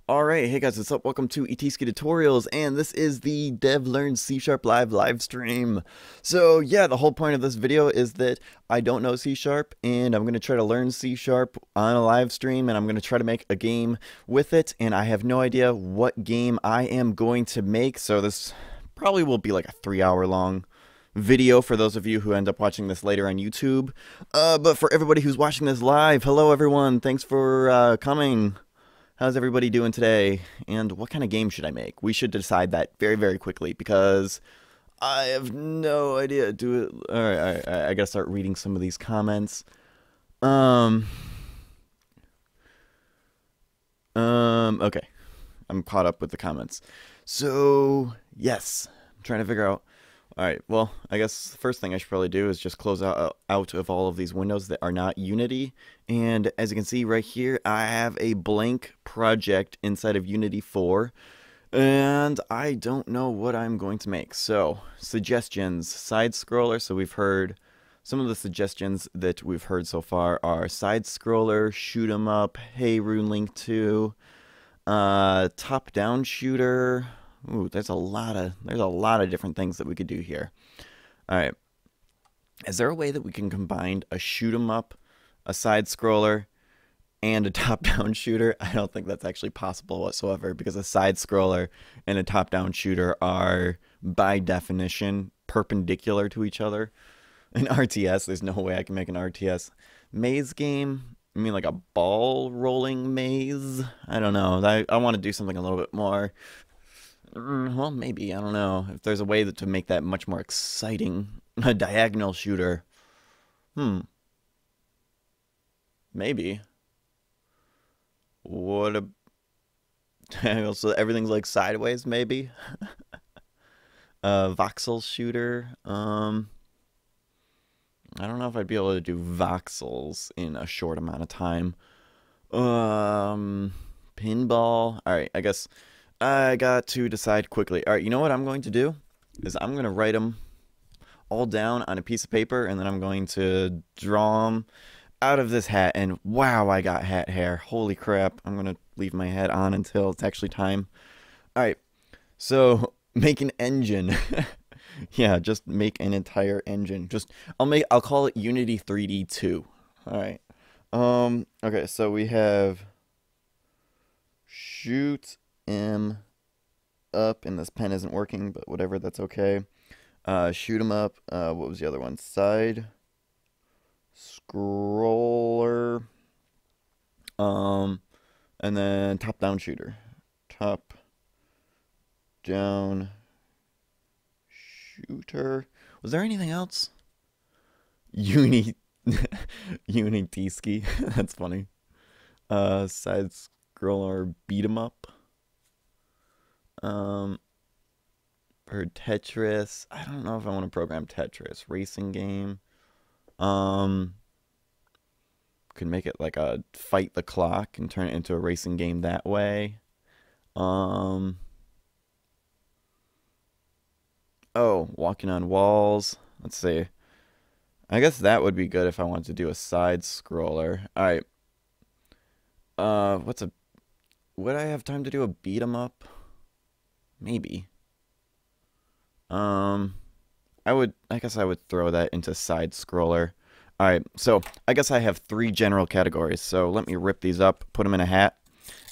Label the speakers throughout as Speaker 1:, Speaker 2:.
Speaker 1: Alright, hey guys, what's up? Welcome to ETSK Tutorials, and this is the Dev Learn C# live stream. So yeah, the whole point of this video is that I don't know C#, and I'm going to try to learn C# on a live stream, and I'm going to try to make a game with it, and I have no idea what game I am going to make, so this probably will be like a 3-hour long video for those of you who end up watching this later on YouTube. But for everybody who's watching this live, hello everyone, thanks for coming. How's everybody doing today? And what kind of game should I make? We should decide that very, very quickly because I have no idea. Alright, I gotta start reading some of these comments. Okay. I'm caught up with the comments. So, yes. I'm trying to figure out. Alright, well, I guess the first thing I should probably do is just close out of all of these windows that are not Unity. And as you can see right here, I have a blank project inside of Unity 4. And I don't know what I'm going to make. So, suggestions, side scroller. So we've heard, some of the suggestions that we've heard so far are side scroller, shoot 'em up, hey Rune Link 2, top down shooter. Ooh, there's a lot of different things that we could do here. All right. Is there a way that we can combine a shoot 'em up, a side scroller, and a top down shooter? I don't think that's actually possible whatsoever because a side scroller and a top down shooter are by definition perpendicular to each other. An RTS, there's no way I can make an RTS maze game. I mean, like a ball rolling maze. I don't know. I want to do something a little bit more. Well, maybe. I don't know. If there's a way to make that much more exciting. A diagonal shooter. Maybe. What a... So everything's like sideways, maybe? Voxel shooter. I don't know if I'd be able to do voxels in a short amount of time. Pinball. Alright, I guess... I got to decide quickly. All right, you know what I'm going to do? Is I'm going to write them all down on a piece of paper, and then I'm going to draw them out of this hat. And wow, I got hat hair. Holy crap. I'm going to leave my hat on until it's actually time. All right, so make an engine. Yeah, just make an entire engine. I'll call it Unity3D 2. All right. Okay, so we have shoot M up, and this pen isn't working, but whatever, that's okay. Shoot 'em up. What was the other one? Side scroller. And then top down shooter. Top down shooter. Was there anything else? Unity That's funny. Side scroller beat 'em up. Or Tetris. I don't know if I want to program Tetris. Racing game. Could make it like a fight the clock and turn it into a racing game that way. Oh, walking on walls. Let's see. I guess that would be good if I wanted to do a side scroller. Alright. Would I have time to do a beat 'em up? Maybe. I guess I would throw that into side scroller. Alright, so I guess I have 3 general categories. So let me rip these up, put them in a hat,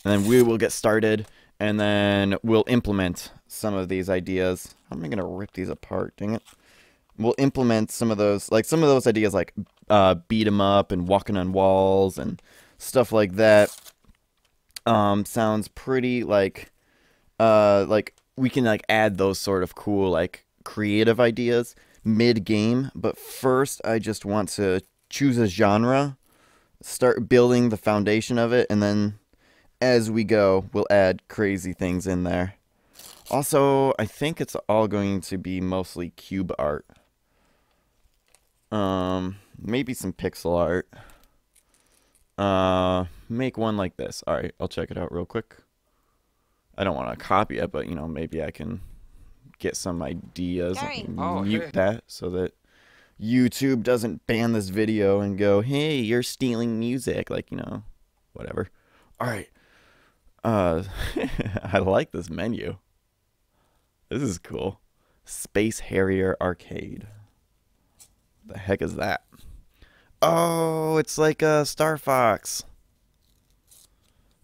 Speaker 1: and then we will get started, and then we'll implement some of these ideas. How am I going to rip these apart? Dang it. We'll implement some of those ideas like beat 'em up and walking on walls and stuff like that. Sounds pretty like we can like add those sort of cool like creative ideas mid-game, but first I just want to choose a genre, start building the foundation of it, and then as we go we'll add crazy things in there. Also, I think it's all going to be mostly cube art. Maybe some pixel art. Make one like this. Alright, I'll check it out real quick. I don't want to copy it, but, you know, maybe I can get some ideas and mute that so that YouTube doesn't ban this video and go, hey, you're stealing music. Like, you know, whatever. All right. Uh, I like this menu. This is cool. Space Harrier Arcade. The heck is that? Oh, it's like a Star Fox.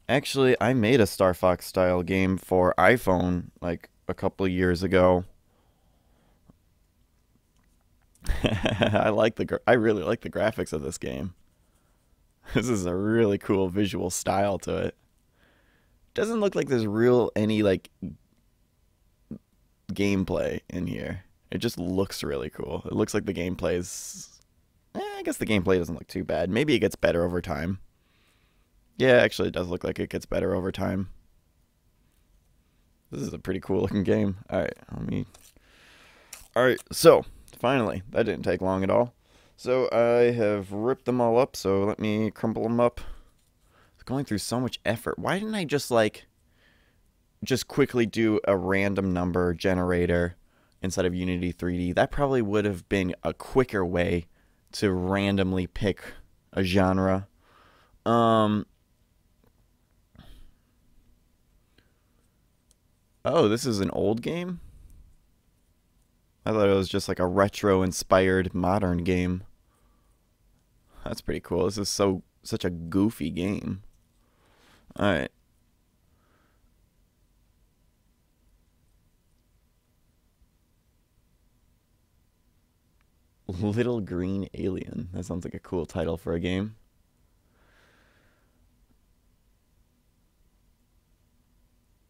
Speaker 1: Actually, I made a Star Fox style game for iPhone like a couple of years ago. I really like the graphics of this game. This is a really cool visual style to it. Doesn't look like there's any like gameplay in here. It just looks really cool. It looks like the gameplay is I guess the gameplay doesn't look too bad. Maybe it gets better over time. Yeah, actually it does look like it gets better over time. This is a pretty cool looking game. Alright, so finally, that didn't take long at all. So I have ripped them all up, so let me crumple them up. It's going through so much effort. Why didn't I just quickly do a random number generator instead of Unity3D? That probably would have been a quicker way to randomly pick a genre. Oh, this is an old game? I thought it was just like a retro-inspired modern game. That's pretty cool. This is such a goofy game. Alright. Little Green Alien. That sounds like a cool title for a game.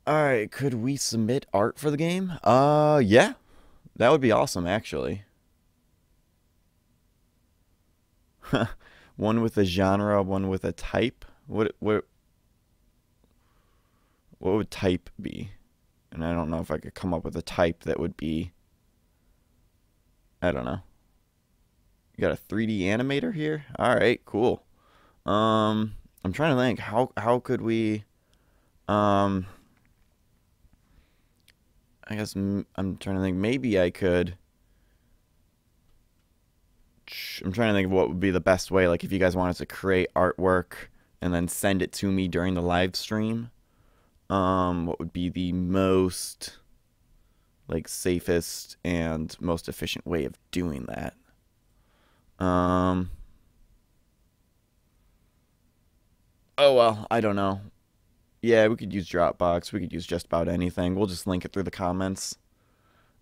Speaker 1: Alright, could we submit art for the game? Yeah. That would be awesome, actually. One with a genre, one with a type. What would type be? And I don't know if I could come up with a type that would be, I don't know. You got a 3D animator here? Alright, cool. I'm trying to think, how could we, I guess I'm trying to think, maybe I could, I'm trying to think of what would be the best way, like if you guys wanted to create artwork and then send it to me during the live stream, what would be the most, like, safest and most efficient way of doing that? Oh well, I don't know. Yeah, we could use Dropbox. We could use just about anything. We'll just link it through the comments.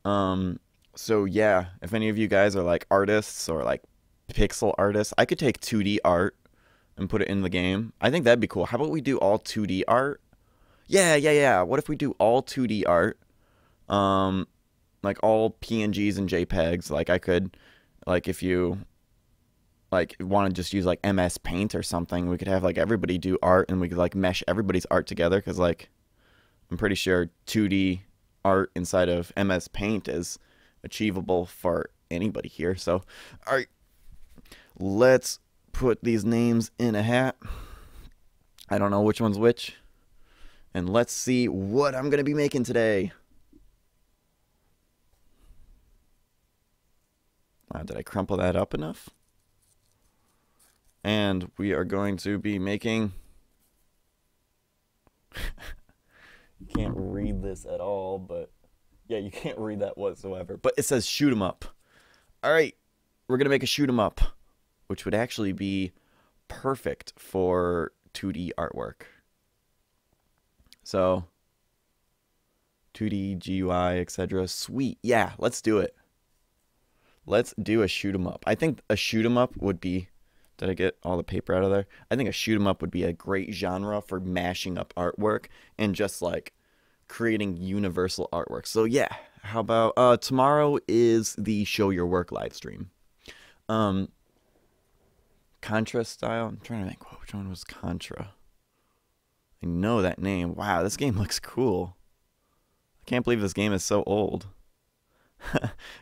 Speaker 1: So yeah, if any of you guys are like artists or like pixel artists, I could take 2D art and put it in the game. I think that'd be cool. How about we do all 2D art? Yeah. What if we do all 2D art? Like all PNGs and JPEGs. Like I could, like if you like want to just use like MS Paint or something, we could have like everybody do art and we could like mesh everybody's art together, because like I'm pretty sure 2D art inside of MS Paint is achievable for anybody here. So all right, let's put these names in a hat. I don't know which one's which, and let's see what I'm gonna be making today. Did I crumple that up enough? And we are going to be making, you can't read this at all, but yeah, you can't read that whatsoever, but it says shoot 'em up. All right, we're gonna make a shoot 'em up, which would actually be perfect for 2D artwork. So 2D GUI, etc. Sweet. Yeah, let's do it. Let's do a shoot 'em up. I think a shoot 'em up would be, did I get all the paper out of there? I think a shoot 'em up would be a great genre for mashing up artwork and just like creating universal artwork. So yeah, how about tomorrow is the show your work live stream. Contra style. I'm trying to think, which one was Contra? I know that name. Wow, this game looks cool. I can't believe this game is so old.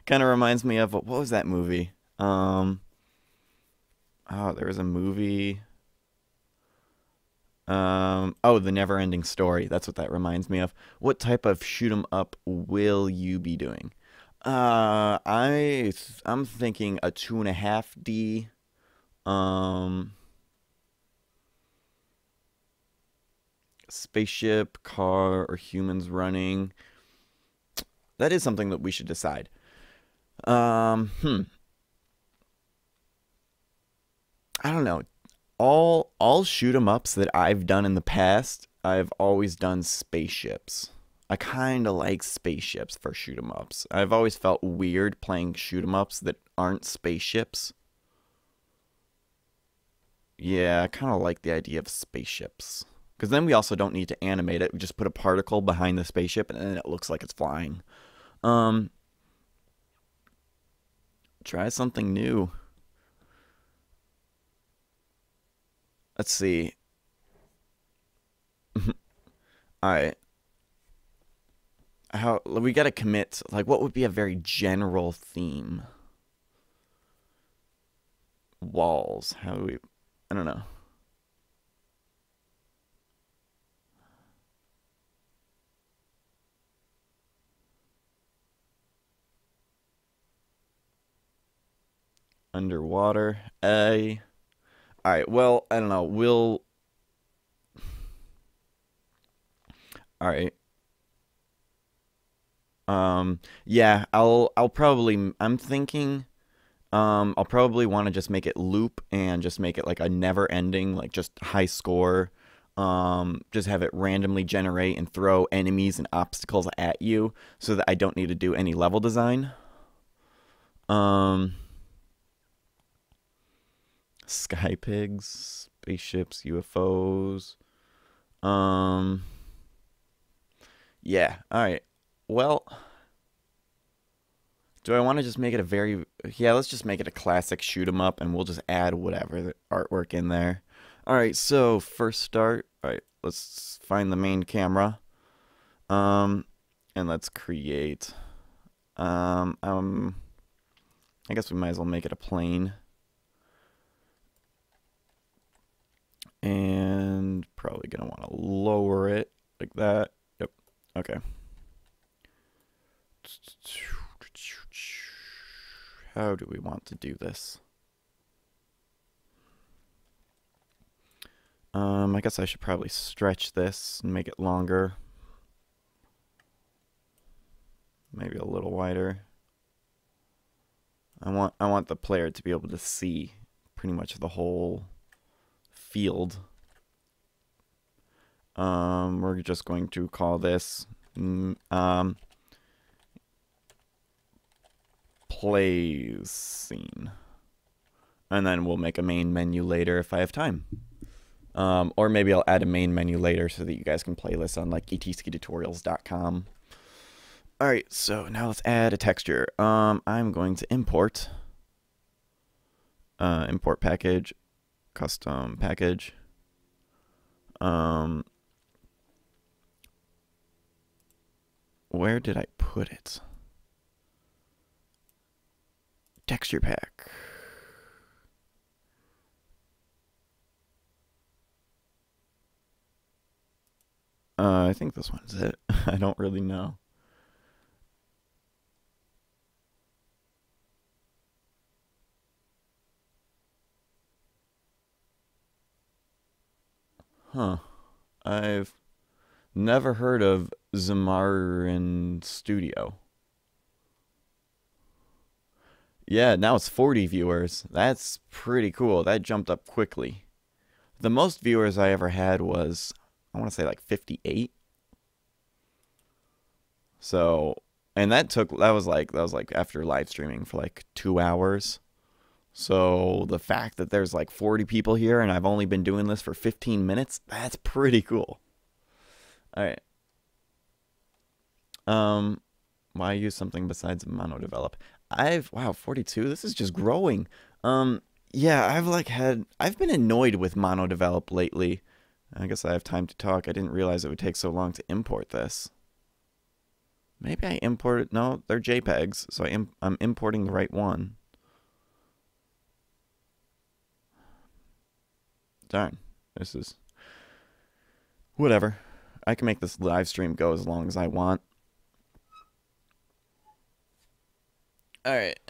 Speaker 1: Kind of reminds me of, what was that movie? Oh, there was a movie. Oh, The Never-Ending Story. That's what that reminds me of. What type of shoot 'em up will you be doing? I'm thinking a 2.5D. spaceship, car, or humans running. That is something that we should decide. I don't know. All shoot 'em ups that I've done in the past, I've always done spaceships. I kind of like spaceships for shoot 'em ups. I've always felt weird playing shoot 'em ups that aren't spaceships. Yeah, I kind of like the idea of spaceships. Because then we also don't need to animate it. We just put a particle behind the spaceship and then it looks like it's flying. Um, Try something new. Let's see. Alright. How we gotta commit. Like, what would be a very general theme? Walls. How do we... I don't know. Underwater. Alright, well, I don't know. We'll... Alright. Yeah, I'll probably... I'm thinking... I'll probably want to just make it loop and just make it like a never-ending, like just high score. Just have it randomly generate and throw enemies and obstacles at you so that I don't need to do any level design. Sky pigs, spaceships, UFOs. Yeah, alright. Well, do I want to just make it a very... Yeah, let's just make it a classic shoot 'em up, and we'll just add whatever artwork in there. Alright, so first start. Alright, let's find the main camera. And let's create... I guess we might as well make it a plane. And probably going to want to lower it like that. Yep, okay. How do we want to do this? I guess I should probably stretch this and make it longer. Maybe a little wider. I want the player to be able to see pretty much the whole field. We're just going to call this plays scene, and then we'll make a main menu later if I have time. Or maybe I'll add a main menu later so that you guys can play this on like etskitutorials.com. Alright, so now let's add a texture. I'm going to import package, custom package. Where did I put it? Texture pack. I think this one's it. I don't really know. Huh. I've never heard of Xamarin Studio. Yeah, now it's 40 viewers. That's pretty cool. That jumped up quickly. The most viewers I ever had was, I want to say like 58. So, and that was like after live streaming for like 2 hours. So the fact that there's like 40 people here and I've only been doing this for 15 minutes, that's pretty cool. All right. Why use something besides monodevelop? Wow, 42. This is just growing. Yeah, I've been annoyed with monodevelop lately. I guess I have time to talk. I didn't realize it would take so long to import this. Maybe I imported... No, they're JPEGs, so I'm importing the right one. Darn. This is... Whatever. I can make this live stream go as long as I want. Alright,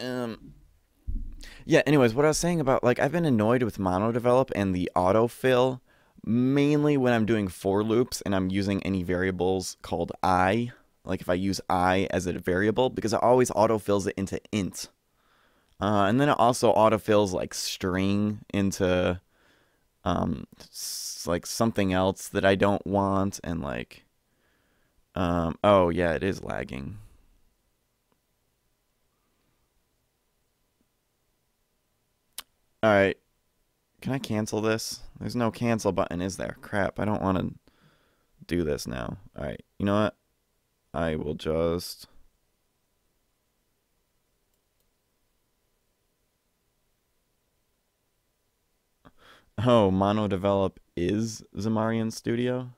Speaker 1: yeah, anyways, what I was saying about, like, I've been annoyed with monodevelop and the autofill, mainly when I'm doing for loops and I'm using any variables called I, like if I use I as a variable, because it always autofills it into int. And then it also autofills like string into like something else that I don't want, and like oh yeah, it is lagging. All right, can I cancel this? There's no cancel button, is there? Crap, I don't want to do this now. All right, you know what? I will just oh, Mono Develop is Zamarian Studio.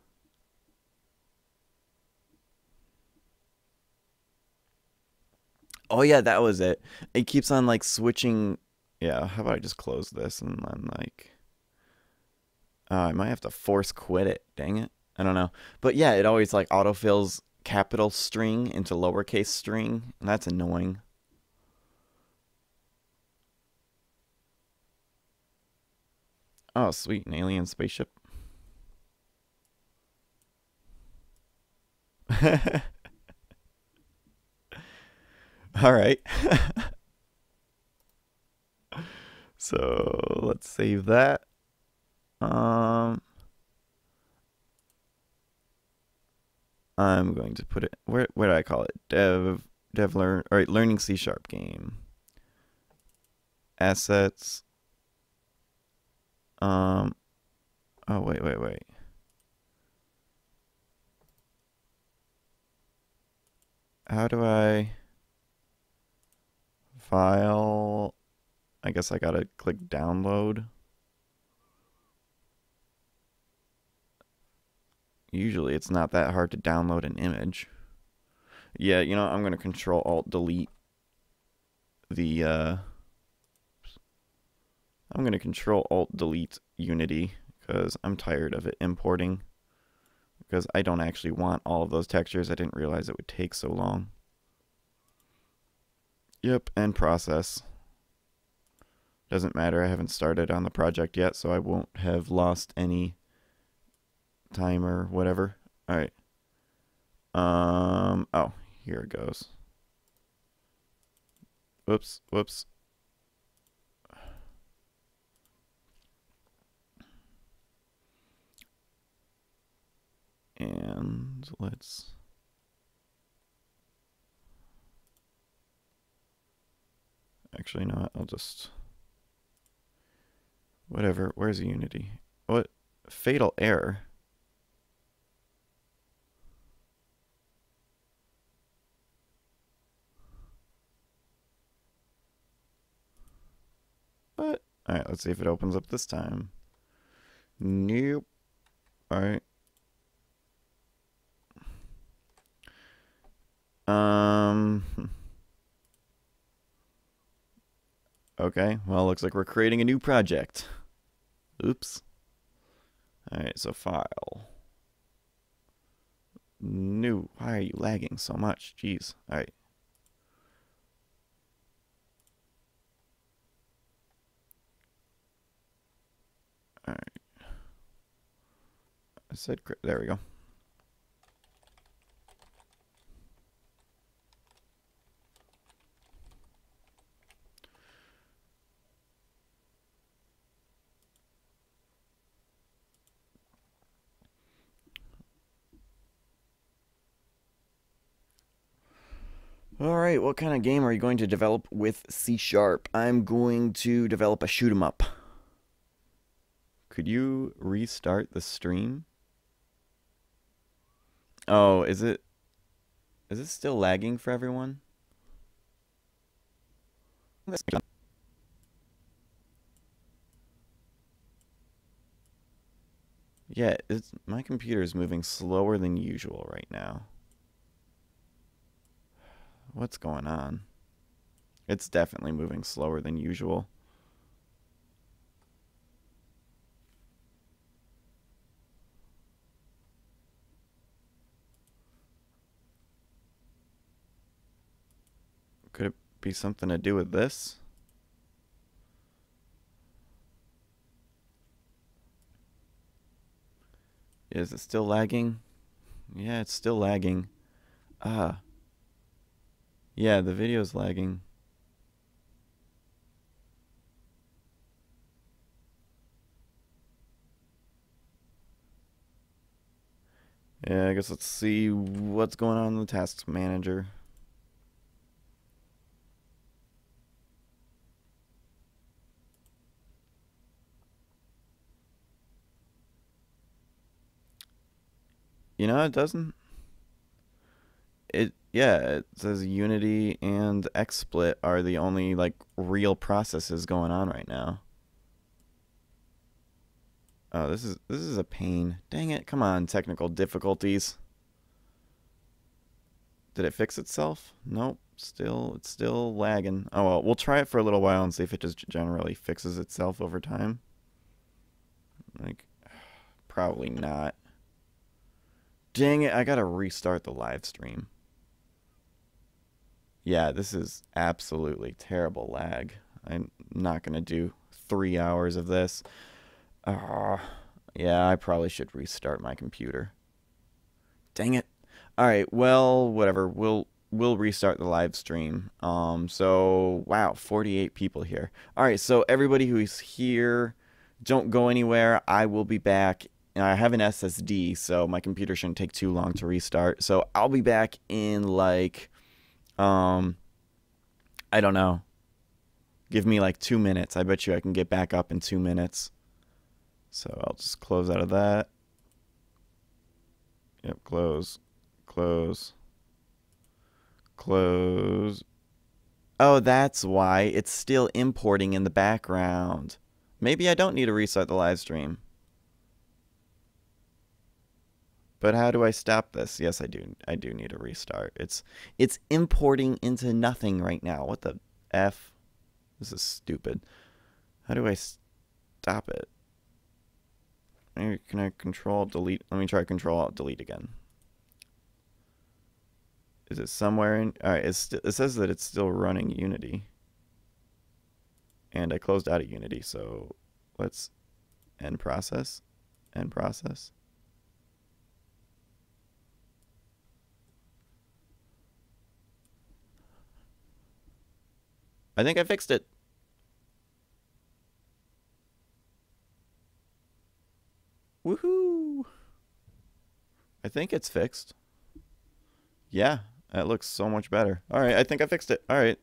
Speaker 1: Oh yeah, that was it. It keeps on like switching. Yeah, how about I just close this and then like I might have to force quit it. Dang it. I don't know. But yeah, it always like autofills capital string into lowercase string, and that's annoying. Oh, sweet, an alien spaceship. All right. So let's save that. Um, I'm going to put it where do I call it? Dev learn. All right, learning C# game. Assets. Um. Oh wait. How do I file? I guess I gotta click download. Usually it's not that hard to download an image. Yeah, you know, I'm gonna Control Alt Delete the I'm gonna Control Alt Delete Unity because I'm tired of it importing, because I don't actually want all of those textures. I didn't realize it would take so long. Yep, and process. Doesn't matter, I haven't started on the project yet, so I won't have lost any time or whatever. Alright. Oh, here it goes. Whoops. And let's actually no, I'll just whatever. Where's Unity? What? Fatal error. What? Alright, let's see if it opens up this time. Nope. Alright. Okay, well, looks like we're creating a new project. Oops. Alright, so file. New. Why are you lagging so much? Jeez. Alright. Alright. I said, there we go. Alright, what kind of game are you going to develop with C#? I'm going to develop a shoot 'em up. Could you restart the stream? Oh, is it still lagging for everyone? Yeah, my computer is moving slower than usual right now. What's going on? It's definitely moving slower than usual. Could it be something to do with this? Is it still lagging? Yeah, it's still lagging. Ah. Yeah, the video's lagging. Yeah, I guess let's see what's going on in the tasks manager. You know, it doesn't. Yeah, it says Unity and XSplit are the only like real processes going on right now. Oh, this is a pain. Dang it. Come on, technical difficulties. Did it fix itself? Nope. It's still lagging. Oh well, we'll try it for a little while and see if it just generally fixes itself over time. Like, probably not. Dang it, I gotta restart the live stream. Yeah, this is absolutely terrible lag. I'm not gonna do 3 hours of this. Yeah, I probably should restart my computer. Dang it. All right, well, whatever. We'll restart the live stream. So wow, 48 people here. All right, so everybody who's here, don't go anywhere. I will be back. I have an SSD, so my computer shouldn't take too long to restart. So I'll be back in like I don't know. Give me like 2 minutes. I bet you I can get back up in 2 minutes. So I'll just close out of that. Yep, close. Close. Close. Oh, that's why it's still importing in the background. Maybe I don't need to restart the live stream. But how do I stop this? Yes, I do. I do need a restart. It's importing into nothing right now. What the F? This is stupid. How do I stop it? Maybe can I control delete? Let me try control alt delete again. Is it somewhere in? All right, it says that it's still running Unity. And I closed out of Unity, so let's end process. End process. I think I fixed it. Woohoo! I think it's fixed. Yeah, that looks so much better. All right, I think I fixed it. All right.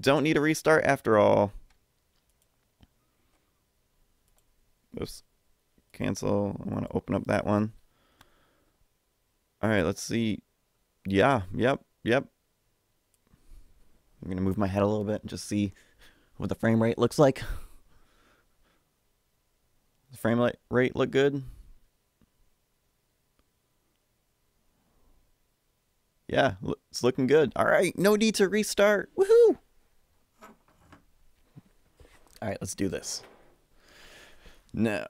Speaker 1: Don't need a restart after all. Oops. Cancel. I want to open up that one. All right, let's see. Yeah, yep. I'm going to move my head a little bit and just see what the frame rate looks like. The frame rate look good? Yeah, it's looking good. All right, no need to restart. Woohoo! All right, let's do this. No,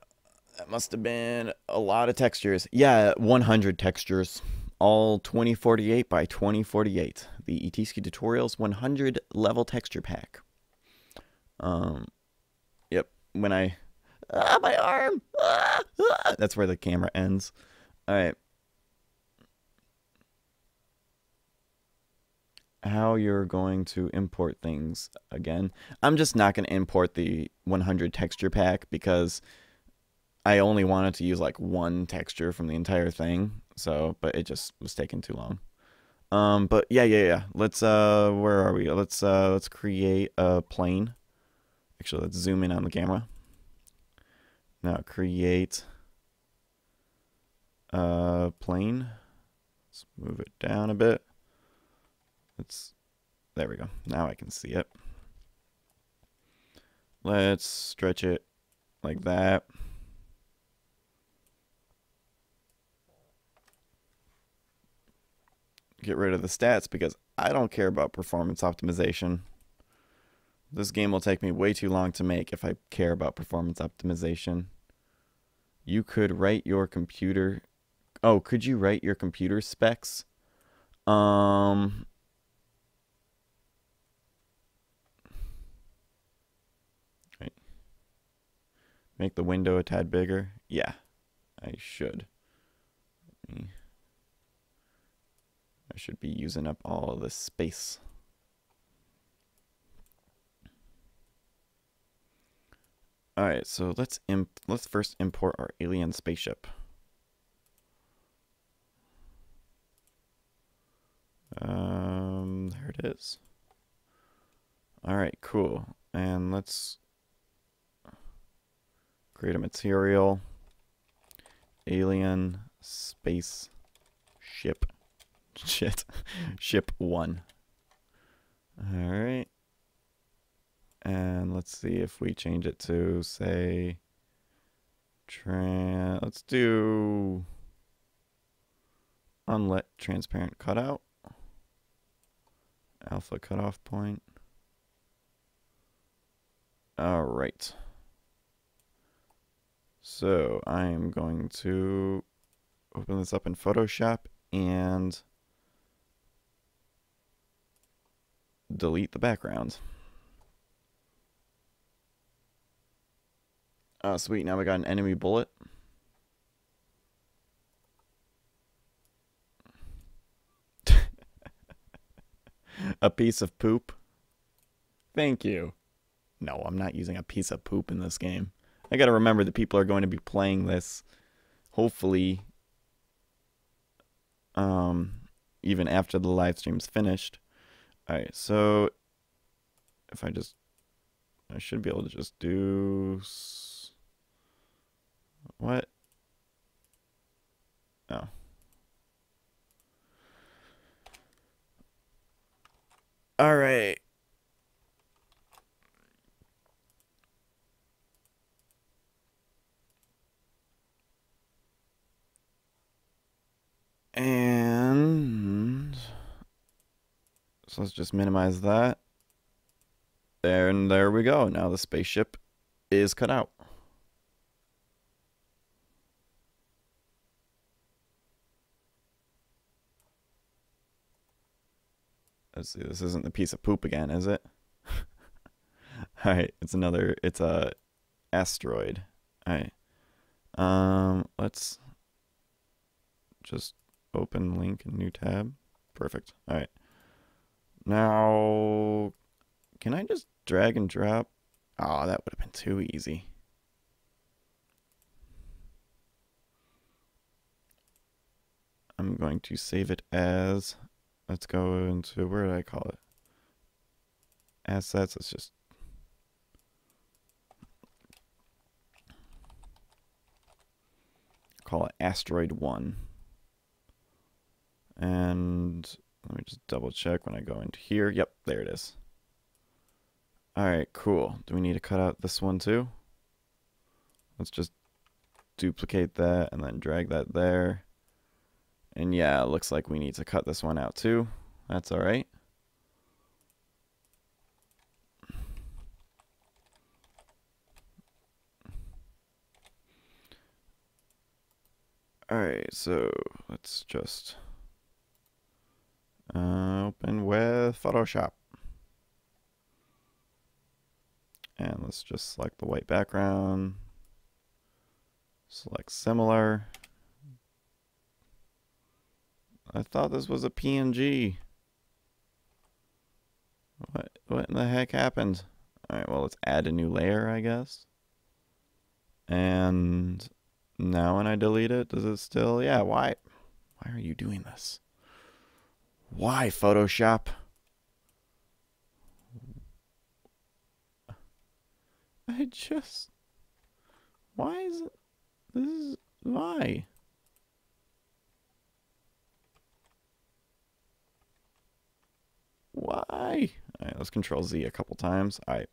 Speaker 1: that must have been a lot of textures. Yeah, 100 textures. All 2048 by 2048. The ETSKI Tutorials 100 level texture pack. Yep, when I... my arm! That's where the camera ends. All right. How you're going to import things again. I'm just not going to import the 100 texture pack because I only wanted to use like one texture from the entire thing. So, but it just was taking too long. But yeah. Let's where are we? Let's create a plane. Actually, let's zoom in on the camera. Now create a plane. Let's move it down a bit. There we go. Now I can see it. Let's stretch it like that. Get rid of the stats because I don't care about performance optimization. This game will take me way too long to make if I care about performance optimization. You could write your computer... Oh, could you write your computer specs? Make the window a tad bigger. Yeah, I should. I should be using up all this space. All right, so let's first import our alien spaceship. There it is. All right, cool. And let's create a material. Alien space ship. Shit. Ship 1. All right. And let's see if we change it to, say, let's do unlit transparent cutout. Alpha cutoff point. All right. So I'm going to open this up in Photoshop and delete the background. Oh, sweet. Now we got an enemy bullet. A piece of poop. Thank you. No, I'm not using a piece of poop in this game. I gotta remember that people are going to be playing this, hopefully, even after the live stream's finished. Alright, so if I should be able to just do... What? Oh. Alright. And so let's just minimize that. And there we go. Now the spaceship is cut out. Let's see, this isn't the piece of poop again, is it? Alright, it's a asteroid. Alright. Let's just open link in new tab. Perfect. Alright. Now, can I just drag and drop? Oh, that would have been too easy. I'm going to save it as, let's go into, where did I call it? Assets, let's just call it Asteroid 1. And let me just double check when I go into here. Yep, there it is. Alright, cool. Do we need to cut out this one too? Let's just duplicate that and then drag that there. And yeah, it looks like we need to cut this one out too. That's alright. Alright, so let's just open with Photoshop. And let's just select the white background. Select similar. I thought this was a PNG. What in the heck happened? Alright, well, let's add a new layer, I guess. And now when I delete it, does it still? Yeah, why? Why are you doing this? Why, Photoshop? Why is it? This is, why? Why? Alright, let's Control Z a couple times. Alright.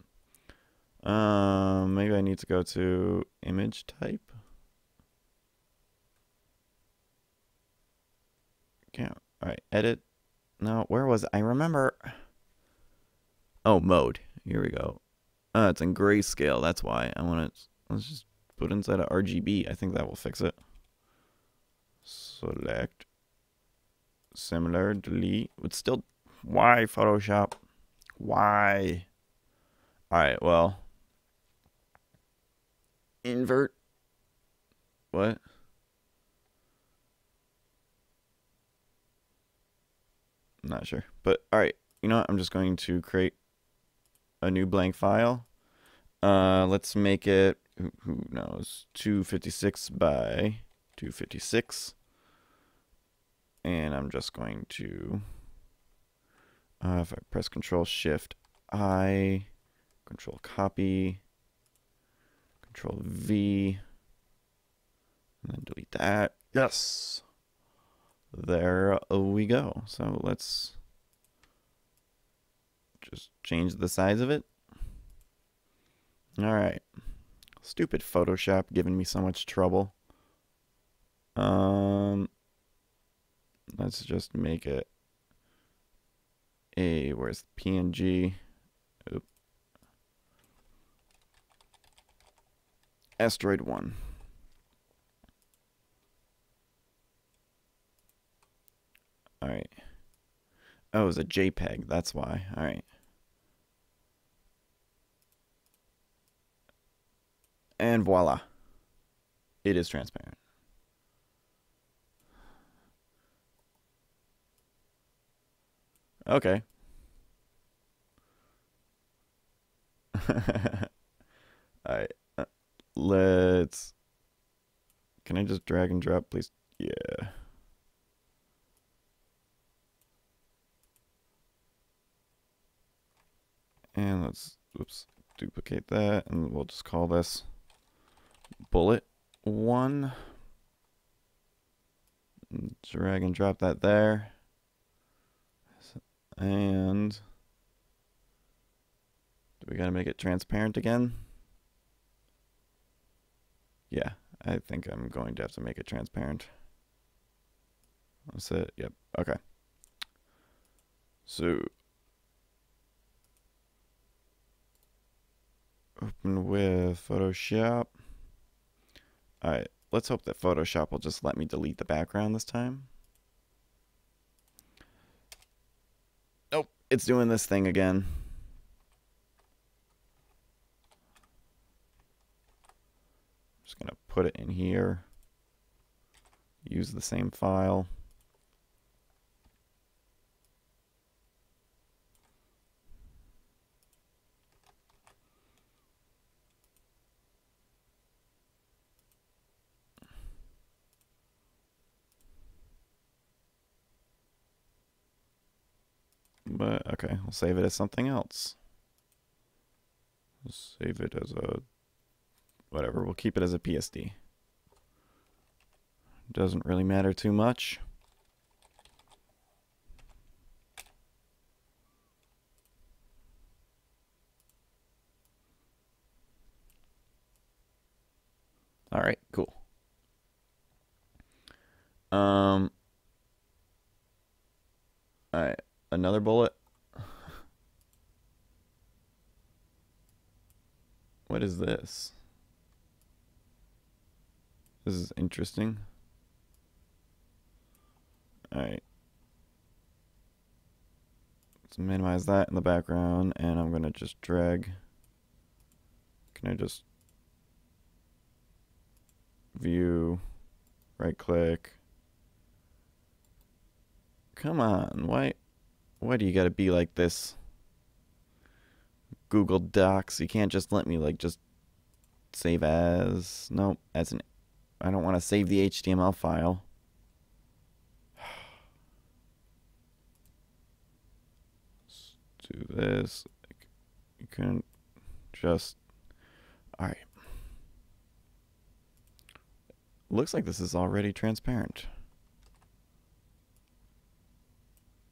Speaker 1: Maybe I need to go to image type. Yeah. Alright, edit. No, where was it? I remember. Oh, mode. Here we go. It's in grayscale. That's why. Let's just put inside of RGB. I think that will fix it. Select. Similar. Delete. It's still. Why, Photoshop? Why? Alright, well. Invert. What? I'm not sure. But all right, you know what? I'm just going to create a new blank file. Let's make it, who knows, 256 by 256. And I'm just going to, if I press Control Shift I, Control Copy, Control V, and then delete that. Yes. There we go. So let's just change the size of it. All right. Stupid Photoshop giving me so much trouble. Let's just make it a, where's the PNG? Oop. Asteroid 1. All right. Oh, it was a JPEG. That's why. All right. And voila. It is transparent. Okay. All right. Let's. Can I just drag and drop, please? Yeah. And let's, oops, duplicate that, and we'll just call this bullet 1. Drag and drop that there. And do we gotta make it transparent again? Yeah, I think I'm going to have to make it transparent. That's it. Yep. Okay. So open with Photoshop. All right. Let's hope that Photoshop will just let me delete the background this time. Nope. It's doing this thing again. Just gonna put it in here. Use the same file. But okay, I'll save it as something else. Save it as a whatever. We'll keep it as a PSD. Doesn't really matter too much. All right, cool. All right, another bullet. What is this? This is interesting. All right. Let's minimize that in the background, and I'm gonna just drag. Can I just view, right click? Come on, why do you gotta be like this? Google Docs, you can't just let me like just save as. Nope, as an. I don't want to save the HTML file. Let's do this. You can just. All right. Looks like this is already transparent.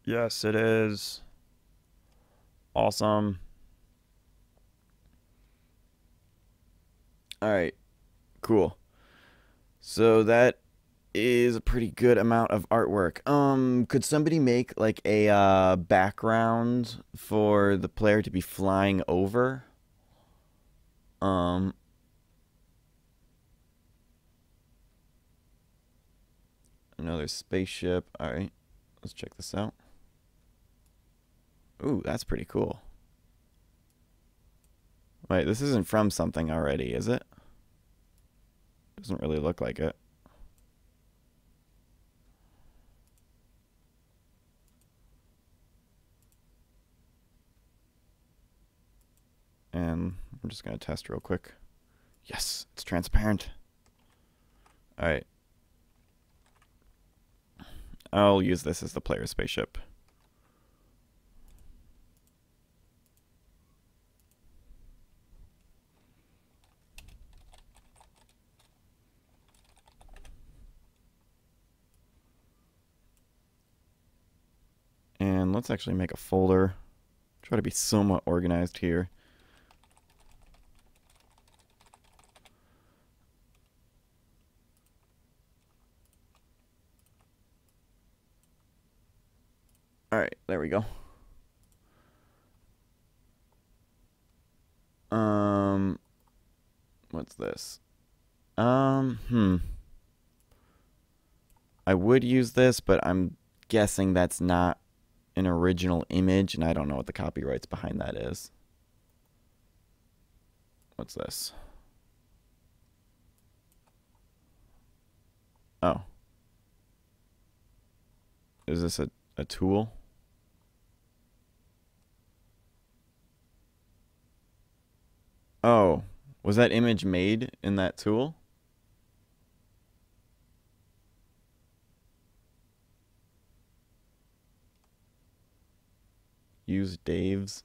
Speaker 1: Yes, it is. Awesome. All right, cool. So that is a pretty good amount of artwork. Could somebody make like a background for the player to be flying over? Another spaceship. All right, let's check this out. Ooh, that's pretty cool. Wait, this isn't from something already, is it? Doesn't really look like it. And I'm just going to test real quick. Yes, it's transparent. All right. I'll use this as the player spaceship. And let's actually make a folder. Try to be somewhat organized here. All right, there we go. What's this? I would use this, but I'm guessing that's not an original image, and I don't know what the copyrights behind that is. What's this? Oh. Is this a tool? Oh. Was that image made in that tool? Use Dave's.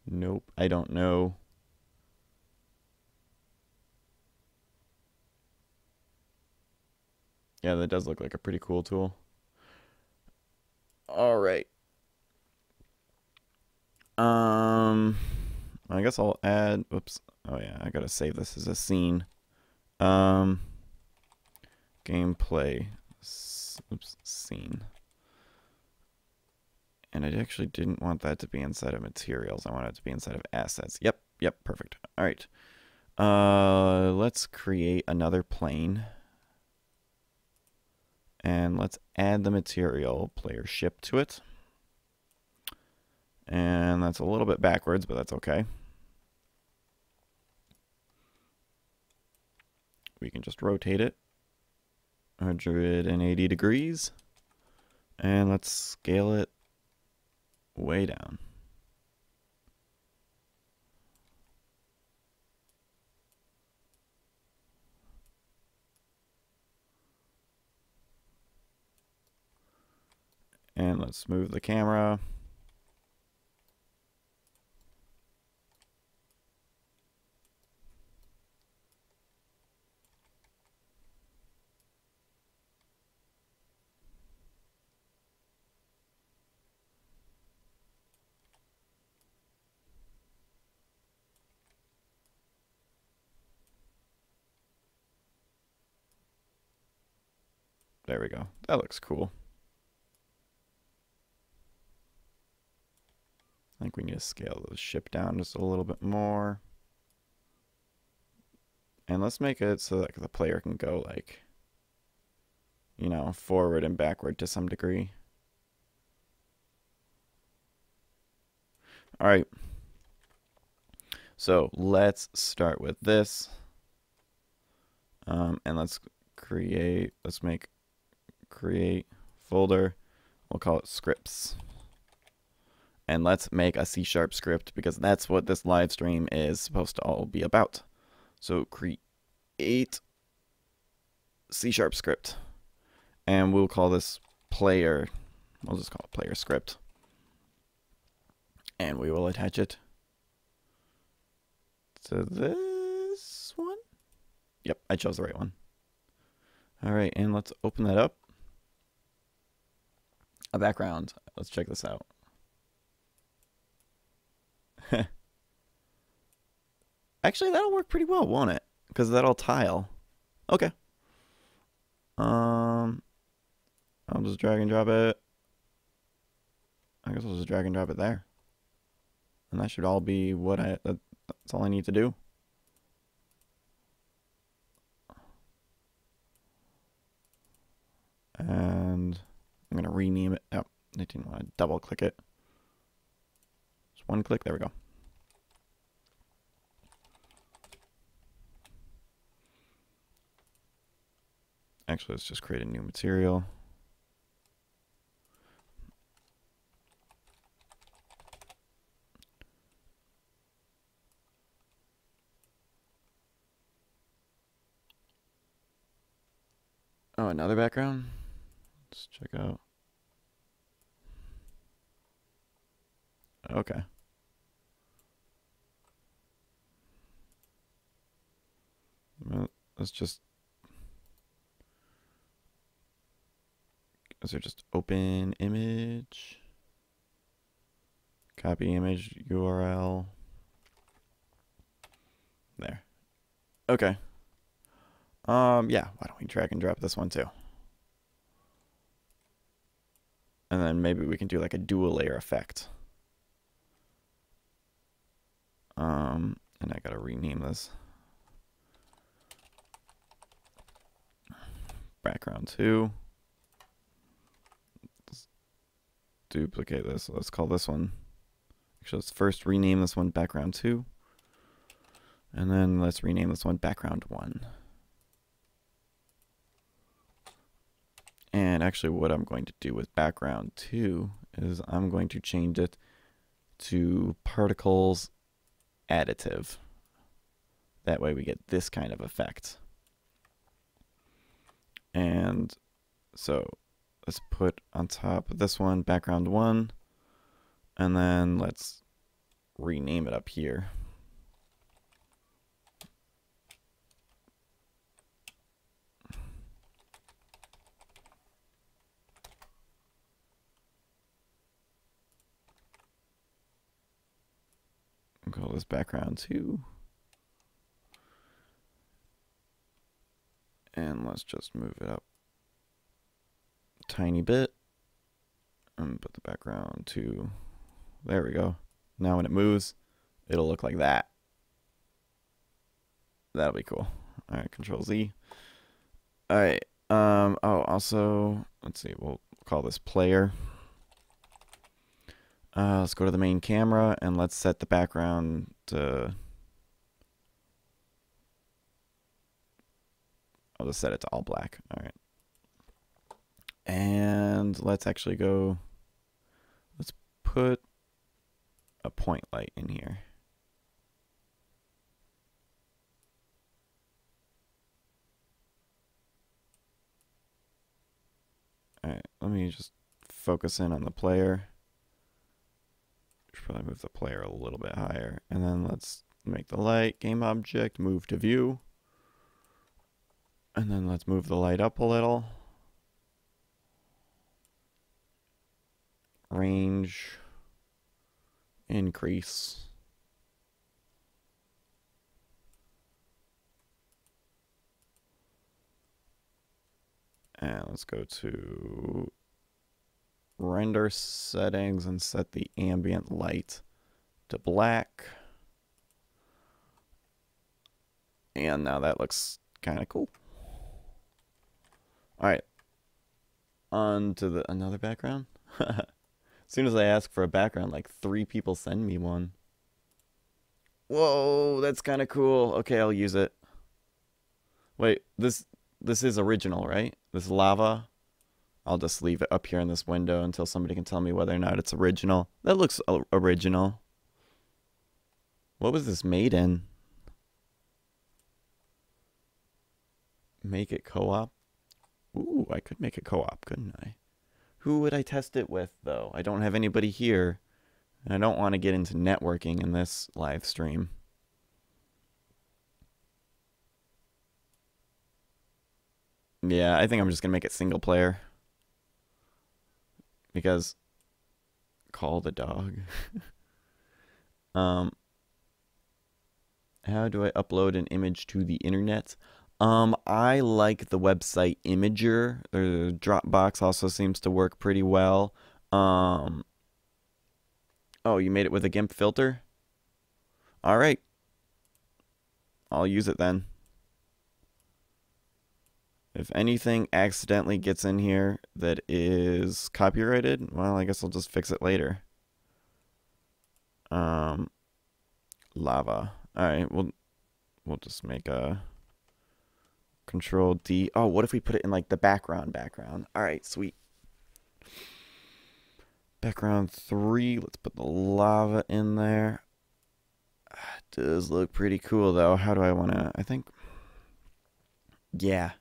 Speaker 1: Nope, I don't know. Yeah, that does look like a pretty cool tool. All right. I guess I'll add, oops. Oh yeah, I gotta save this as a scene. Gameplay, oops, scene. And I actually didn't want that to be inside of materials. I want it to be inside of assets. Yep, perfect. All right. Let's create another plane. And let's add the material player ship to it. And that's a little bit backwards, but that's okay. We can just rotate it 180 degrees. And let's scale it way down. And let's move the camera. There we go. That looks cool. I think we need to scale the ship down just a little bit more. And let's make it so that the player can go, like, you know, forward and backward to some degree. All right. So let's start with this. And let's create folder. We'll call it scripts. And let's make a C# script because that's what this live stream is supposed to all be about. So create C# script. And we'll call this player. We'll just call it player script. And we will attach it to this one. Yep, I chose the right one. All right, and let's open that up. A background. Let's check this out. Actually, that'll work pretty well, won't it? Because that'll tile. Okay. I'll just drag and drop it. I guess I'll just drag and drop it there. And that should all be what that's all I need to do. And I'm going to rename it. Oh, I didn't want to double click it. Just one click. There we go. Actually, let's just create a new material. Oh, another background? Let's check out. Okay. Well, let's just... Is there just open image? Copy image URL. There. Okay. Yeah, why don't we drag and drop this one too? And then maybe we can do like a dual layer effect. And I gotta rename this. Background 2. Let's duplicate this. Let's call this one. Actually, let's first rename this one background 2. And then let's rename this one background 1. And actually what I'm going to do with background 2 is I'm going to change it to particles additive. That way we get this kind of effect. And so let's put on top of this one background 1, and then let's rename it up here. I'll call this background 2. And let's just move it up a tiny bit and put the background 2. There we go. Now when it moves, it'll look like that. That'll be cool. All right, Control Z. All right. Oh, also, let's see. We'll call this player. Let's go to the main camera and let's set the background to... I'll just set it to all black. All right. And let's actually go... Let's put a point light in here. All right. Let me just focus in on the player. Should probably move the player a little bit higher. And then let's make the light game object move to view. And then let's move the light up a little. Range. Increase. And let's go to render settings and set the ambient light to black. And now that looks kind of cool. All right, on to another background. As soon as I ask for a background, like 3 people send me one. Whoa, that's kind of cool. Okay, I'll use it. Wait, this is original, right? This lava. I'll just leave it up here in this window until somebody can tell me whether or not it's original. That looks original. What was this made in? Make it co-op? Ooh, I could make it co-op, couldn't I? Who would I test it with, though? I don't have anybody here. And I don't want to get into networking in this live stream. Yeah, I think I'm just going to make it single player. Because... Call the dog. How do I upload an image to the internet? I like the website Imager. The Dropbox also seems to work pretty well. Oh, you made it with a GIMP filter? All right. I'll use it then. If anything accidentally gets in here that is copyrighted, well, I guess I'll just fix it later. Lava. All right, we'll just make a Control D. Oh, what if we put it in like the background? All right, sweet. Background 3. Let's put the lava in there. It does look pretty cool though. How do I want to? I think. Yeah.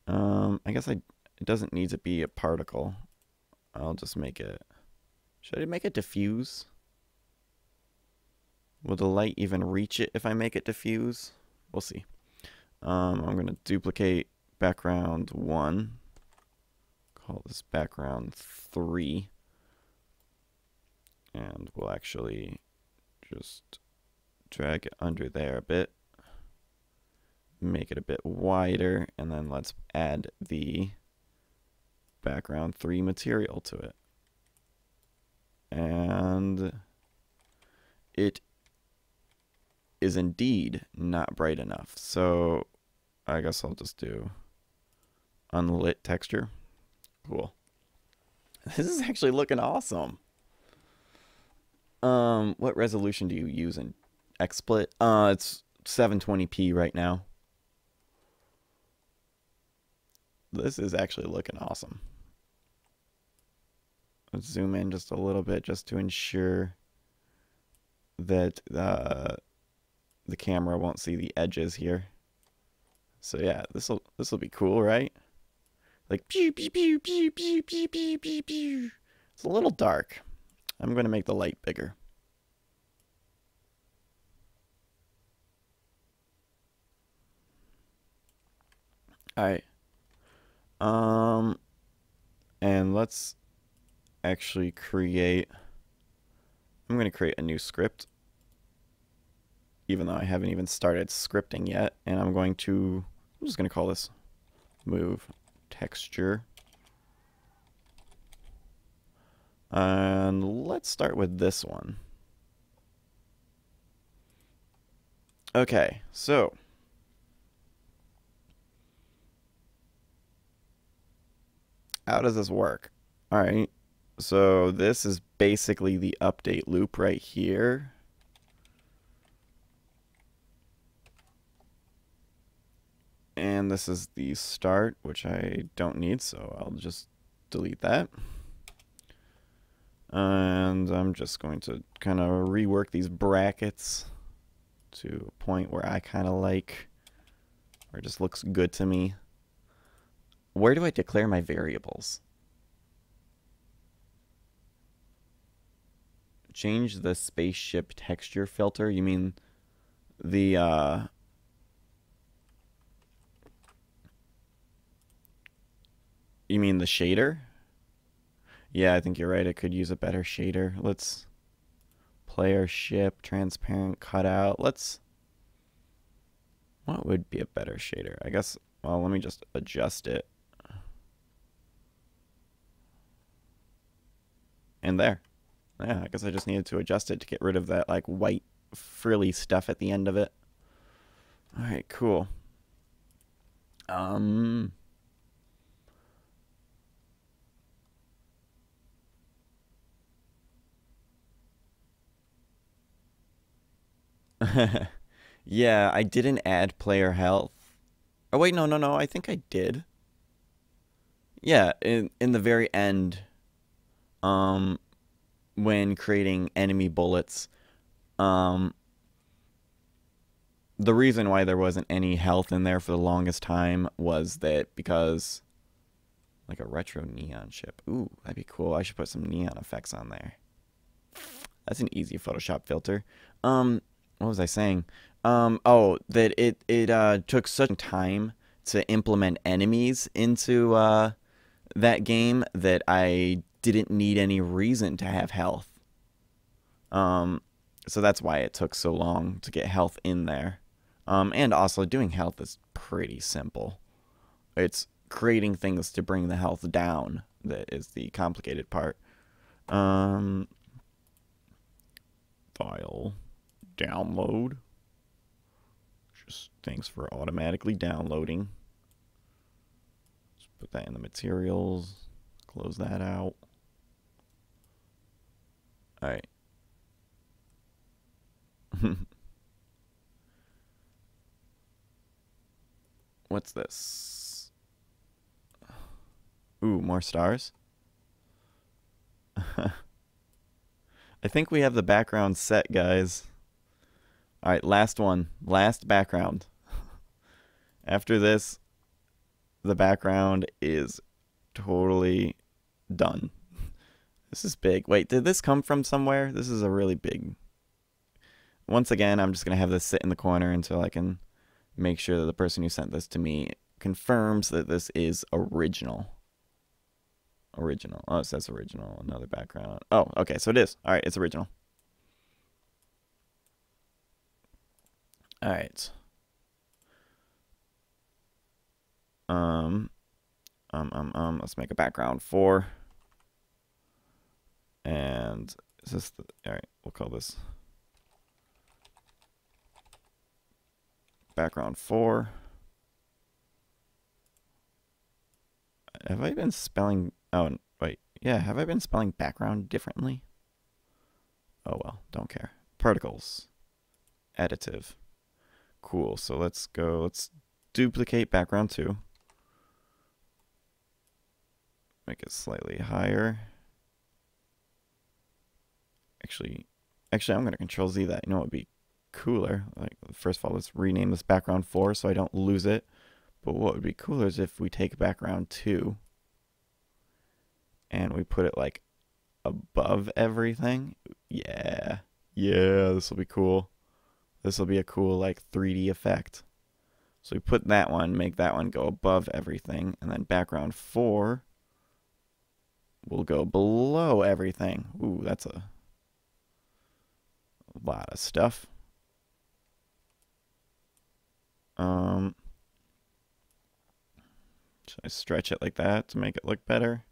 Speaker 1: I guess it doesn't need to be a particle. I'll just make it, should I make it diffuse? Will the light even reach it if I make it diffuse? We'll see. I'm going to duplicate background 1. Call this background 3. And we'll actually just drag it under there a bit. Make it a bit wider, and then let's add the background 3 material to it. And it is indeed not bright enough. So I guess I'll just do unlit texture. Cool. This is actually looking awesome. What resolution do you use in XSplit? It's 720p right now. This is actually looking awesome. Let's zoom in just a little bit just to ensure that the camera won't see the edges here. So yeah, this will be cool, right? Like pew pew pew pew pew pew pew pew pew. It's a little dark. I'm going to make the light bigger. All right. And let's actually create, I'm going to create a new script, even though I haven't even started scripting yet. And I'm just going to call this move texture. And let's start with this one. Okay, so how does this work? All right, so this is basically the update loop right here. And this is the start, which I don't need, so I'll just delete that. And I'm just going to kind of rework these brackets to a point where I kind of like, where it just looks good to me. Where do I declare my variables? Change the spaceship texture filter. You mean the you mean the shader? Yeah, I think you're right. I could use a better shader. Let's player ship, transparent cutout. What would be a better shader? I guess, well, let me just adjust it. And there. Yeah, I guess I just needed to adjust it to get rid of that like white frilly stuff at the end of it. All right, cool. Yeah, I didn't add player health. Oh wait, no, I think I did. Yeah, in the very end, when creating enemy bullets, the reason why there wasn't any health in there for the longest time was that because like a retro neon chip. Ooh, that'd be cool. I should put some neon effects on there. That's an easy Photoshop filter. What was I saying? Oh, that it took such time to implement enemies into that game that I didn't need any reason to have health. So that's why it took so long to get health in there. And also doing health is pretty simple. It's creating things to bring the health down that is the complicated part. File download. Just thanks for automatically downloading. Just put that in the materials. Close that out. All right. What's this? Ooh, more stars. I think we have the background set, guys. All right, last one. Last background. After this, the background is totally done. This is big. Wait, did this come from somewhere? This is a really big... Once again, I'm just going to have this sit in the corner until I can make sure that the person who sent this to me confirms that this is original. Original. Oh, it says original. Another background. Oh, okay, so it is. All right, it's original. All right. Let's make a background 4. And is this the... All right, we'll call this background 4. Have I been spelling... Oh, wait. Yeah, have I been spelling background differently? Oh, well, don't care. Particles. Additive. Cool, so let's go... Let's duplicate background 2. Make it slightly higher. Actually, I'm going to Control Z that. You know what would be cooler? Like, first of all, let's rename this background 4 so I don't lose it. But what would be cooler is if we take background 2 and we put it like above everything. Yeah. Yeah, this will be cool. This will be a cool like 3D effect. So we put that one, make that one go above everything, and then background 4 will go below everything. Ooh, that's a lot of stuff. Should I stretch it like that to make it look better?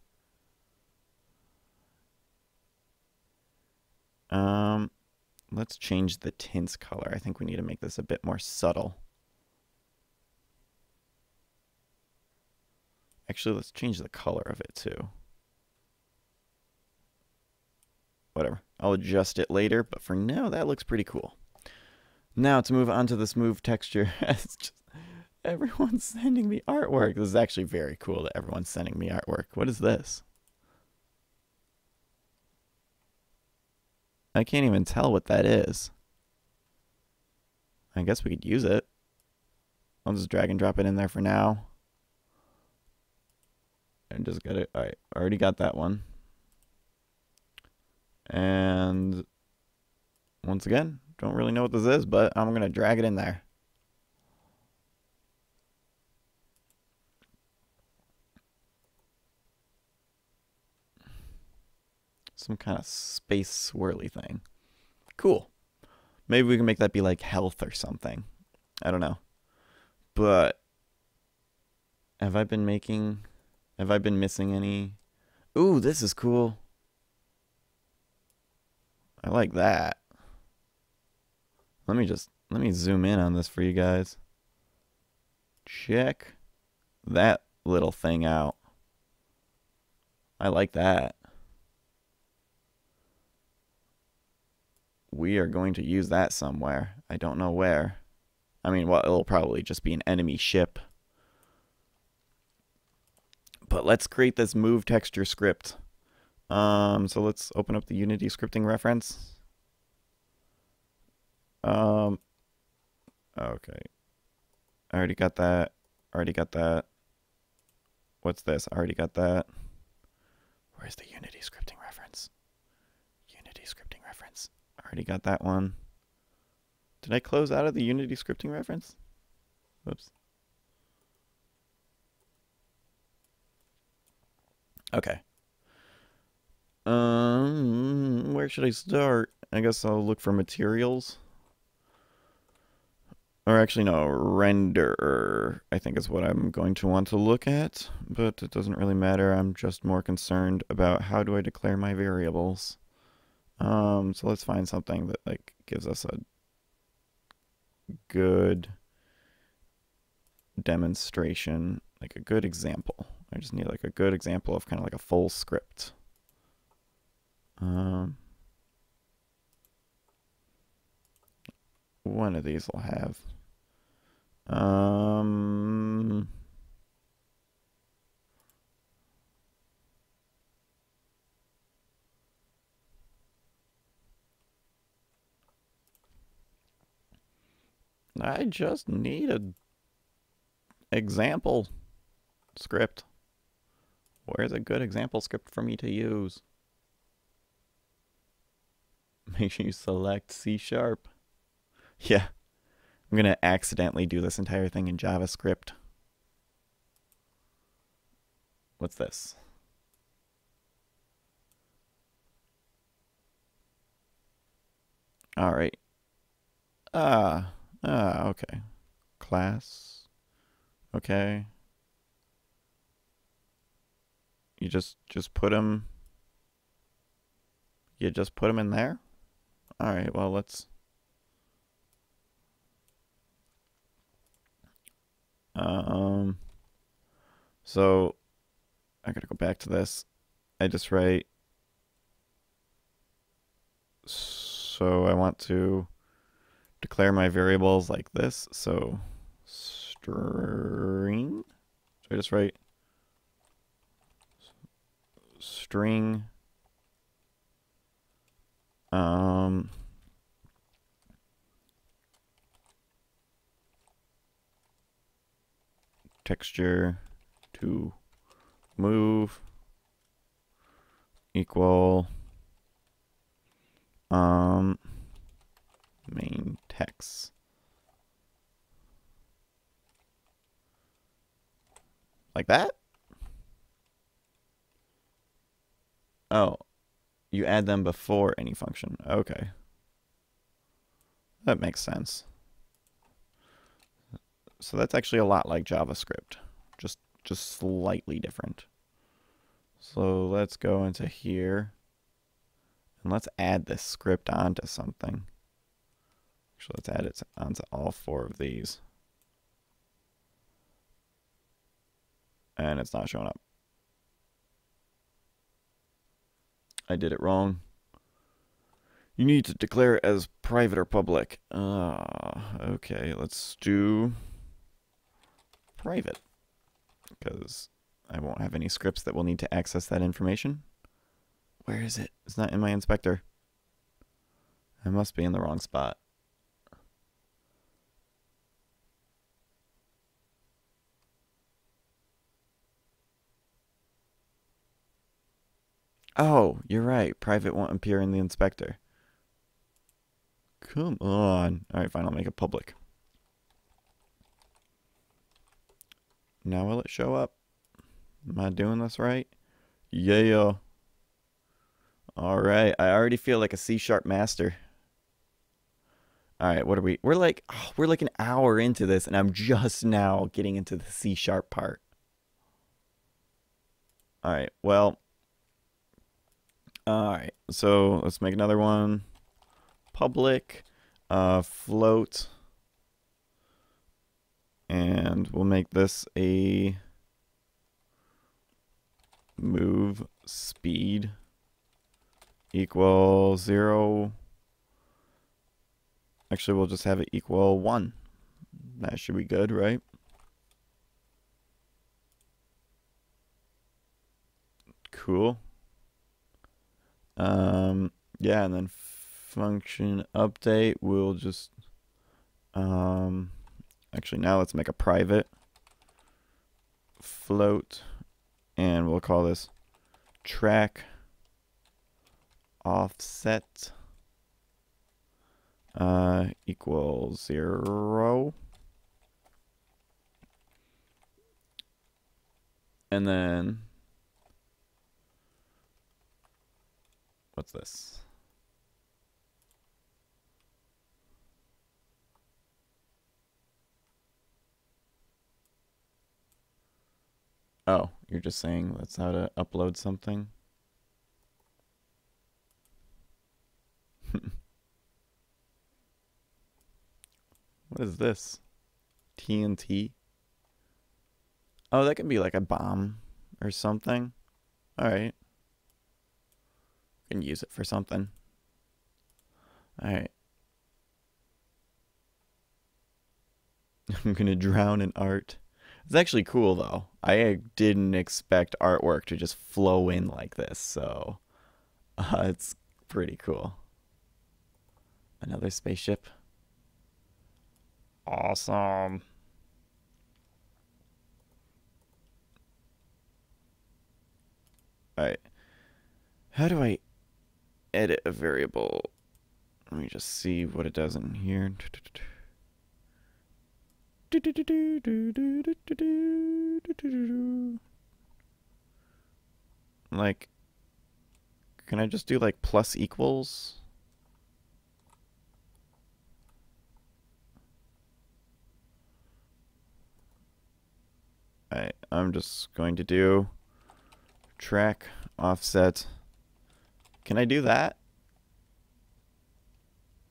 Speaker 1: Let's change the tint's color. I think we need to make this a bit more subtle. Actually, let's change the color of it too. Whatever. I'll adjust it later, but for now, that looks pretty cool. Now, to move on to this move texture, it's just everyone's sending me artwork. This is actually very cool that everyone's sending me artwork. What is this? I can't even tell what that is. I guess we could use it. I'll just drag and drop it in there for now. And just get it. All right, already got that one. And once again, don't really know what this is, but I'm going to drag it in there. Some kind of space swirly thing. Cool. Maybe we can make that be like health or something. I don't know. But have I been missing any? Ooh, this is cool. I like that. Let me zoom in on this for you guys. Check that little thing out. I like that. We are going to use that somewhere. I don't know where. I mean, well, it'll probably just be an enemy ship. But let's create this move texture script. So let's open up the Unity scripting reference. Okay. I already got that. Already got that. What's this? I already got that. Where's the Unity scripting reference? Unity scripting reference. Already got that one. Did I close out of the Unity scripting reference? Whoops. Okay. Where should I start? I guess I'll look for materials. Or actually, no, render, I think is what I'm going to want to look at. But it doesn't really matter. I'm just more concerned about how do I declare my variables. So let's find something that like gives us a good demonstration, like a good example. I just need like a good example of kind of like a full script. One of these will have. I just need a example. Script. Where's a good example script for me to use? Make sure you select C#. Yeah, I'm gonna accidentally do this entire thing in JavaScript. What's this? All right. Okay. Class. Okay. You just put them. You just put them in there? All right, well, let's so I gotta go back to this. I just write, so I want to declare my variables like this. So string, so I just write string texture to move equal main text. Like that? Oh, you add them before any function. Okay. That makes sense. So that's actually a lot like JavaScript, just slightly different. So let's go into here and let's add this script onto something. Actually, let's add it onto all 4 of these. And it's not showing up. I did it wrong. You need to declare it as private or public. Okay, let's do private, because I won't have any scripts that will need to access that information. Where is it? It's not in my inspector. I must be in the wrong spot. Oh, you're right. Private won't appear in the inspector. Come on. All right, fine. I'll make it public. Now will it show up? Am I doing this right? Yeah. All right. I already feel like a C# master. All right. What are we? We're like an hour into this, and I'm just now getting into the C# part. All right. Well. All right. So let's make another one. Public. Float. And we'll make this a move speed equal 0. Actually, we'll just have it equal 1. That should be good, right? Cool. Yeah, and then function update, we'll just actually now let's make a private float, and we'll call this track offset equals 0. And then what's this? Oh, you're just saying that's how to upload something? What is this? TNT? Oh, that could be like a bomb or something. All right. Can use it for something. All right. I'm gonna drown in art. It's actually cool though. I didn't expect artwork to just flow in like this, so it's pretty cool. Another spaceship. Awesome. Alright. How do I edit a variable? Let me just see what it does in here. Like, can I just do like plus equals? I'm just going to do track offset. Can I do that?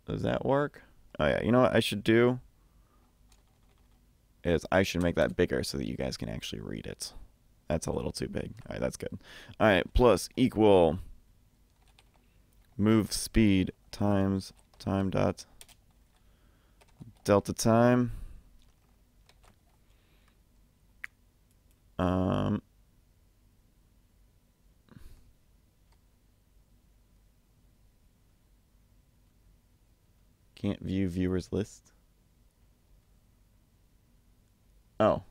Speaker 1: Does that work? Oh yeah, you know what I should do? Is I should make that bigger so that you guys can actually read it. That's a little too big. Alright, that's good. Alright, plus equal move speed times time dot delta time. Can't view viewers list. Oh.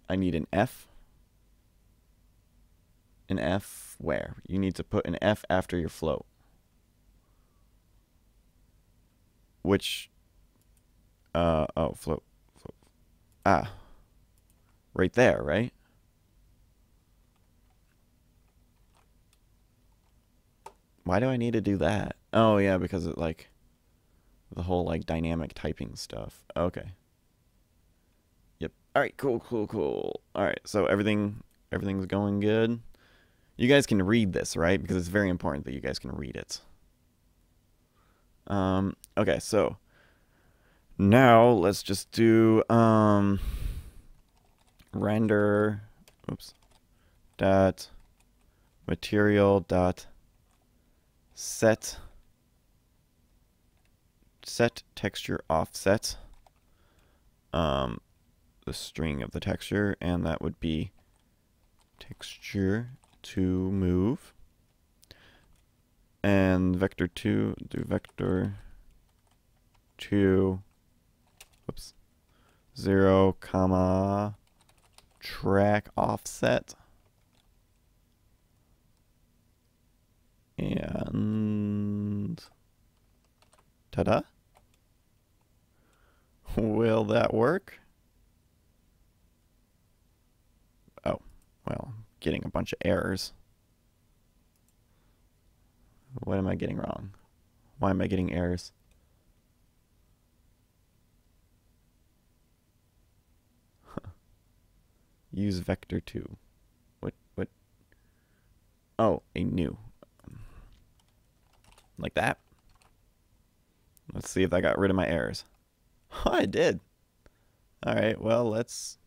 Speaker 1: I need an F. An F where? You need to put an F after your float. Which, oh, float. Ah. Right there, right? Why do I need to do that? Oh, yeah, because it, like, the whole, like, dynamic typing stuff. Okay. Yep. Alright, cool. Alright, so everything's going good. You guys can read this, right? Because it's very important that you guys can read it. Okay, so now let's just do render dot material dot set texture offset the string of the texture, and that would be texture to move, and vector 2 do vector 2 0 comma track offset, and ta-da. Will that work? Oh, well, I'm getting a bunch of errors. What am I getting wrong? Why am I getting errors? Use vector 2. What? Oh, a new. Like that. Let's see if I got rid of my errors. Oh, I did. Alright, well, let's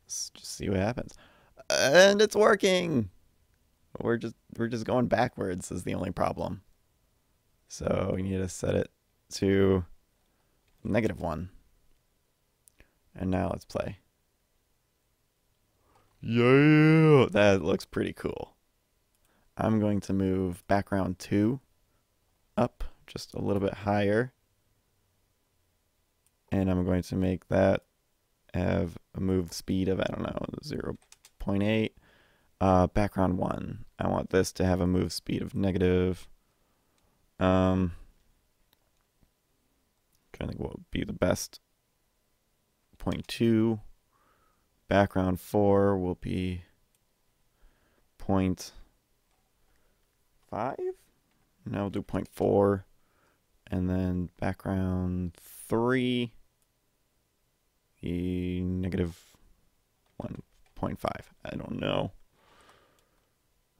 Speaker 1: just see what happens. And it's working! We're just going backwards is the only problem. So we need to set it to -1. And now let's play. Yeah! That looks pretty cool. I'm going to move background 2 up just a little bit higher. And I'm going to make that have a move speed of, I don't know, 0.8. Background 1. I want this to have a move speed of negative. Trying to think what would be the best. 0.2. Background 4 will be 0.5. Now we'll do 0.4. And then background 3, the -1.5. I don't know.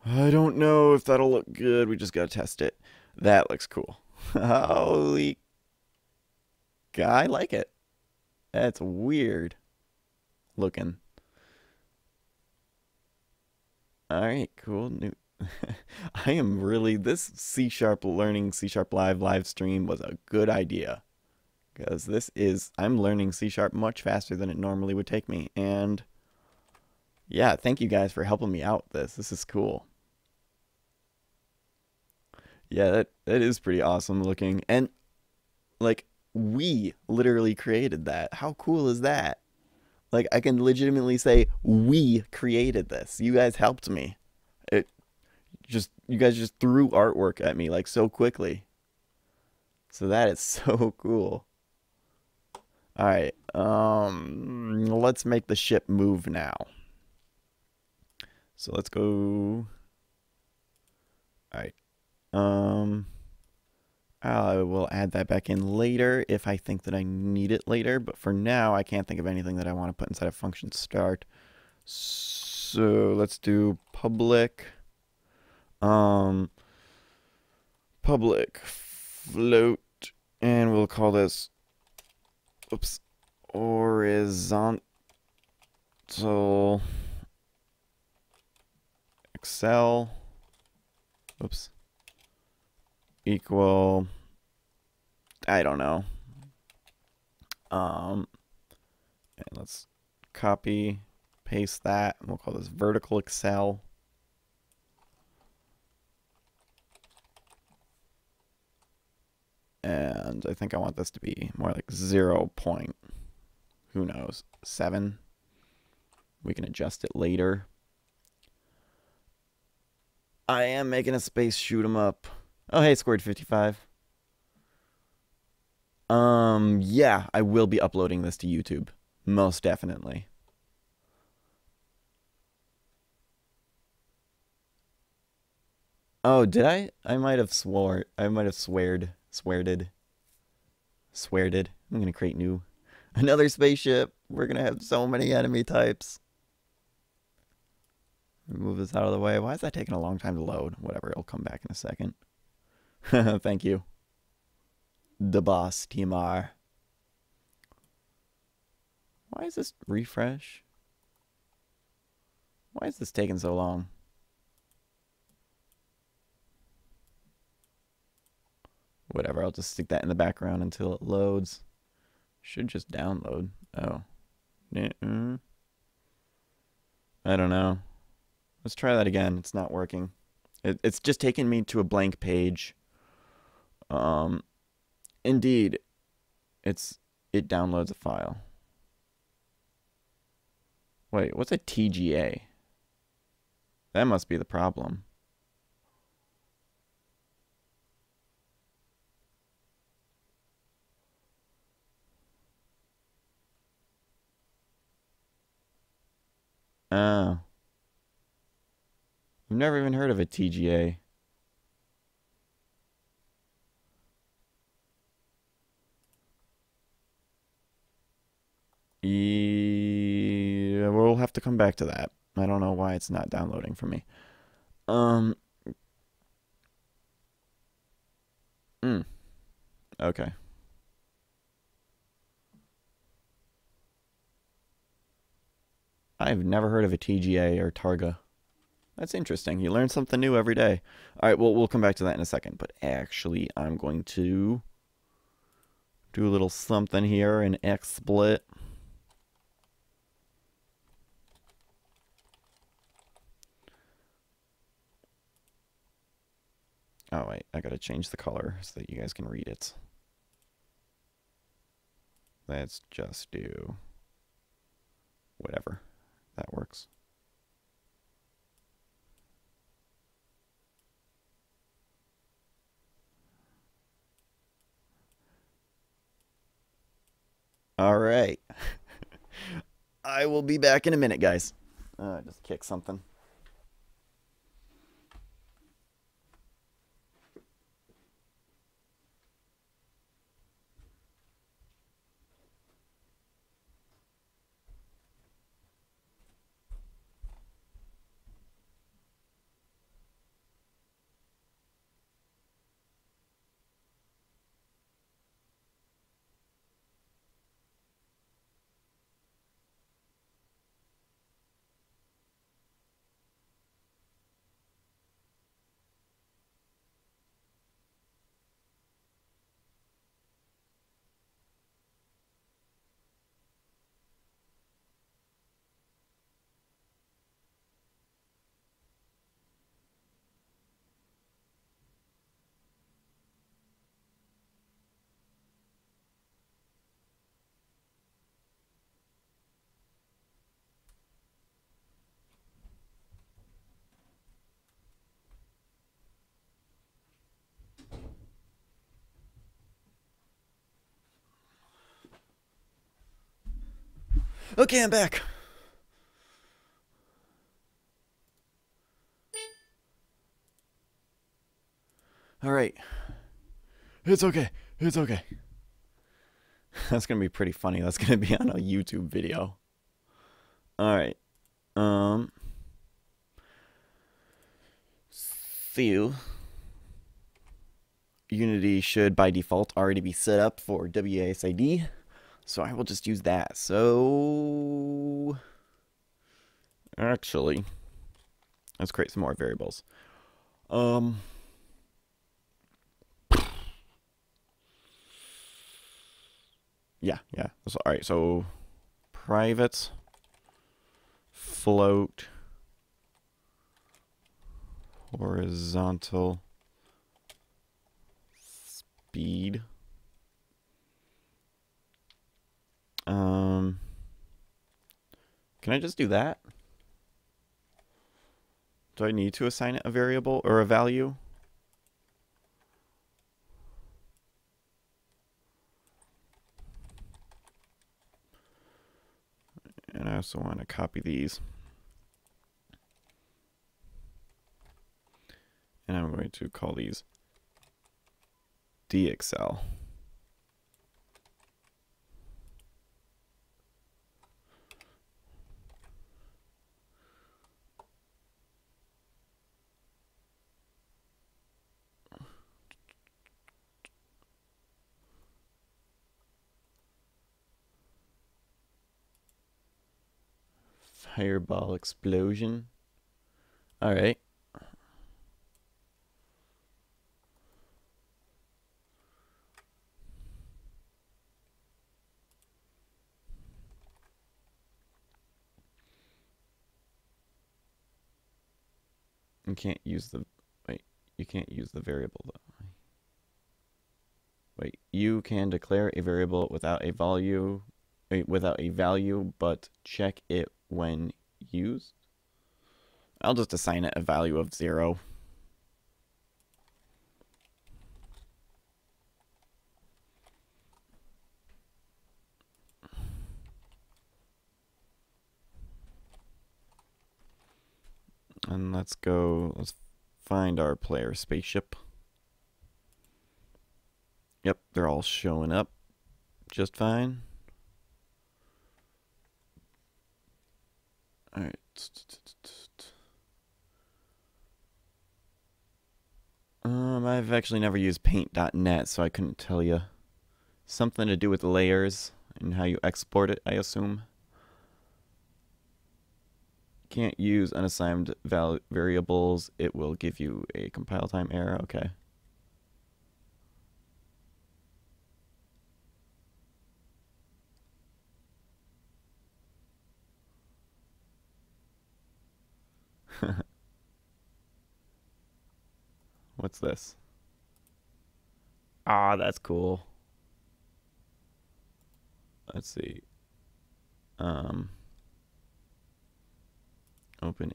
Speaker 1: I don't know if that'll look good. We just gotta test it. That looks cool. Holy... I like it. That's weird looking. Alright, cool. I am really... This C# learning C# live stream was a good idea. Because this is... I'm learning C# much faster than it normally would take me. And... yeah, thank you guys for helping me out with this. This is cool. Yeah, that is pretty awesome looking. And, like, we literally created that. How cool is that? Like, I can legitimately say we created this. You guys helped me. It just you guys just threw artwork at me like so quickly. So that is so cool. All right. Let's make the ship move now. So let's go. All right. I will add that back in later if I think that I need it later, but for now I can't think of anything that I want to put inside of function start. So let's do public public float, and we'll call this horizontal Excel equal, I don't know. And let's copy, paste that, and we'll call this vertical Excel. And I think I want this to be more like 0 point, who knows, 7. We can adjust it later. I am making a space shoot 'em up. Oh, hey, squared 55. Yeah, I will be uploading this to YouTube. Most definitely. Oh, did I? I might have swore. I might have sweared. I'm gonna create new. Another spaceship. We're gonna have so many enemy types. Move this out of the way. Why is that taking a long time to load? Whatever, it'll come back in a second. Thank you. The boss, TMR. Why is this refresh? Why is this taking so long? Whatever, I'll just stick that in the background until it loads. Should just download. Oh. I don't know. Let's try that again. It's not working. It's just taking me to a blank page. Indeed, it downloads a file. Wait, what's a TGA? That must be the problem. Oh. I've never even heard of a TGA. Yeah, we'll have to come back to that. I don't know why it's not downloading for me. Okay. I've never heard of a TGA or Targa. That's interesting. You learn something new every day. All right, well, we'll come back to that in a second. But actually, I'm going to do a little something here in XSplit. Oh, wait. I got to change the color so that you guys can read it. Let's just do whatever. That works. All right. I will be back in a minute, guys. Just kick something. Okay, I'm back. Alright. It's okay. It's okay. That's gonna be pretty funny. That's gonna be on a YouTube video. Alright. So Unity should by default already be set up for WASD. So I will just use that. So actually, let's create some more variables. Yeah. So, all right. So private float horizontal speed. Can I just do that? Do I need to assign it a variable or a value? And I also want to copy these. And I'm going to call these DXL. Fireball explosion. All right. You can't use the wait. You can't use the variable though. Wait. You can declare a variable without a value. Without a value, but check it when used. I'll just assign it a value of 0. And let's find our player spaceship. Yep, they're all showing up just fine. All right. I've actually never used paint.net, so I couldn't tell you. Something to do with layers and how you export it, I assume. Can't use unassigned variables. It will give you a compile time error. Okay. What's this? Ah, that's cool. Let's see. Open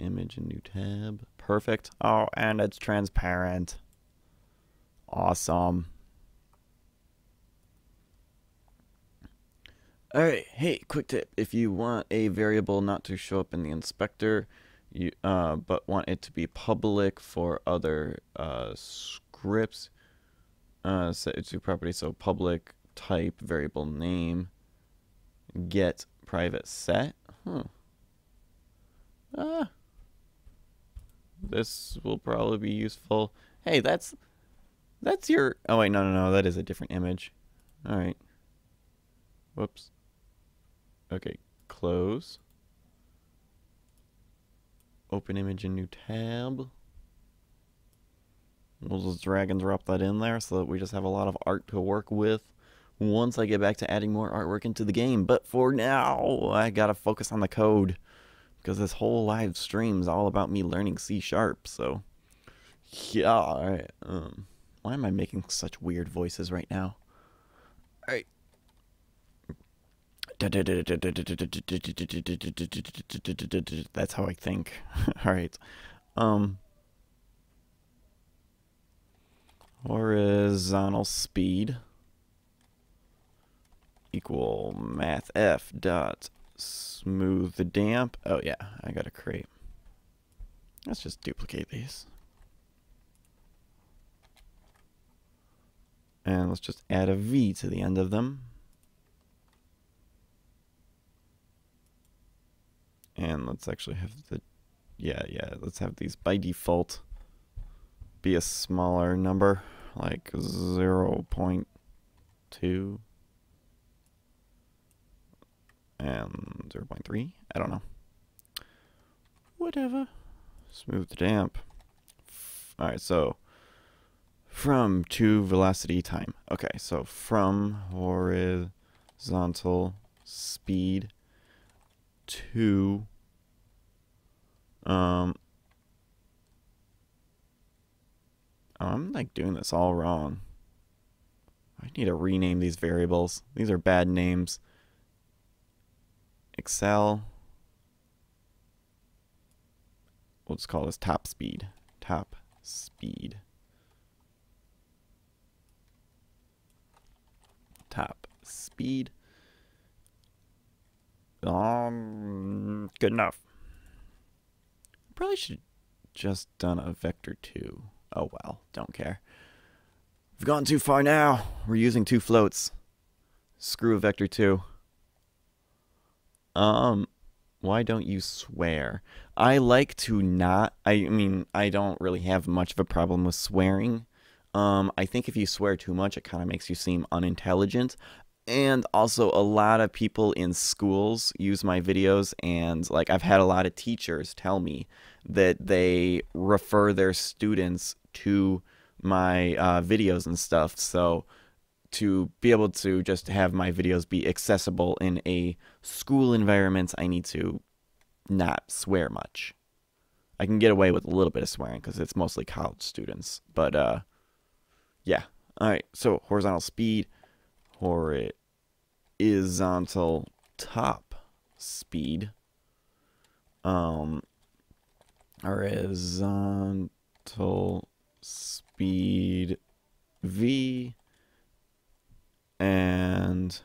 Speaker 1: image in new tab. Perfect. Oh, and it's transparent. Awesome. Alright, hey, quick tip. If you want a variable not to show up in the inspector, but want it to be public for other scripts, set it to property, so public type variable name get private set. This will probably be useful. Hey, that's your... Oh, wait, no. That is a different image. All right. Whoops. Okay, close. Open image in new tab. We'll just drag and drop that in there so that we just have a lot of art to work with once I get back to adding more artwork into the game. But for now, I gotta focus on the code because this whole live stream is all about me learning C#. So, yeah, all right. Why am I making such weird voices right now? All right. That's how I think. All right. Horizontal speed equal mathf dot smooth the damp. Oh yeah, I gotta create. Let's just duplicate these. And let's just add a V to the end of them. And let's actually have the, yeah, let's have these by default be a smaller number, like 0.2 and 0.3. I don't know. Whatever. Smooth the damp. Alright, so from to velocity time. Okay, so from horizontal speed to I'm like doing this all wrong. I need to rename these variables. These are bad names. Excel. We'll just call this top speed. Top speed. Top speed. Good enough. Probably should just done a vector 2. Oh well, don't care. We've gone too far now. We're using 2 floats. Screw a vector 2. Why don't you swear? I like to not. I mean, I don't really have much of a problem with swearing. I think if you swear too much, it kind of makes you seem unintelligent. And also, a lot of people in schools use my videos, and like I've had a lot of teachers tell me that they refer their students to my videos and stuff. So to be able to just have my videos be accessible in a school environment, I need to not swear much. I can get away with a little bit of swearing because it's mostly college students. But yeah. All right. So horizontal speed, horizontal top speed, horizontal speed V, and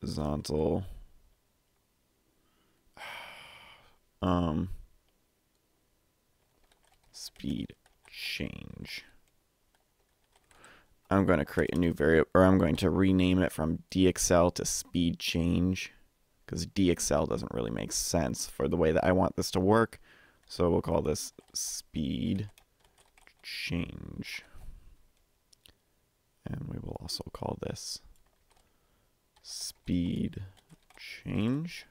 Speaker 1: horizontal speed change. I'm going to create a new variable, or I'm going to rename it from DXL to speed change, because DXL doesn't really make sense for the way that I want this to work. So we'll call this speed change. And we will also call this speed change.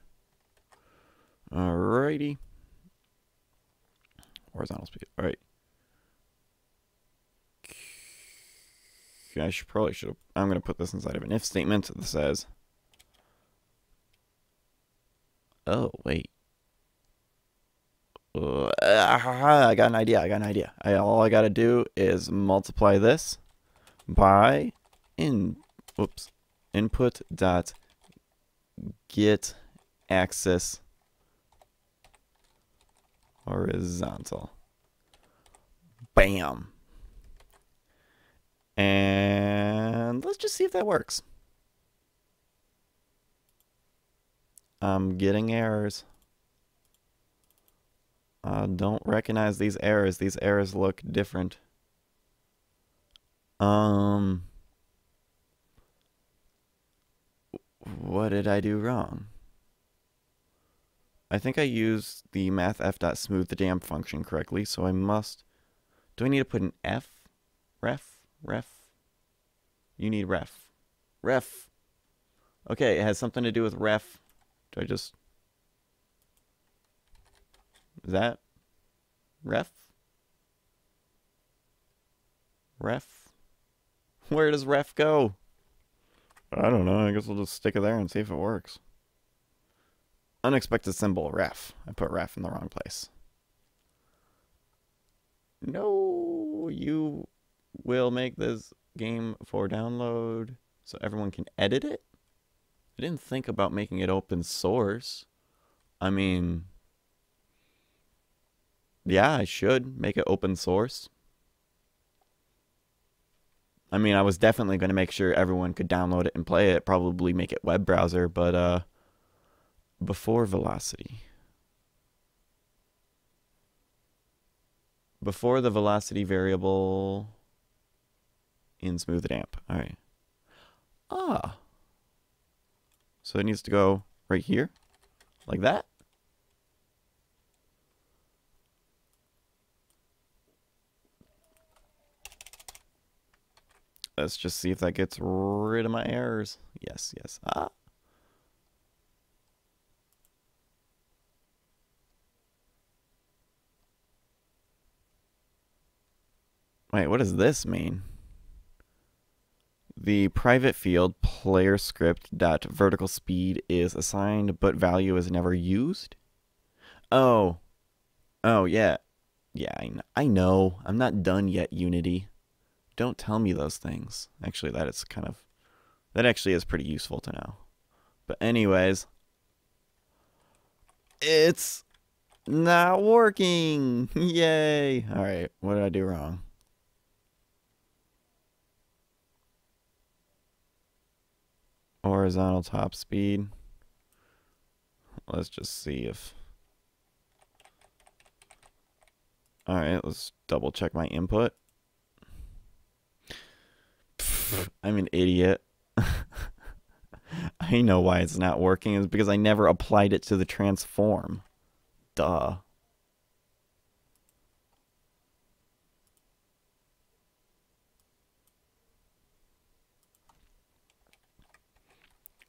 Speaker 1: Alrighty. Horizontal speed. Alright. I probably should have. I'm going to put this inside of an if statement that says, oh, wait. I got an idea. All I got to do is multiply this by input dot get axis horizontal. Bam. And let's just see if that works. I'm getting errors. I don't recognize these errors. These errors look different. What did I do wrong? I think I used the mathf.smooth the damp function correctly, so I must. Do I need to put an F? Ref? You need ref. Ref. Okay, it has something to do with ref. Do I just... Is that... Ref? Ref? Where does ref go? I don't know. I guess we'll just stick it there and see if it works. Unexpected symbol, ref. I put ref in the wrong place. No, you will make this game for download so everyone can edit it? I didn't think about making it open source. I mean, yeah, I should make it open source. I mean, I was definitely going to make sure everyone could download it and play it, probably make it web browser, but before velocity. Before the velocity variable in smooth damp. All right. Ah. So it needs to go right here, like that. Let's just see if that gets rid of my errors. Yes, yes. Ah. Wait, what does this mean? The private field player script dot vertical speed is assigned, but value is never used. Oh, oh yeah, yeah. I know. I'm not done yet, Unity. Don't tell me those things. Actually, that actually is pretty useful to know. But anyways, it's not working. Yay! All right, what did I do wrong? Horizontal top speed. Let's just see if... Alright, let's double check my input. Pfft, I'm an idiot. I know why it's not working. It's because I never applied it to the transform. Duh.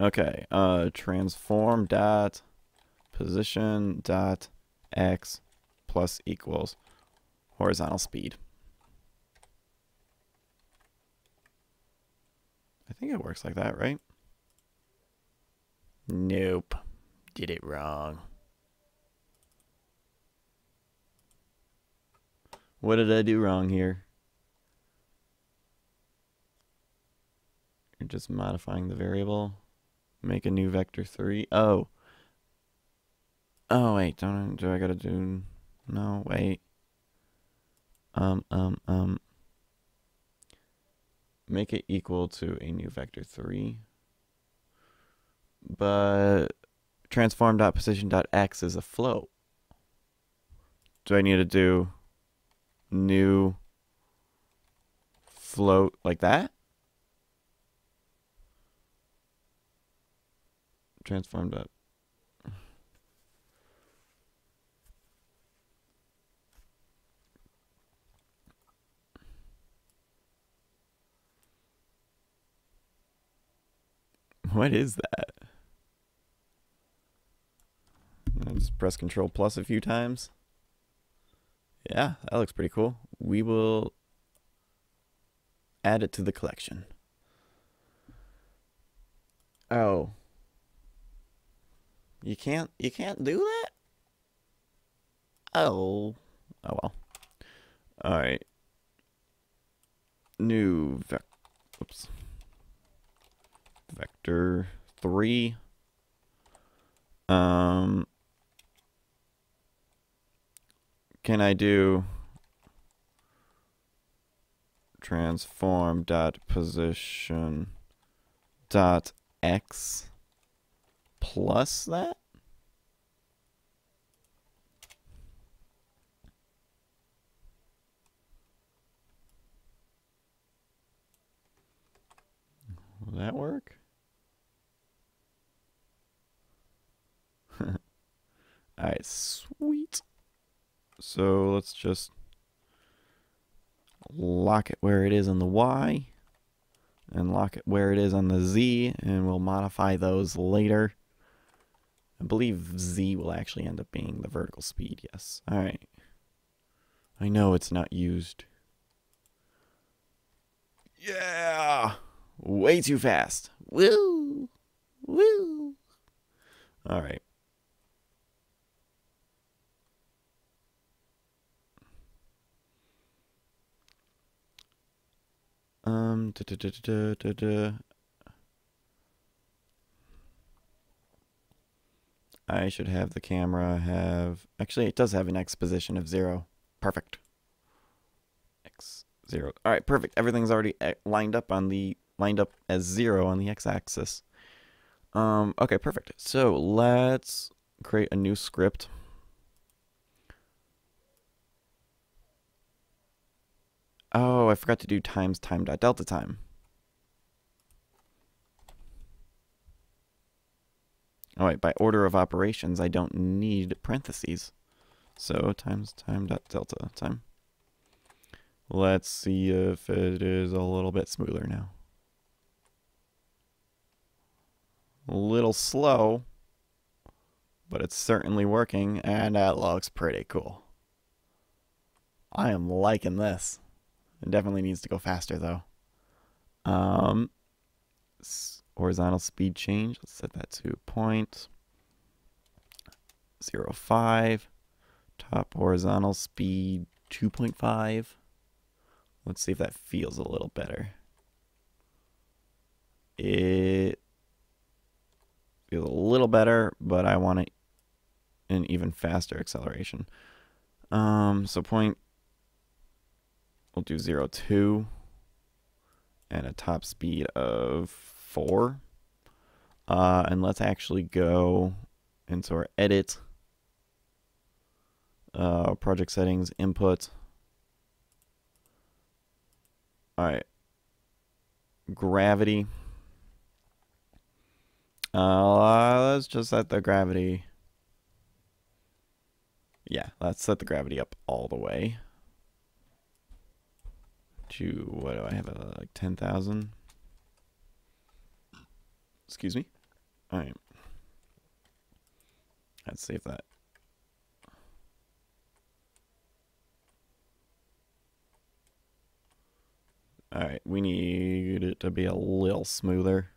Speaker 1: Okay, transform dot position dot x plus equals horizontal speed. I think it works like that, right? Nope. Did it wrong. What did I do wrong here? You're just modifying the variable. Make a new vector 3. Oh. Oh, wait. Do I gotta do... No, wait. Make it equal to a new vector 3. But transform.position.x is a float. Do I need to do new float like that? Transform dot. What is that? I'll just press Control plus a few times. Yeah, that looks pretty cool. We will add it to the collection. Oh. You can't do that? Oh. Oh well. Alright. New vector 3. Can I do transform dot position dot x plus that? Will that work? Alright, sweet. So let's just lock it where it is on the Y and lock it where it is on the Z, and we'll modify those later. I believe Z will actually end up being the vertical speed, yes. Alright. I know it's not used. Yeah! Way too fast. Woo! Woo! Alright. I should have the camera have... Actually, it does have an X position of 0. Perfect. X 0. All right, perfect. Everything's already lined up as 0 on the x-axis. Okay, perfect. So let's create a new script. Oh, I forgot to do times time.delta time. Oh wait, by order of operations, I don't need parentheses. So times time.delta time. Let's see if it is a little bit smoother now. A little slow, but it's certainly working, and that looks pretty cool. I am liking this. It definitely needs to go faster though. Horizontal speed change. Let's set that to 0.05. Top horizontal speed 2.5. Let's see if that feels a little better. It feels a little better, but I want an even faster acceleration. So we'll do 0.2 and a top speed of 4. And let's actually go into our edit, project settings, input. All right, gravity. Let's just set the gravity. Yeah, let's set the gravity up all the way to, what do I have, like 10,000? Excuse me. All right. Let's save that. All right, we need it to be a little smoother.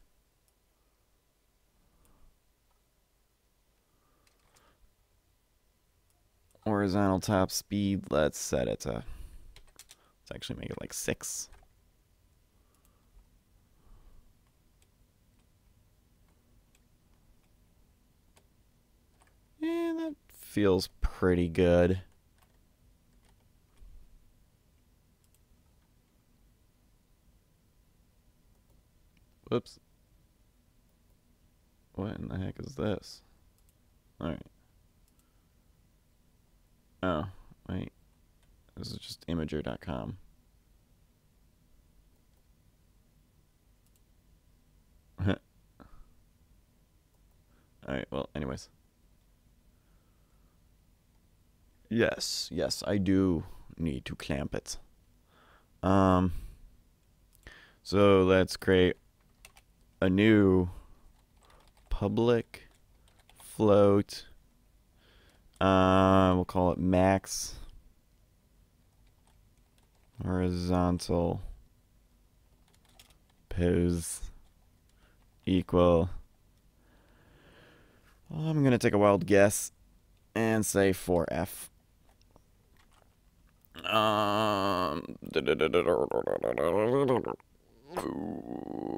Speaker 1: Horizontal top speed, let's set it to, let's actually make it like 6. Yeah, that feels pretty good. Whoops. What in the heck is this? Alright. Oh, wait. This is just imager.com. Alright, well, anyways. Yes, I do need to clamp it. So let's create a new public float. We'll call it max horizontal pose equal. I'm gonna take a wild guess and say 4F.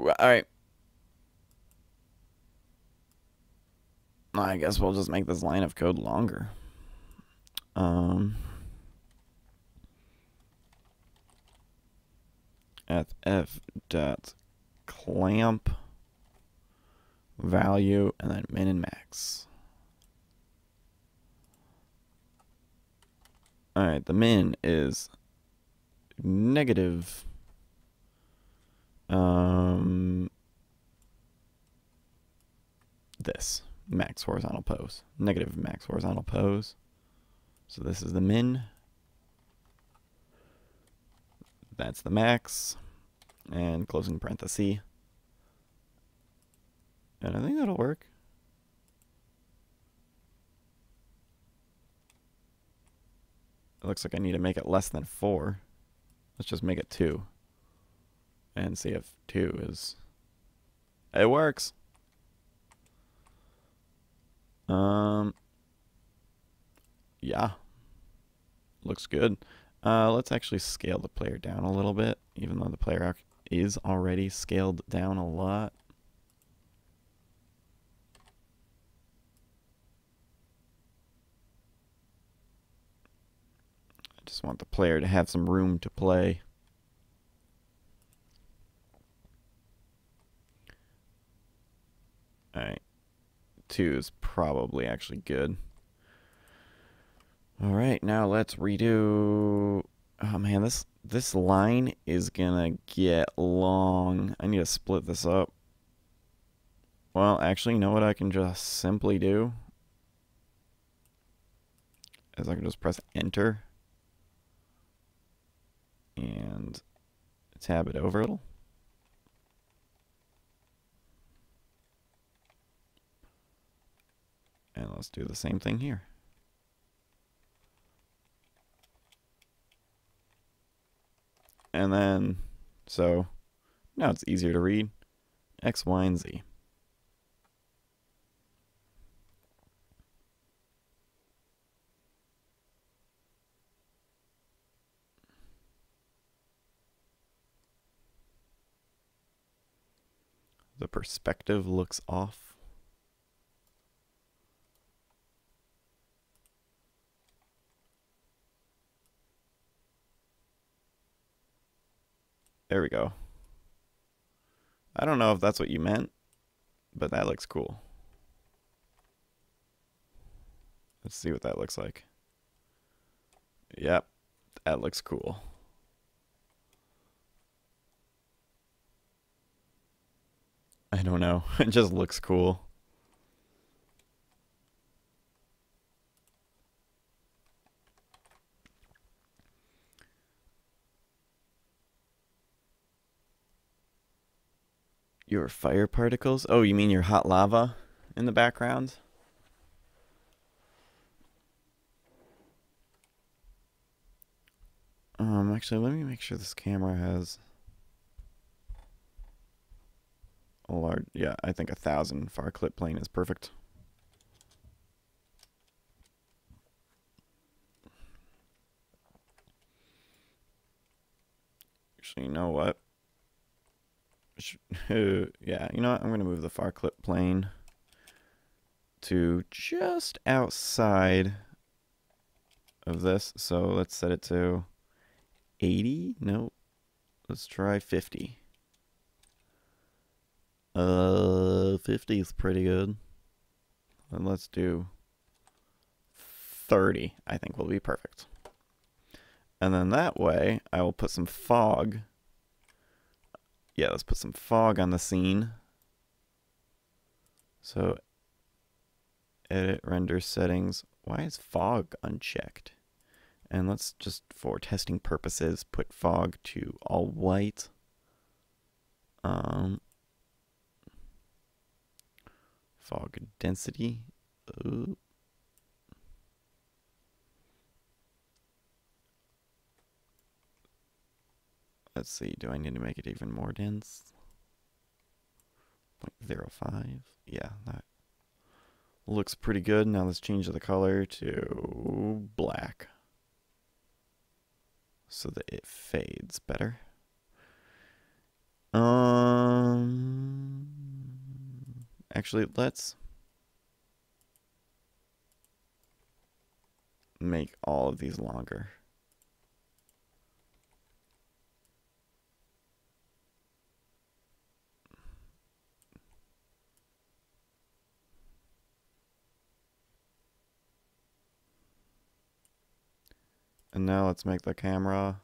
Speaker 1: Alright. I guess we'll just make this line of code longer. F dot clamp value and then min and max. Alright, the min is negative this max horizontal pose, negative max horizontal pose. So this is the min, that's the max, and closing parenthesis. And I think that'll work. It looks like I need to make it less than 4. Let's just make it 2. And see if 2 is... It works! Yeah. Looks good. Let's actually scale the player down a little bit, even though the player is already scaled down a lot. I just want the player to have some room to play. 2 is probably actually good. All right, now let's redo. Oh man, this line is gonna get long. I need to split this up. Well, actually, you know what I can just simply do? Is I can just press enter and tab it over a little. And let's do the same thing here. And then, so now it's easier to read. X, Y, and Z. The perspective looks off. There we go. I don't know if that's what you meant, but that looks cool. Let's see what that looks like. Yep, that looks cool. I don't know. It just looks cool. Your fire particles? Oh, you mean your hot lava in the background? Actually, let me make sure this camera has a large, yeah, I think 1,000 far clip plane is perfect. Actually, you know what? Yeah, you know what? I'm going to move the far clip plane to just outside of this. So let's set it to 80. No, let's try 50. 50 is pretty good. And let's do 30. I think will be perfect. And then that way, I will put some fog. Yeah, let's put some fog on the scene. So, edit render settings. Why is fog unchecked? And let's just, for testing purposes, put fog to all white. Fog density. Ooh. Let's see, do I need to make it even more dense? 0.05. Yeah, that looks pretty good. Now let's change the color to black so that it fades better. Actually, let's make all of these longer. And now let's make the camera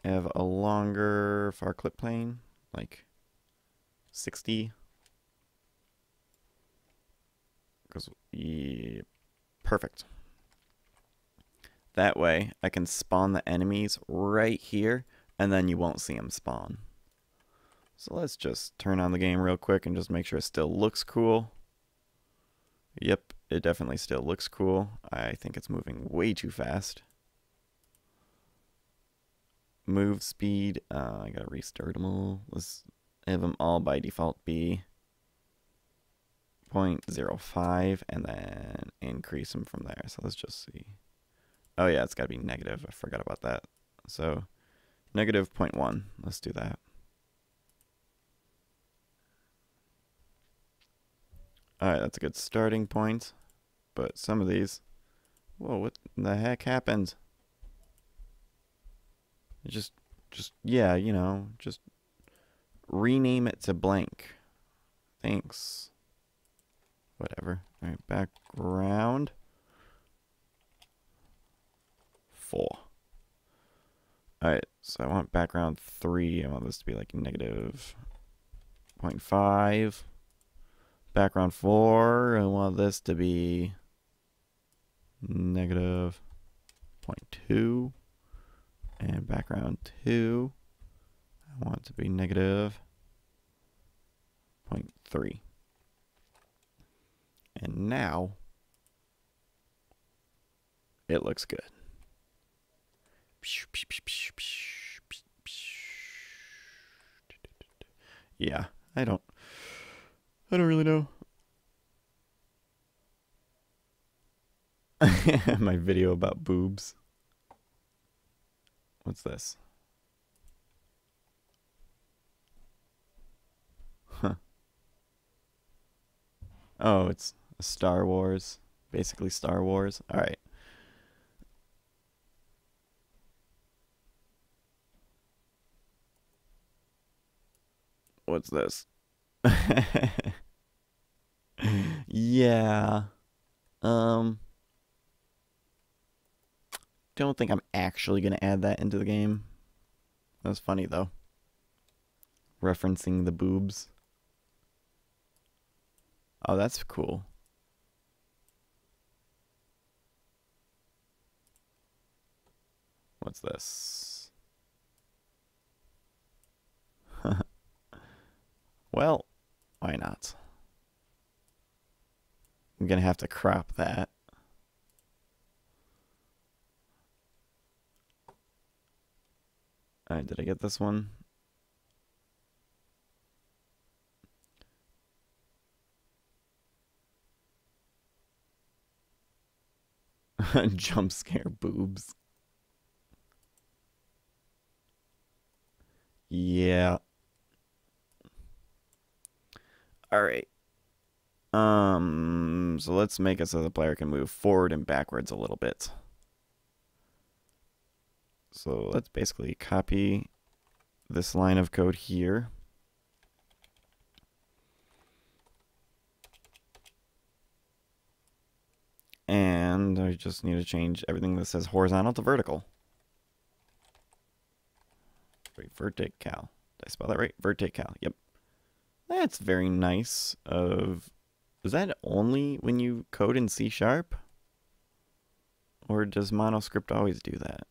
Speaker 1: have a longer far clip plane, like 60. Because perfect. That way I can spawn the enemies right here and then you won't see them spawn. So let's just turn on the game real quick and just make sure it still looks cool. Yep, it definitely still looks cool. I think it's moving way too fast. Move speed, I gotta restart them all. Let's have them all by default be 0.05 and then increase them from there. So let's just see. Oh yeah, it's gotta be negative. I forgot about that. So negative 0.1. Let's do that. Alright, that's a good starting point. But some of these... Whoa, what the heck happened? Just, yeah, you know, just rename it to blank. I Thanks. Whatever. All right, background 4. All right, so I want background 3. I want this to be like negative 0.5. Background 4, I want this to be negative 0.2. And background 2, I want it to be negative 0.3. And now it looks good. Yeah, I don't really know. My video about boobs. What's this? Huh. Oh, it's Star Wars. Basically Star Wars. All right. What's this? Yeah. Don't think I'm actually going to add that into the game. That was funny, though. Referencing the boobs. Oh, that's cool. What's this? Well, why not? I'm going to have to crop that. Alright, did I get this one? Jump scare boobs. Yeah. Alright. So let's make it so the player can move forward and backwards a little bit. So let's basically copy this line of code here. And I just need to change everything that says horizontal to vertical. Wait, vertical. Did I spell that right? Vertical. Yep. That's very nice of... Is that only when you code in C#? Or does monoscript always do that?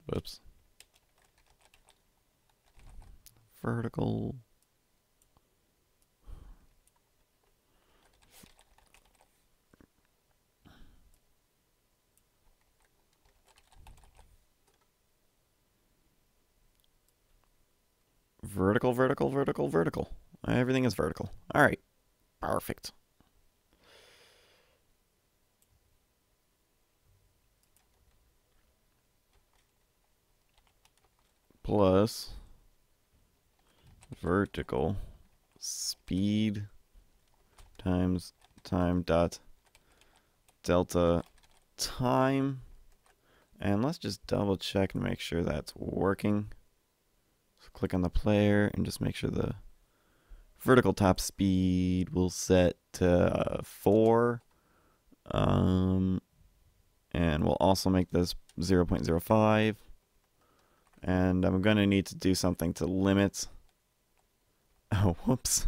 Speaker 1: Whoops. Vertical. Vertical, vertical, vertical, vertical. Everything is vertical. All right. Perfect. Plus vertical speed times time dot delta time. And let's just double check and make sure that's working. So click on the player and just make sure the vertical top speed will set to 4. And we'll also make this 0.05. And I'm going to need to do something to limit. Oh, whoops.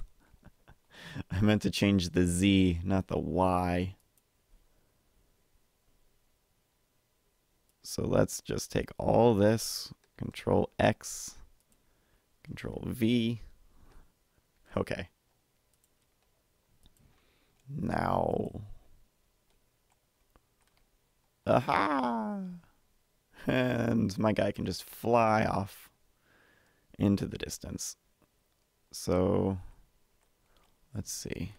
Speaker 1: I meant to change the Z, not the Y. So let's just take all this, Control X, Control V. Okay. Now. Aha! And my guy can just fly off into the distance. So, let's see.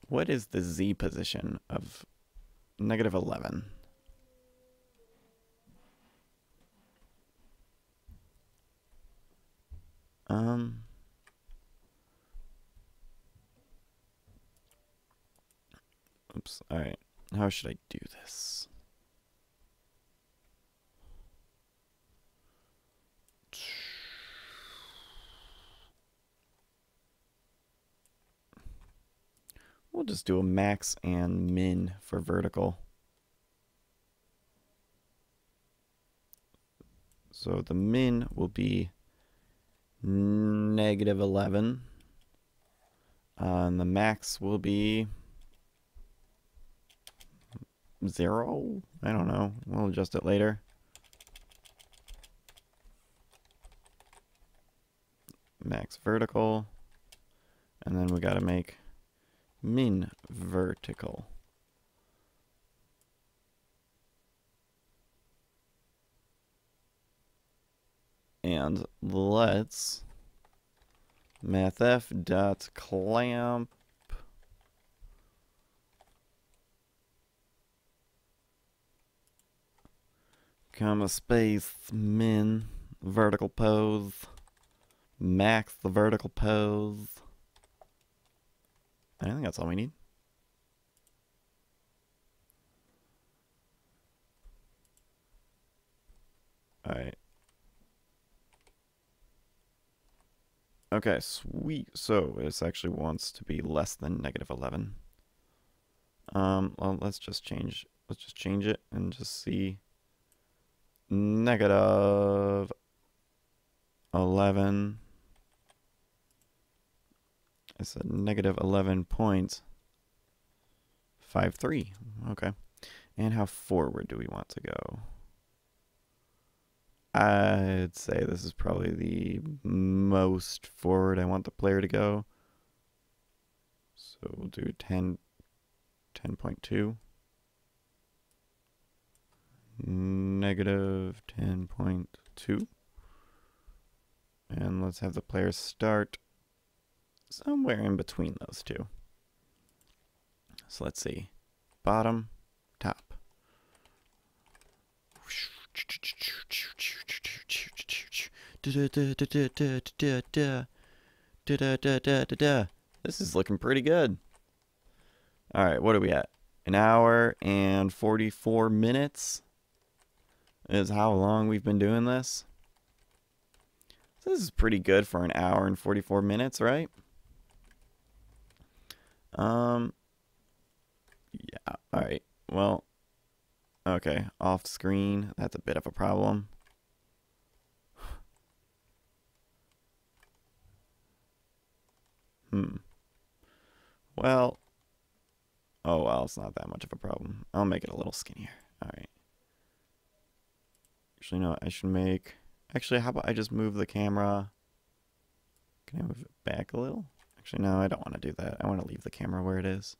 Speaker 1: What is the Z position of -11? Oops. All right. How should I do this? We'll just do a max and min for vertical. So the min will be -11. And the max will be 0. I don't know. We'll adjust it later. Max vertical. And then we got to make min vertical. And let's mathf.clamp comma space min vertical pose max the vertical pose. I think that's all we need. All right. Okay, sweet. So this actually wants to be less than -11. Well, let's just change it and just see. -11. I said -11.53. Okay. And how forward do we want to go? I'd say this is probably the most forward I want the player to go. So we'll do 10.2. -10.2. And let's have the player start somewhere in between those two. So let's see. Bottom, top. This is looking pretty good. All right, what are we at? An hour and 44 minutes is how long we've been doing this. So this is pretty good for an hour and 44 minutes, right? Yeah, all right. Well, okay, off screen, that's a bit of a problem. Well, oh well, it's not that much of a problem. I'll make it a little skinnier. All right. Actually, no, I should make... Actually, how about I just move the camera? Can I move it back a little? Actually, no, I don't want to do that. I want to leave the camera where it is.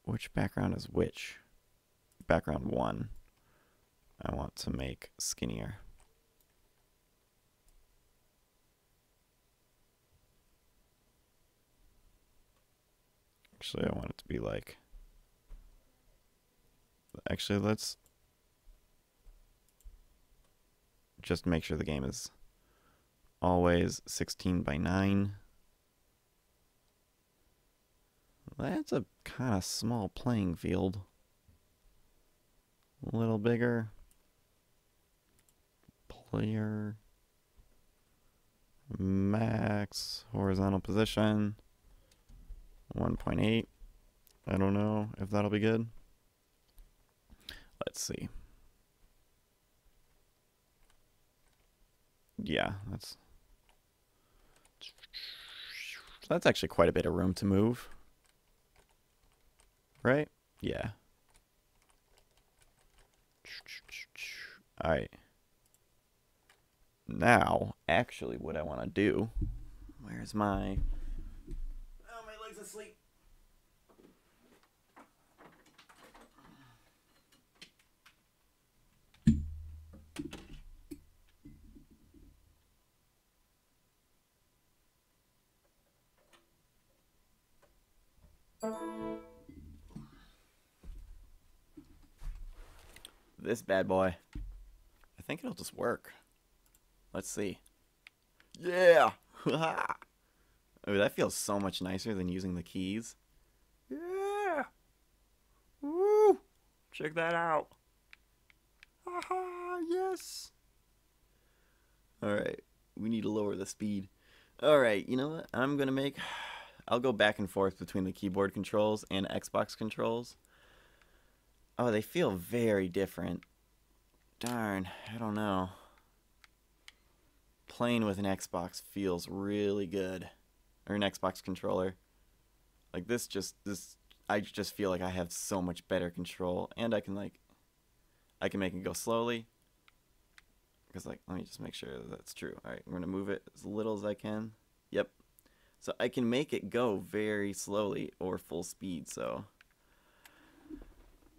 Speaker 1: Which background is which? Background 1. I want to make skinnier. Actually, I want it to be like... Actually, let's just make sure the game is always 16:9. That's a kind of small playing field. A little bigger. Player. Max horizontal position. 1.8. I don't know if that'll be good. Let's see. Yeah, that's actually quite a bit of room to move. Right? Yeah. All right. Now, actually what I want to do, where's my... Oh, my leg's asleep. This bad boy. I think it'll just work. Let's see. Yeah! Oh, that feels so much nicer than using the keys. Yeah! Check that out. Aha, yes. Alright, we need to lower the speed. Alright, you know what? I'll go back and forth between the keyboard controls and Xbox controls. Oh, they feel very different. Darn, I don't know. Playing with an Xbox feels really good. Or an Xbox controller. Like I just feel like I have so much better control. And I can make it go slowly. Because let me just make sure that's true. Alright, we're gonna move it as little as I can. Yep. So I can make it go very slowly or full speed, so.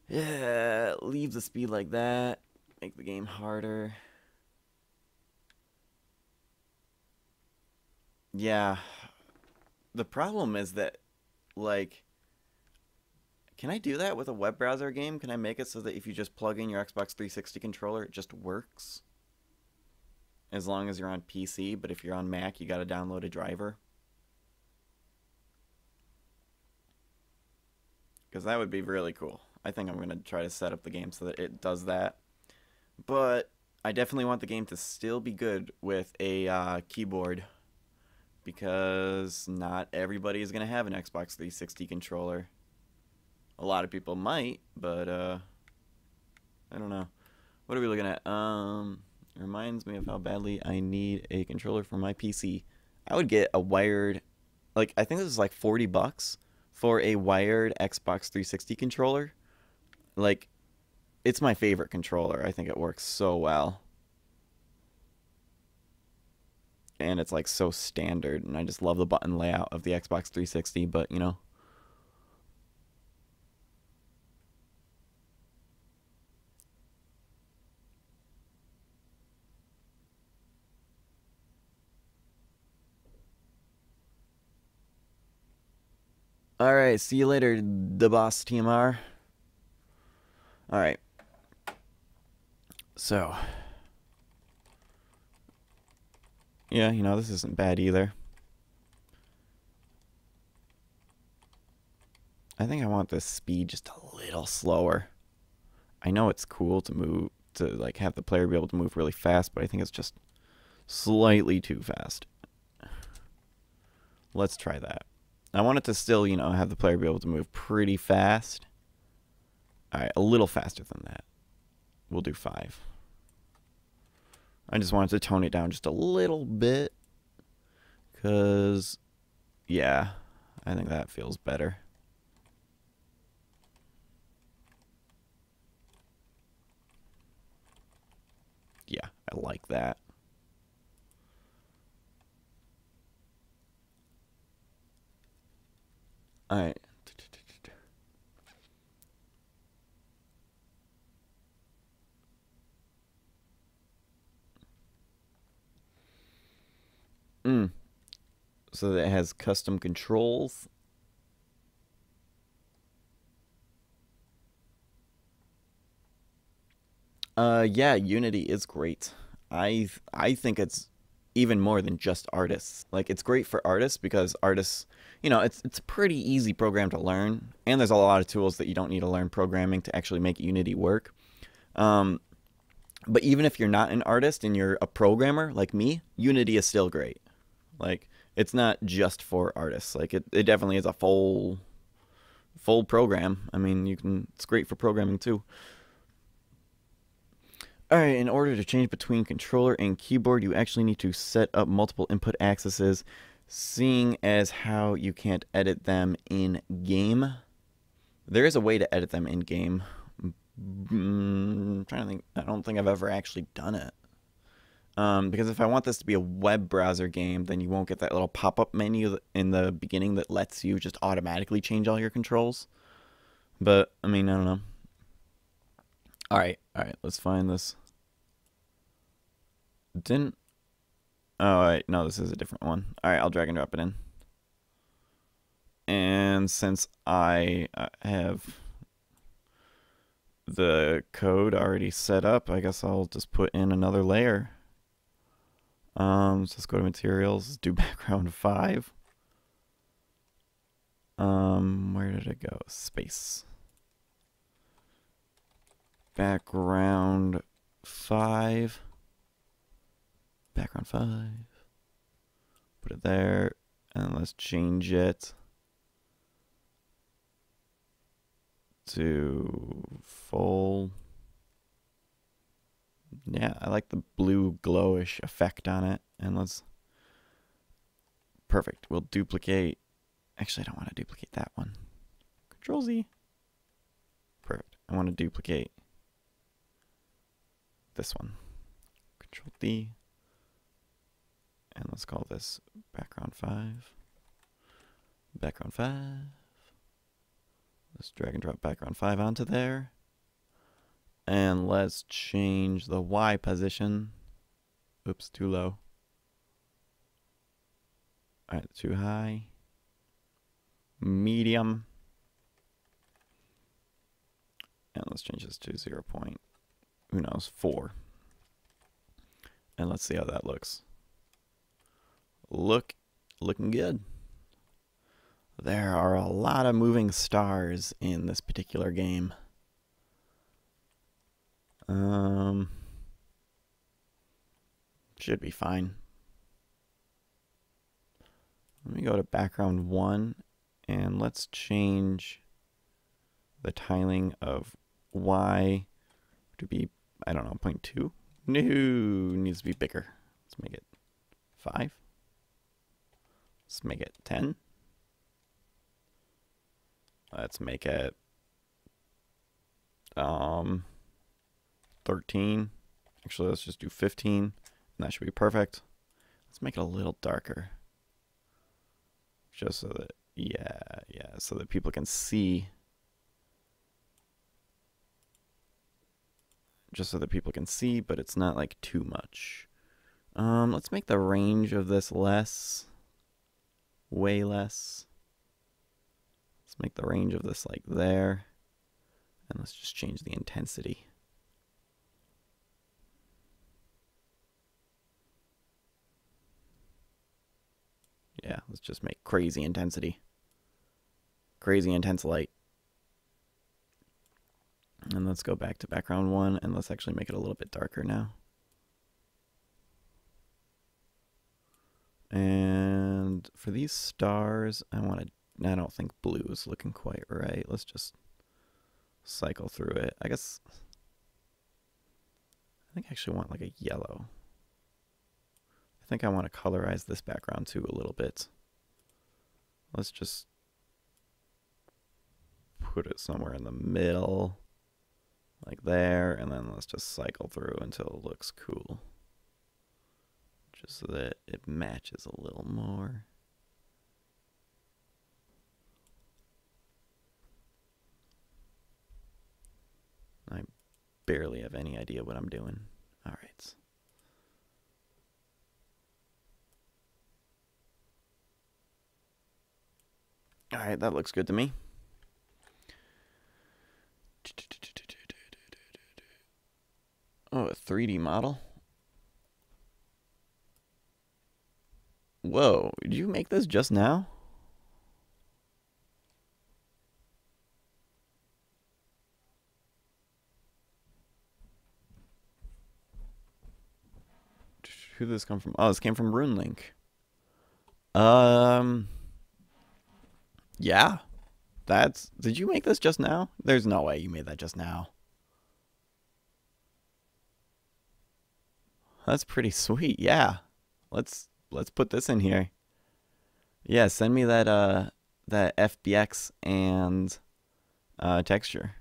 Speaker 1: Yeah, leave the speed like that. Make the game harder. Yeah. The problem is that, like, can I do that with a web browser game? Can I make it so that if you just plug in your Xbox 360 controller, it just works? As long as you're on PC, but if you're on Mac, you gotta download a driver. Because that would be really cool. I think I'm gonna try to set up the game so that it does that. But I definitely want the game to still be good with a keyboard. Because not everybody is gonna have an Xbox 360 controller. A lot of people might, but I don't know. What are we looking at? It reminds me of how badly I need a controller for my PC. I would get a wired, like, I think this is like $40 for a wired Xbox 360 controller. Like, it's my favorite controller. I think it works so well. And it's like so standard, and I just love the button layout of the Xbox 360, but you know. Alright, see you later, the boss TMR. Alright. So. Yeah, you know, this isn't bad either. I think I want this speed just a little slower. I know it's cool to move, to like have the player be able to move really fast, but I think it's just slightly too fast. Let's try that. I want it to still, you know, have the player be able to move pretty fast. Alright, a little faster than that. We'll do 5. I just wanted to tone it down just a little bit. Because, yeah, I think that feels better. Yeah, I like that. Alright. So that it has custom controls. Yeah, Unity is great. I think it's even more than just artists. Like, it's great for artists because artists, you know, it's a pretty easy program to learn, and there's a lot of tools that you don't need to learn programming to actually make Unity work. But even if you're not an artist and you're a programmer like me, Unity is still great. Like, it's not just for artists. Like, it definitely is a full program. I mean, it's great for programming too. Alright, in order to change between controller and keyboard, you actually need to set up multiple input accesses, seeing as how you can't edit them in-game. There is a way to edit them in-game. I'm trying to think. I don't think I've ever actually done it. Because if I want this to be a web browser game, then you won't get that little pop-up menu in the beginning that lets you just automatically change all your controls. But, I mean, I don't know. Alright, let's find this. Oh, wait, no, this is a different one. Alright, I'll drag and drop it in. And since I have the code already set up, I guess I'll just put in another layer. So let's go to materials, do background 5. Where did it go? Space. background 5. Background 5. Put it there, and let's change it to full. Yeah, I like the blue glowish effect on it. And let's... Perfect. We'll duplicate. Actually, I don't want to duplicate that one. Control Z. Perfect. I want to duplicate this one. Control D. And let's call this background 5. Background 5. Let's drag and drop background 5 onto there. And let's change the Y position. Oops, too low. Alright, too high. Medium. And let's change this to 0. Who knows, 4. And let's see how that looks. Looking good. There are a lot of moving stars in this particular game. Should be fine. Let me go to background 1 and let's change the tiling of Y to be, I don't know, 0.2. No, needs to be bigger. Let's make it 5. Let's make it 10. Let's make it 13. Actually, let's just do 15. And that should be perfect. Let's make it a little darker. Just so that, yeah, so that people can see. Just so that people can see, but it's not like too much. Let's make the range of this less. Way less. Let's make the range of this like there. And let's just change the intensity. Yeah, let's just make crazy intensity. Crazy intense light. And let's go back to background 1 and let's actually make it a little bit darker now. And for these stars, I don't think blue is looking quite right. Let's just cycle through it. I guess I think I actually want like a yellow. I think I want to colorize this background too a little bit. Let's just put it somewhere in the middle, like there, and then let's just cycle through until it looks cool. Just so that it matches a little more. I barely have any idea what I'm doing. All right. All right, that looks good to me. Oh, a 3D model? Whoa, did you make this just now? Who did this come from? Oh, this came from RuneLink. Yeah. Did you make this just now? There's no way you made that just now. That's pretty sweet. Yeah. Let's put this in here. Yeah, send me that that FBX and texture.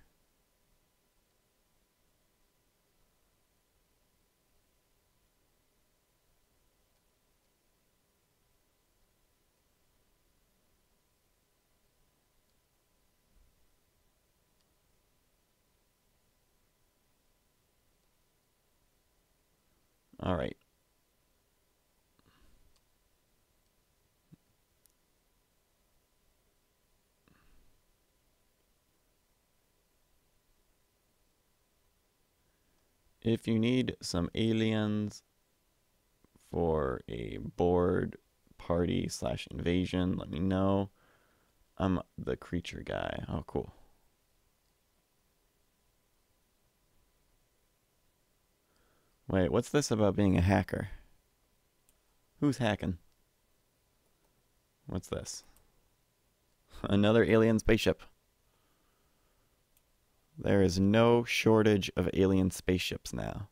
Speaker 1: All right. If you need some aliens for a board party / invasion, let me know. I'm the creature guy. Oh, cool. Wait, what's this about being a hacker? Who's hacking? What's this? Another alien spaceship. There is no shortage of alien spaceships now.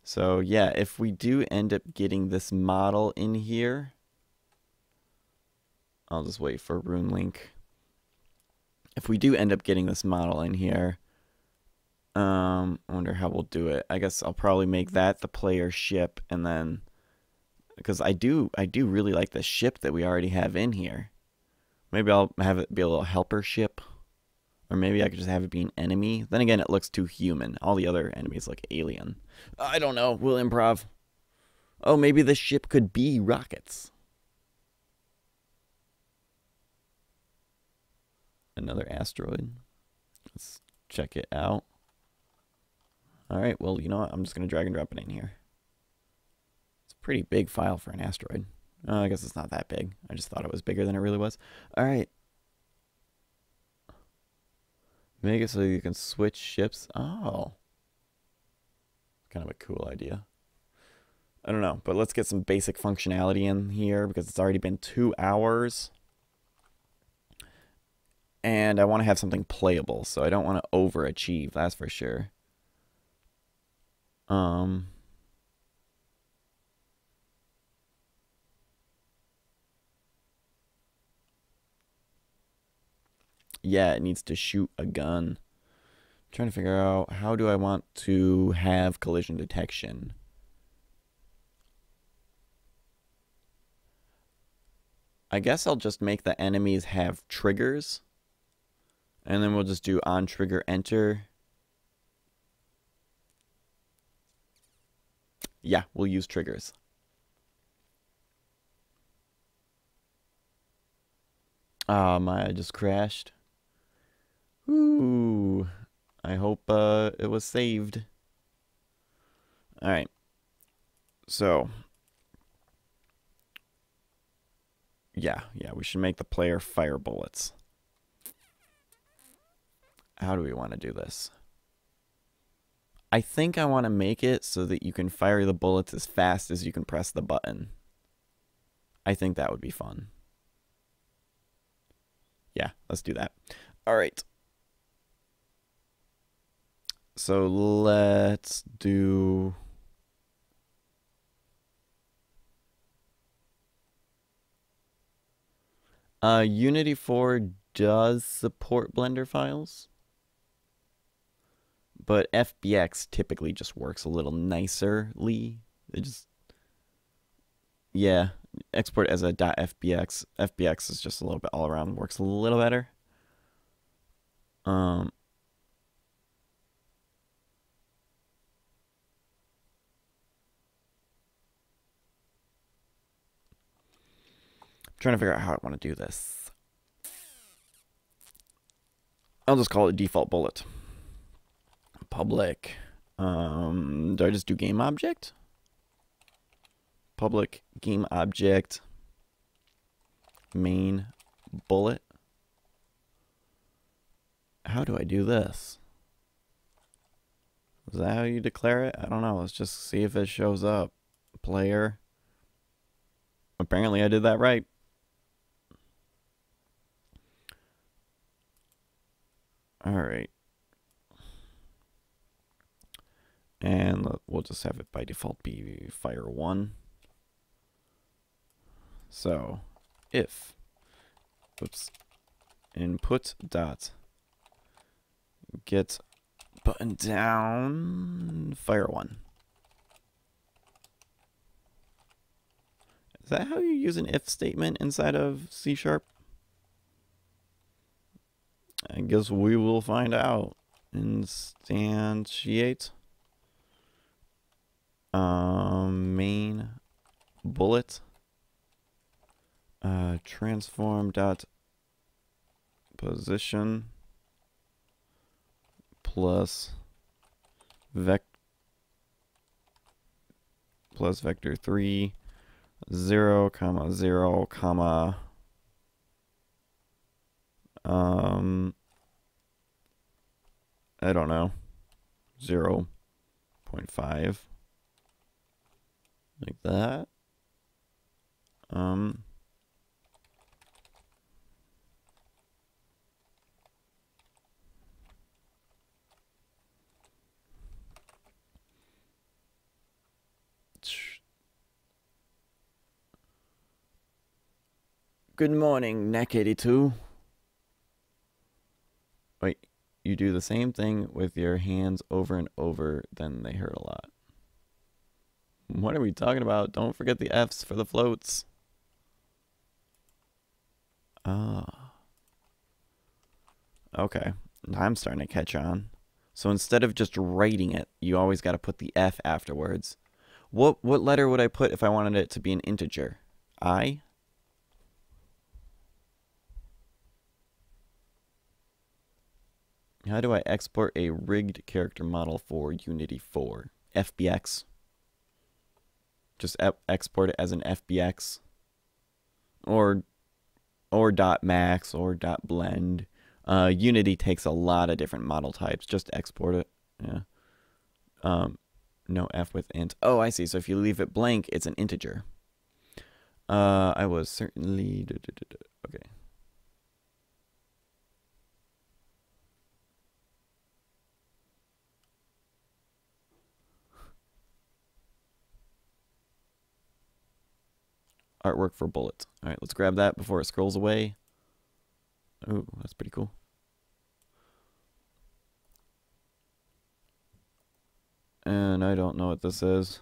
Speaker 1: So yeah, if we do end up getting this model in here, I'll just wait for Rune Link. If we do end up getting this model in here, I wonder how we'll do it. I guess I'll probably make that the player ship, and then because I do really like the ship that we already have in here. Maybe I'll have it be a little helper ship, or maybe I could just have it be an enemy. Then again, it looks too human. All the other enemies look alien. I don't know. We'll improv. Oh, maybe the ship could be rockets. Another asteroid. Let's check it out. Alright, well, you know what? I'm just going to drag and drop it in here. It's a pretty big file for an asteroid. Oh, I guess it's not that big. I just thought it was bigger than it really was. Alright. Make it so you can switch ships. Oh. Kind of a cool idea. I don't know, but let's get some basic functionality in here because it's already been 2 hours. And I want to have something playable, so I don't want to overachieve, that's for sure. Yeah, it needs to shoot a gun. I'm trying to figure out how do I want to have collision detection. I guess I'll just make the enemies have triggers. And then we'll just do on trigger enter. Yeah, we'll use triggers. Ah, Maya just crashed. Ooh. I hope it was saved. Alright. So. Yeah, we should make the player fire bullets. How do we want to do this? I think I want to make it so that you can fire the bullets as fast as you can press the button. I think that would be fun. Yeah, let's do that. All right. So let's do... Unity 4 does support Blender files. But FBX typically just works a little nicerly. It just... Yeah, export as a .fbx. FBX is just a little bit all around, works a little better. I'm trying to figure out how I want to do this. I'll just call it default bullet. Public. Do I just do game object? Public game object. Main bullet. How do I do this? Is that how you declare it? I don't know. Let's just see if it shows up. Player. Apparently I did that right. Alright. And we'll just have it by default be fire 1. So if input dot get button down fire 1. Is that how you use an if statement inside of C#? I guess we will find out. Instantiate main bullet transform dot position plus vector 3 0, 0, I don't know, 0.5 like that. Good morning, Neck82. Wait, you do the same thing with your hands over and over, then they hurt a lot. What are we talking about? Don't forget the F's for the floats. Ah. Okay, I'm starting to catch on. So instead of just writing it, you always got to put the F afterwards. What letter would I put if I wanted it to be an integer? I? How do I export a rigged character model for Unity 4? FBX. Just export it as an FBX. Or .max or .blend. Unity takes a lot of different model types. Just export it. Yeah. No F with int. Oh, I see. So if you leave it blank, it's an integer. I was certainly... Okay. Artwork for bullet. All right, let's grab that before it scrolls away. Ooh, that's pretty cool. And I don't know what this is.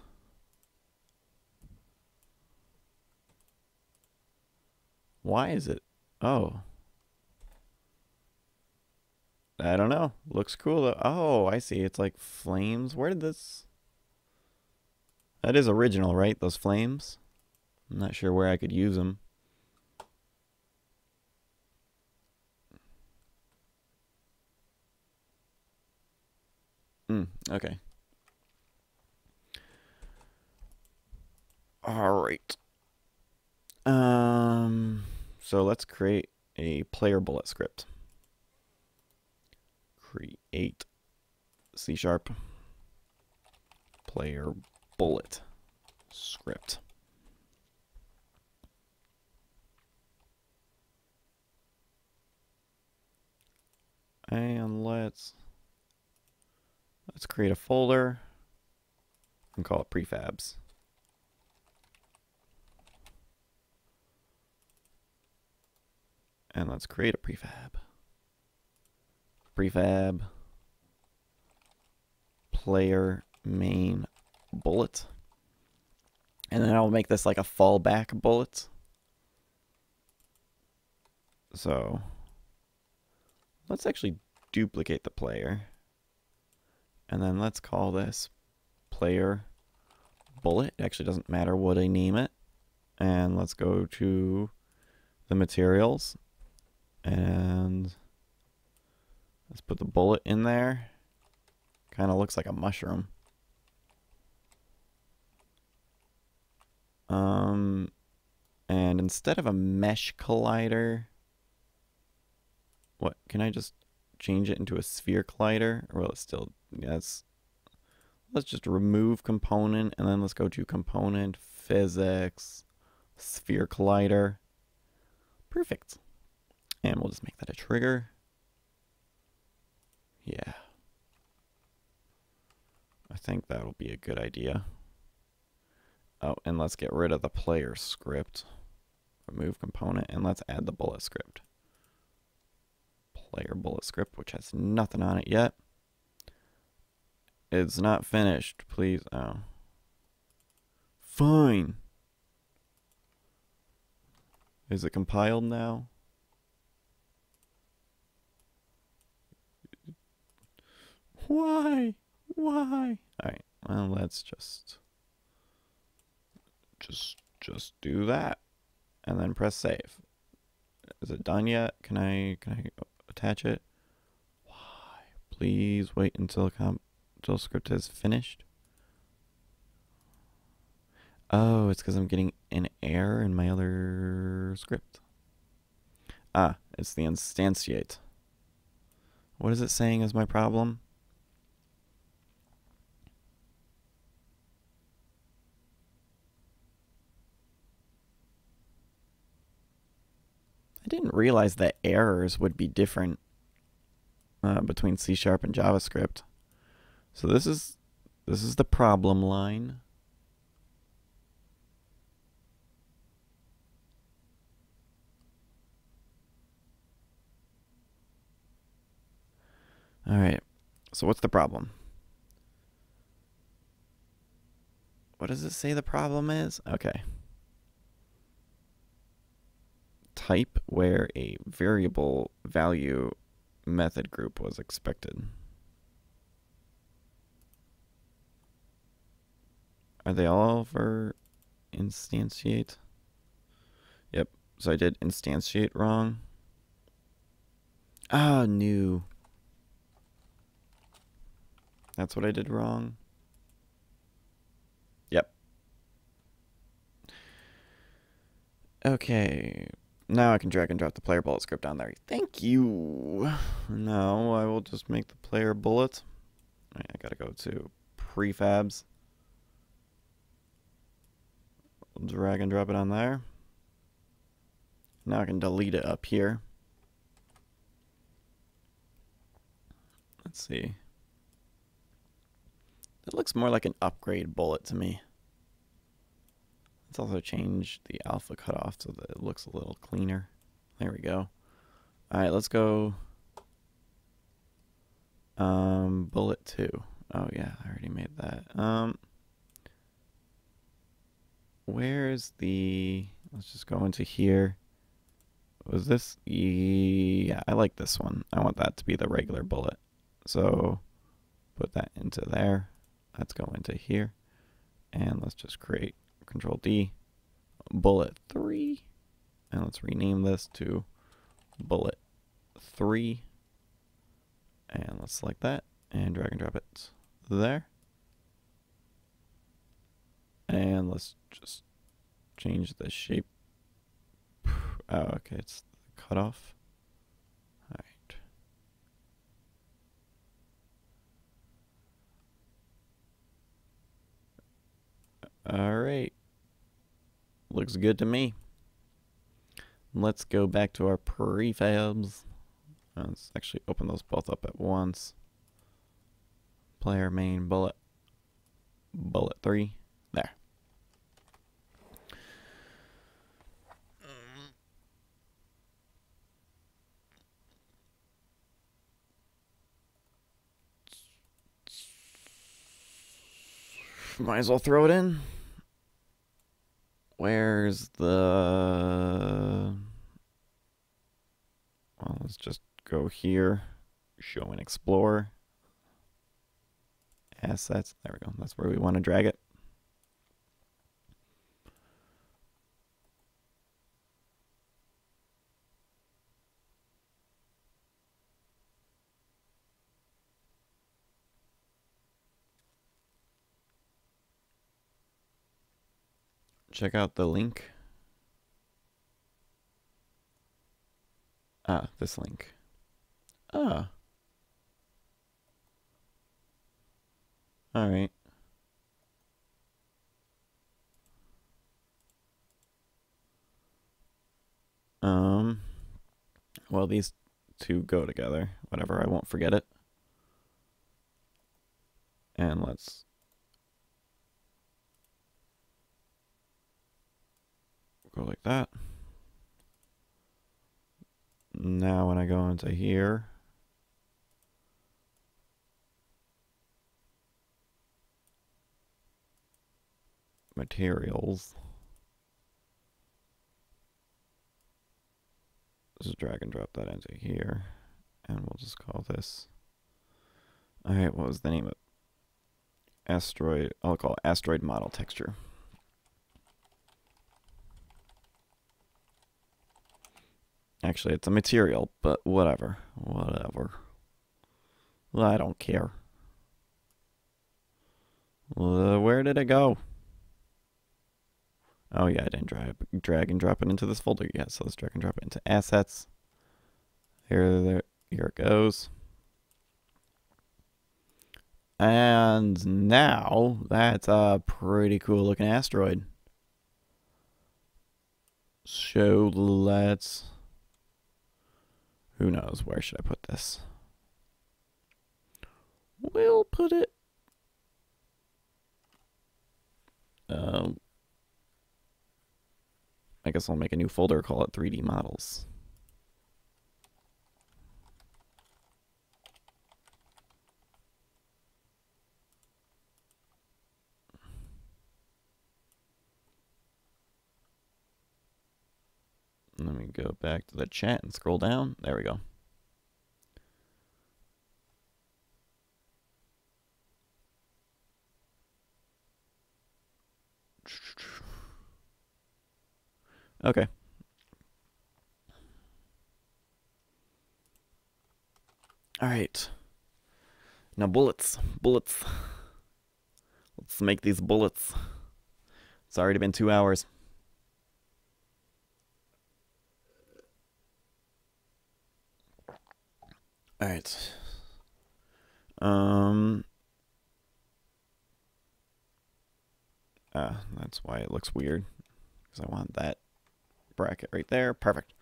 Speaker 1: Why is it? Oh. I don't know. Looks cool though. Oh, I see. It's like flames. Where did this... That is original, right? Those flames? I'm not sure where I could use them. Okay. All right. So let's create a player bullet script. Create C# player bullet script. And let's create a folder and call it prefabs. And let's create a prefab. Prefab player main bullet. And then I'll make this like a fallback bullet. So let's actually duplicate the player. And then let's call this player bullet. It actually doesn't matter what I name it. And let's go to the materials. And let's put the bullet in there. Kind of looks like a mushroom. And instead of a mesh collider, what, can I just change it into a sphere collider? Or will it still, yes. Let's just remove component, and then let's go to component, physics, sphere collider. Perfect. And we'll just make that a trigger. Yeah. I think that'll be a good idea. Oh, and let's get rid of the player script. Remove component, and let's add the bullet script. Player bullet script, which has nothing on it yet. It's not finished, please. Oh. Fine. Is it compiled now? Why? Why? Alright, well, let's just do that. And then press save. Is it done yet? Can I attach it? Why? Please wait until the script is finished. Oh, it's because I'm getting an error in my other script. Ah, it's the instantiate. What is it saying is my problem? didn't realize that errors would be different between C# and JavaScript. So this is the problem line. All right. So what's the problem? What does it say the problem is? Okay. Type where a variable value method group was expected. Are they all for instantiate? Yep. So I did instantiate wrong. Ah, new. That's what I did wrong. Yep. Okay. Now I can drag and drop the player bullet script down there. Thank you. Now I will just make the player bullet. I gotta go to prefabs. Drag and drop it on there. Now I can delete it up here. Let's see. It looks more like an upgrade bullet to me. Let's also change the alpha cutoff so that it looks a little cleaner. There we go. All right, let's go bullet 2. Oh yeah, I already made that. Where's the, let's just go into here. Was this, yeah, I like this one. I want that to be the regular bullet. So put that into there. Let's go into here. And let's just create Control D, bullet 3. And let's rename this to bullet 3. And let's select that and drag and drop it there. And let's just change the shape. Oh, okay, it's the cutoff. All right. Looks good to me. Let's go back to our prefabs. Let's actually open those both up at once. Player main bullet 3. There. Might as well throw it in. Where's the... Well, let's just go here. Show and explore. Assets. There we go. That's where we want to drag it. Check out the link. Ah, this link. Ah. All right. Well, these two go together. Whatever, I won't forget it. And let's go like that. Now when I go into here, materials, just drag and drop that into here, and we'll just call this, all right, what was the name of it? Asteroid, I'll call it asteroid model texture. Actually, it's a material, but whatever. Whatever. Well, I don't care. Where did it go? Oh, yeah, I didn't drag and drop it into this folder yet, so let's drag and drop it into assets. Here it goes. And now, that's a pretty cool looking asteroid. So let's Who knows? Where should I put this? We'll put it. I guess I'll make a new folder, call it 3D models. Let me go back to the chat and scroll down. There we go. Okay. All right. Now bullets. Bullets. Let's make these bullets. It's already been 2 hours. All right. That's why it looks weird. Because I want that bracket right there. Perfect.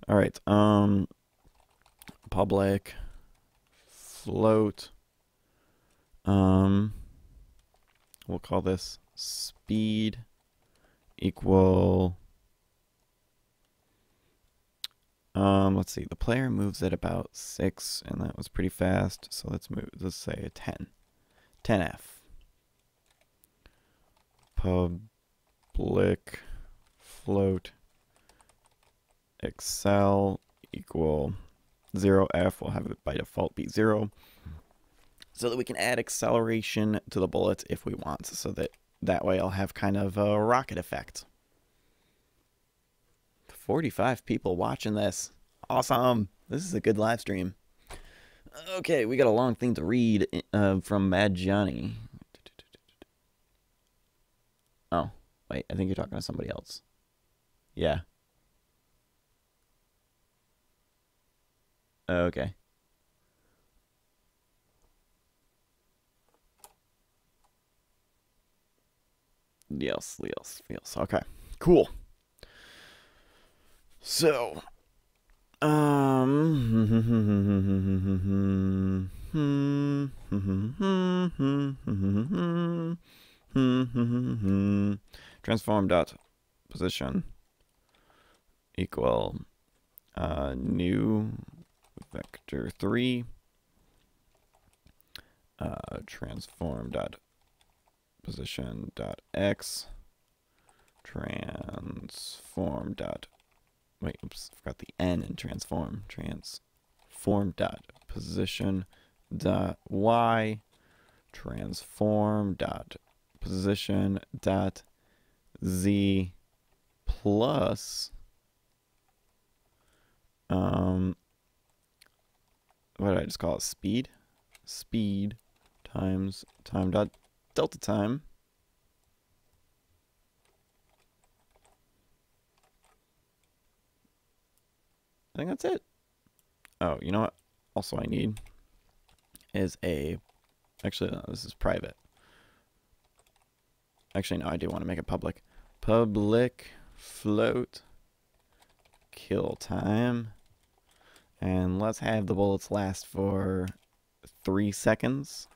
Speaker 1: All right. Public float. We'll call this speed equal. Let's see. The player moves at about 6, and that was pretty fast. So let's say a 10. 10F. Public float Excel equal 0F. We'll have it by default be 0. So that we can add acceleration to the bullets if we want. So that way I'll have kind of a rocket effect. 45 people watching this. Awesome. This is a good live stream. Okay, we got a long thing to read from Mad Johnny. Oh, wait, I think you're talking to somebody else. Yeah. Okay. Yes. Okay, cool. So, transform dot position equal new vector 3 transform dot position dot x transform dot wait, oops, forgot the N in transform. Transform dot position dot y transform dot position dot z plus what did I just call it? Speed times time dot delta time. I think that's it. Oh, you know what? Also I need is actually, no, this is private. Actually, no, I do want to make it public. Public float kill time. And let's have the bullets last for 3 seconds.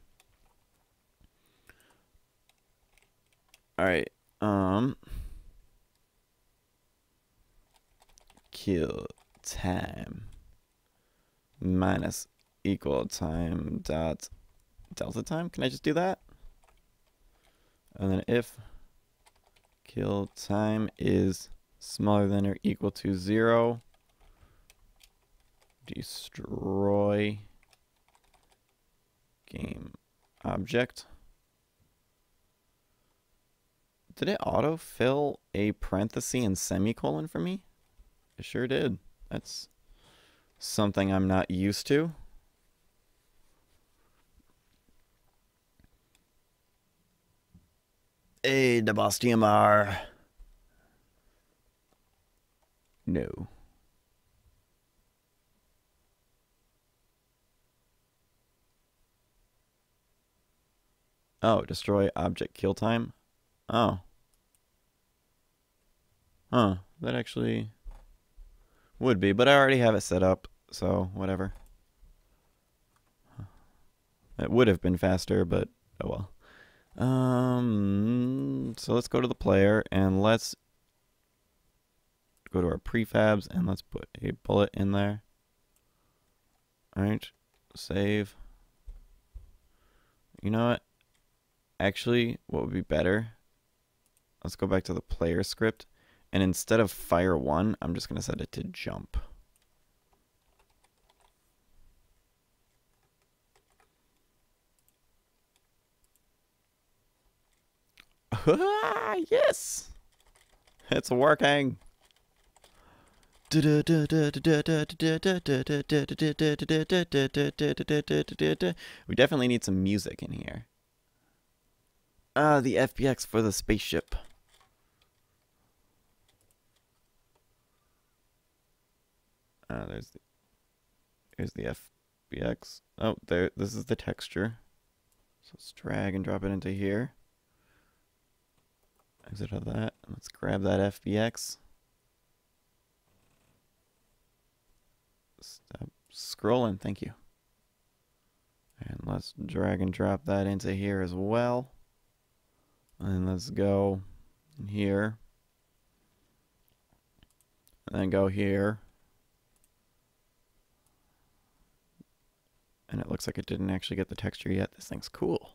Speaker 1: Alright, kill time minus equal time dot delta time. Can I just do that? And then if kill time is smaller than or equal to 0, destroy game object. Did it autofill a parenthesis and semicolon for me? It sure did. That's something I'm not used to. Hey, the boss TMR. No. Oh, destroy object kill time? Oh. Huh. That actually would be, but I already have it set up so whatever. It would have been faster, but oh well. So let's go to the player and let's go to our prefabs and let's put a bullet in there. Alright, save. You know what? Actually, what would be better? Let's go back to the player script, and instead of fire 1, I'm just going to set it to jump. Yes! It's working! We definitely need some music in here. The FBX for the spaceship. Here's the FBX. Oh, there. This is the texture. So let's drag and drop it into here. Exit out of that. Let's grab that FBX. Stop scrolling. Thank you. And let's drag and drop that into here as well. And let's go here. And then go here. And it looks like it didn't actually get the texture yet. This thing's cool.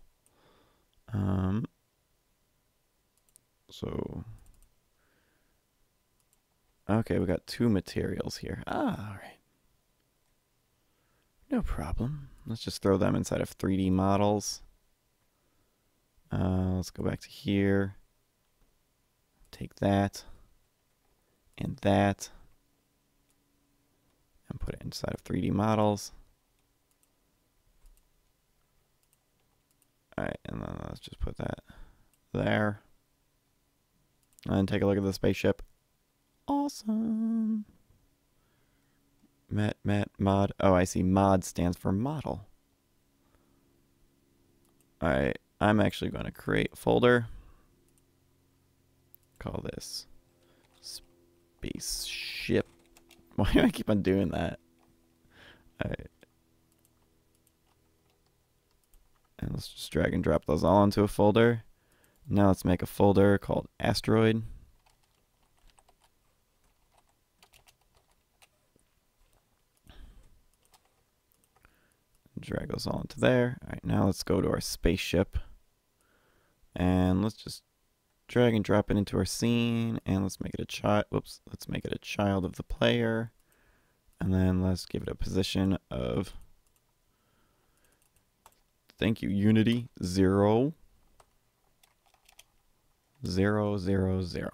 Speaker 1: So, okay, we got 2 materials here. All right. No problem. Let's just throw them inside of 3D models. Let's go back to here. Take that and that and put it inside of 3D models. Alright, and then let's just put that there. And take a look at the spaceship. Awesome. Mod. Oh, I see. Mod stands for model. Alright, I'm actually going to create a folder. Call this spaceship. Why do I keep on doing that? Alright. And let's just drag and drop those all into a folder. Now let's make a folder called asteroid. Drag those all into there. Alright, now let's go to our spaceship. And let's just drag and drop it into our scene. And let's make it a child. Whoops. Let's make it a child of the player. And then let's give it a position of, thank you, Unity 0, 0, 0, 0.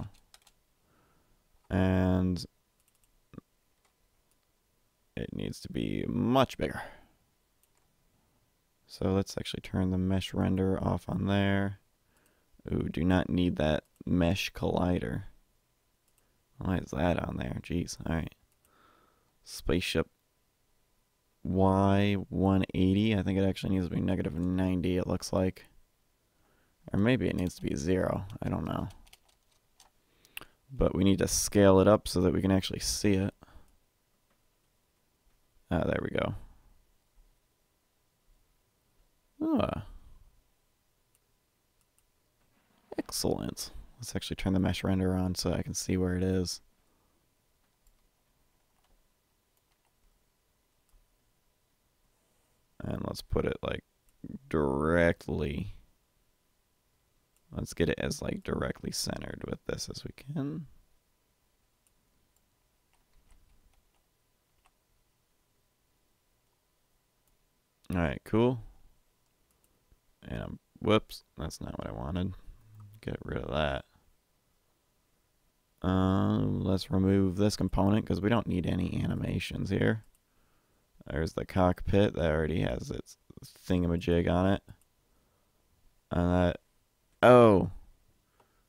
Speaker 1: And it needs to be much bigger. So let's actually turn the mesh render off on there. Ooh, do not need that mesh collider. Why is that on there? Jeez. Alright. Spaceship Y180. I think it actually needs to be -90, it looks like. Or maybe it needs to be 0. I don't know. But we need to scale it up so that we can actually see it. Ah, there we go. Ah. Excellent. Let's actually turn the mesh render on so I can see where it is. And let's put it like directly. Let's get it as like directly centered with this as we can. Alright, cool. And whoops, that's not what I wanted. Get rid of that. Let's remove this component because we don't need any animations here. There's the cockpit that already has its thingamajig on it. And that, oh,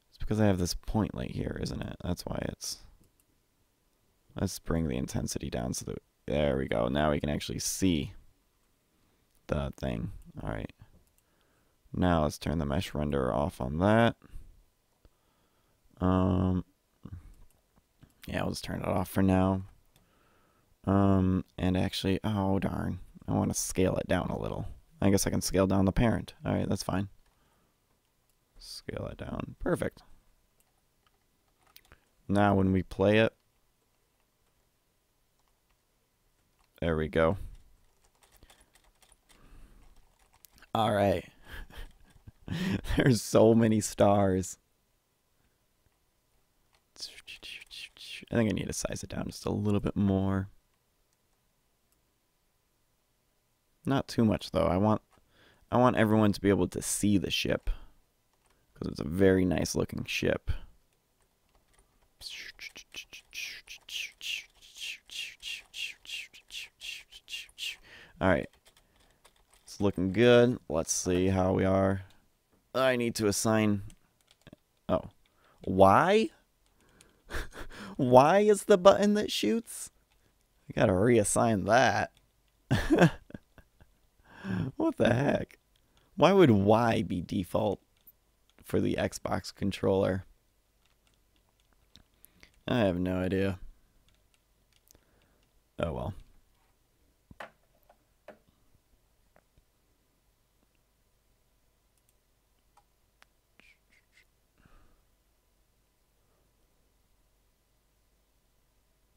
Speaker 1: it's because I have this point light here, isn't it? That's why it's, let's bring the intensity down so that, there we go. Now we can actually see the thing. All right. Now let's turn the mesh render off on that. Yeah, I'll just turn it off for now. And actually, oh darn, I want to scale it down a little. I guess I can scale down the parent. All right, that's fine. Scale it down. Perfect. Now when we play it, there we go. All right. There's so many stars. I think I need to size it down just a little bit more. Not too much though. I want everyone to be able to see the ship because it's a very nice looking ship. All right. It's looking good. Let's see how we are. I need to assign. Oh. Y? Y is the button that shoots? I gotta reassign that. What the heck? Why would Y be default for the Xbox controller? I have no idea. Oh well.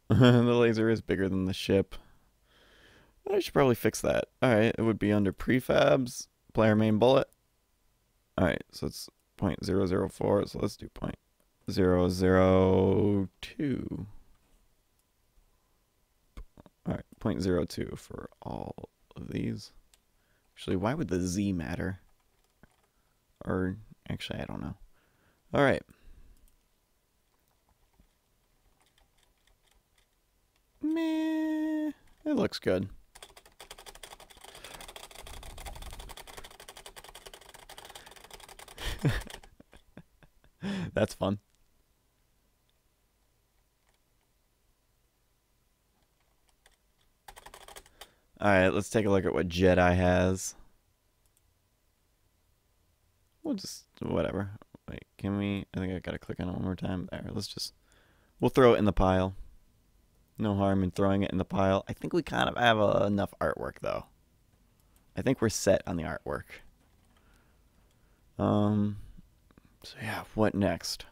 Speaker 1: The laser is bigger than the ship. I should probably fix that. Alright, it would be under prefabs, player main bullet. Alright, so it's 0.004, so let's do 0.002. Alright, 0.02 for all of these. Actually, why would the Z matter? Or, actually, I don't know. Alright. Meh. It looks good. That's fun. Alright, let's take a look at what Jedi has. We'll just, whatever. Wait, can we, I think I gotta click on it one more time. There, we'll throw it in the pile. No harm in throwing it in the pile. I think we kind of have enough artwork, though. I think we're set on the artwork. So yeah, what next?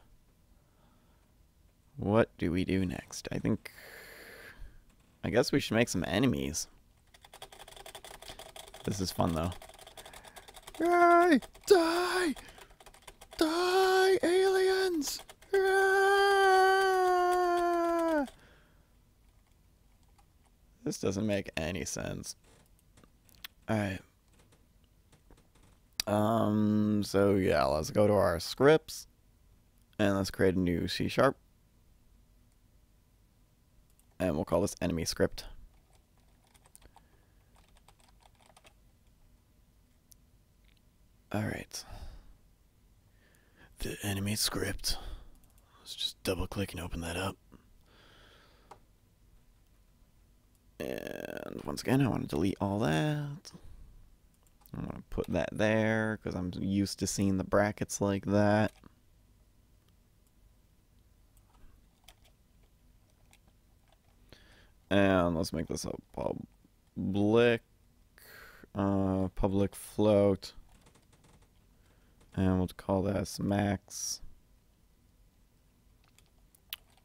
Speaker 1: What do we do next? I guess we should make some enemies. This is fun, though. Die! Die! Die, aliens! This doesn't make any sense. Alright. So yeah, let's go to our scripts. And let's create a new C#. And we'll call this enemy script. Alright. The enemy script. Let's just double click and open that up. And once again, I want to delete all that. I want to put that there because I'm used to seeing the brackets like that. And let's make this a public float. And we'll call this max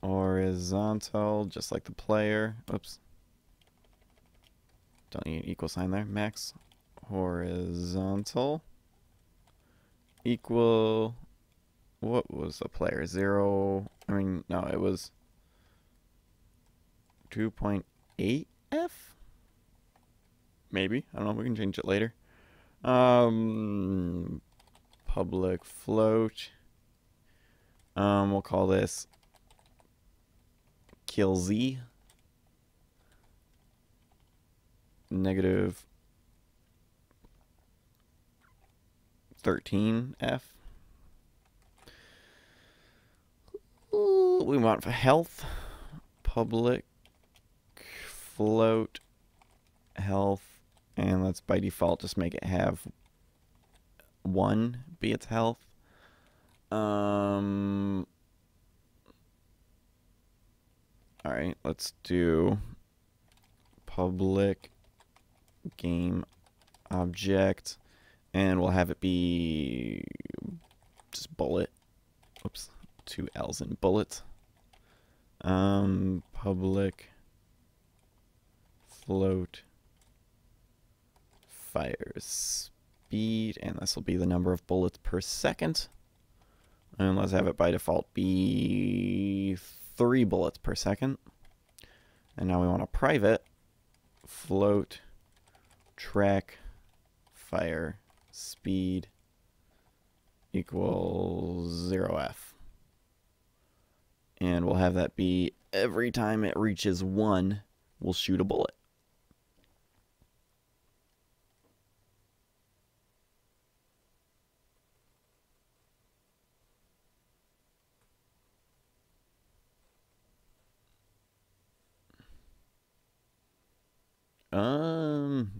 Speaker 1: horizontal, just like the player. Oops. Don't need an equal sign there. Max horizontal equal, what was the player? 0, I mean, no, it was 2.8 F? Maybe. I don't know. We can change it later. Public float. We'll call this kill Z. Negative 13F. Ooh, we want for health. Public float health. And let's by default just make it have 1 be its health. Alright, let's do public game object, and we'll have it be just bullet. Oops, 2 L's in bullet. Public float fire speed, and this will be the number of bullets per second. And let's have it by default be 3 bullets per second. And now we want a private float track fire speed equals 0f. And we'll have that be every time it reaches 1, we'll shoot a bullet.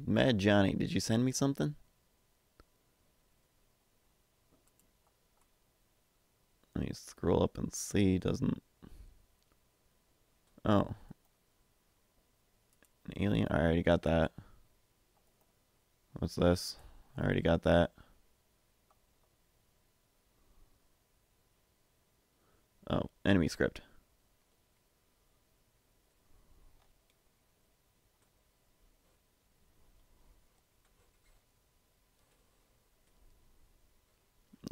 Speaker 1: Mad Johnny, did you send me something? Let me scroll up and see. Doesn't. Oh. An alien? I already got that. What's this? I already got that. Oh, enemy script.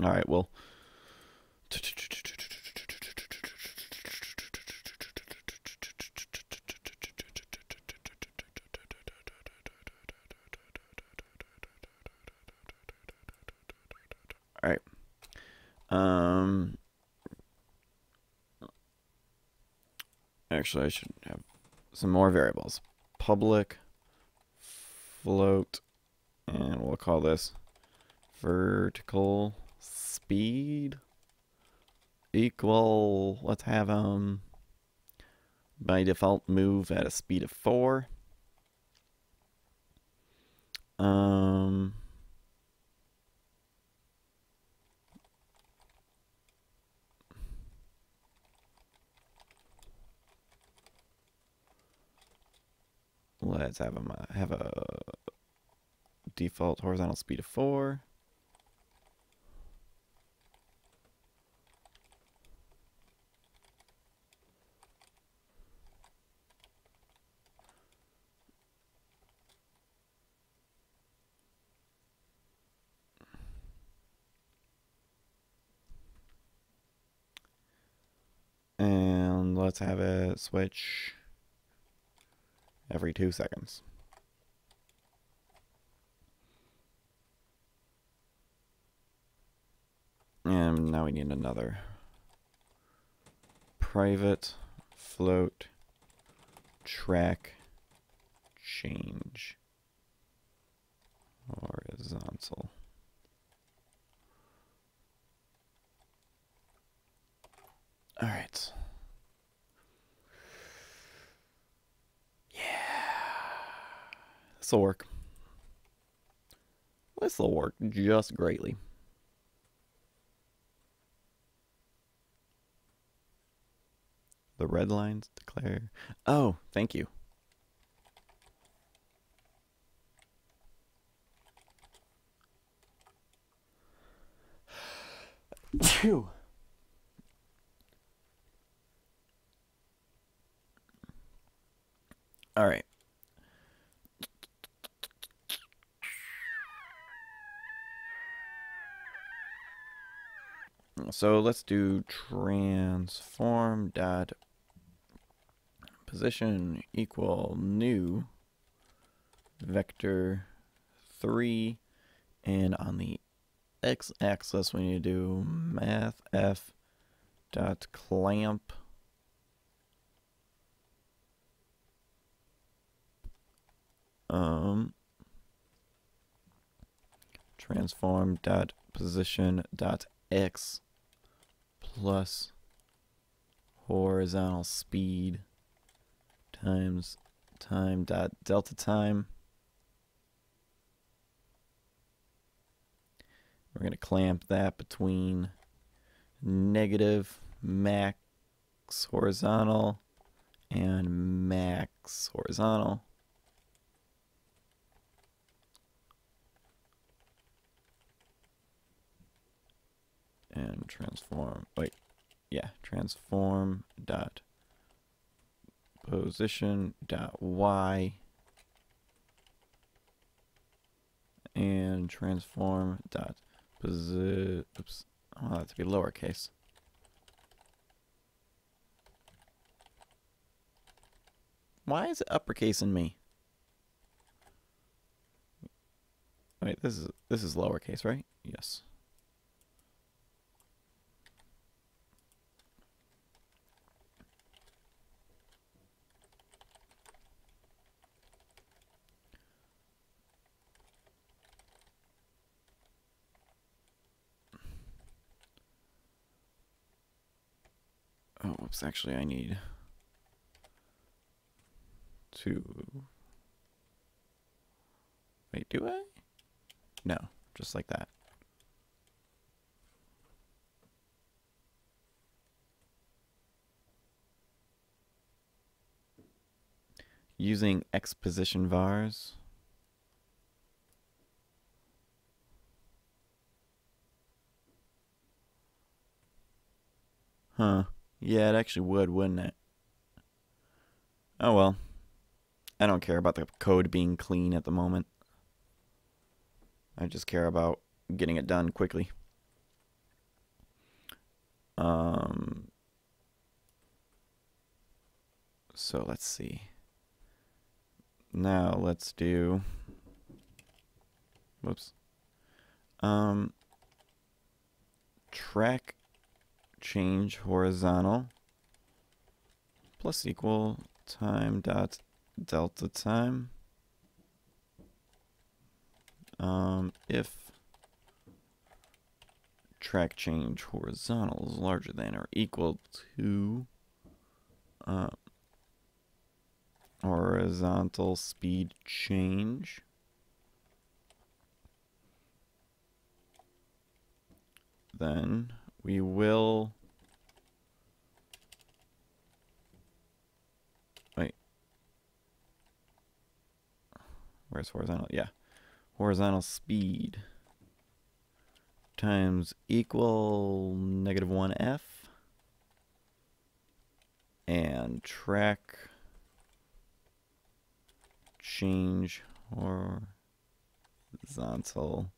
Speaker 1: Alright, well. Alright. Actually, I should have some more variables. Public float, and we'll call this vertical speed equal, let's have by default move at a speed of 4. Let's have a default horizontal speed of 4. And let's have it switch every 2 seconds. And now we need another private float track change horizontal. All right. Yeah. This'll work. This'll work just greatly. The red lines declare. Oh, thank you. Phew. All right. So let's do transform dot position equal new vector 3, and on the x-axis we need to do mathf dot clamp transform dot position dot x plus horizontal speed times time dot delta time. We're going to clamp that between negative max horizontal and max horizontal. and transform, wait, yeah, transform dot position dot y and transform dot oops, I want that to be lowercase. Why is it uppercase in me? Wait, this is lowercase, right? Yes. Oh, whoops, actually I need to... Wait, do I? No, just like that. Using exposition vars. Huh. Yeah, it actually would, wouldn't it? Oh well. I don't care about the code being clean at the moment. I just care about getting it done quickly. So let's see. Now let's do... Whoops. Track change horizontal plus equal time dot delta time. If track change horizontal is larger than or equal to horizontal speed change, then we will... Wait. Where's horizontal? Yeah. Horizontal speed times equal -1f and track change horizontal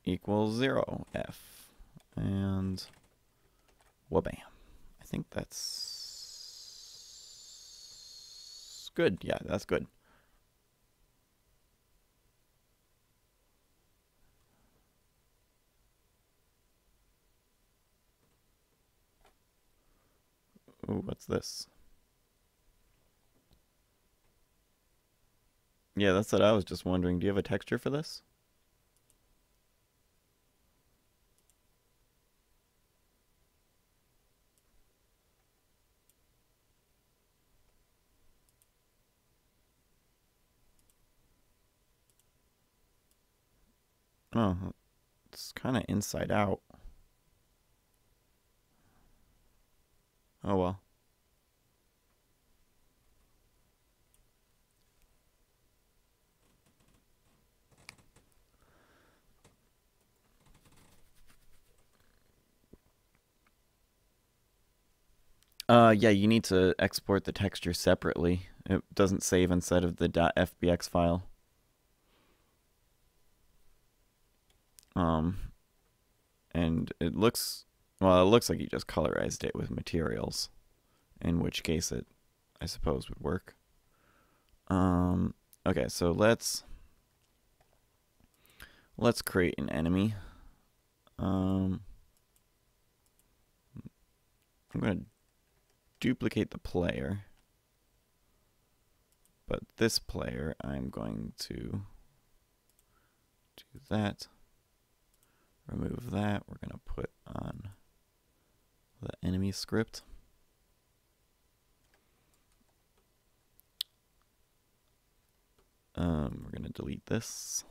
Speaker 1: equals 0f, and wha-bam. I think that's good. Yeah, that's good. Ooh, what's this? Yeah, that's what I was just wondering. Do you have a texture for this? Oh, it's kind of inside out. Oh well. Yeah, you need to export the texture separately. It doesn't save inside of the .fbx file. And it looks, well, it looks like you just colorized it with materials, in which case it, I suppose, would work. Okay, so let's create an enemy. I'm going to duplicate the player, but this player I'm going to do that, remove that. We're going to put on the enemy script. We're going to delete this,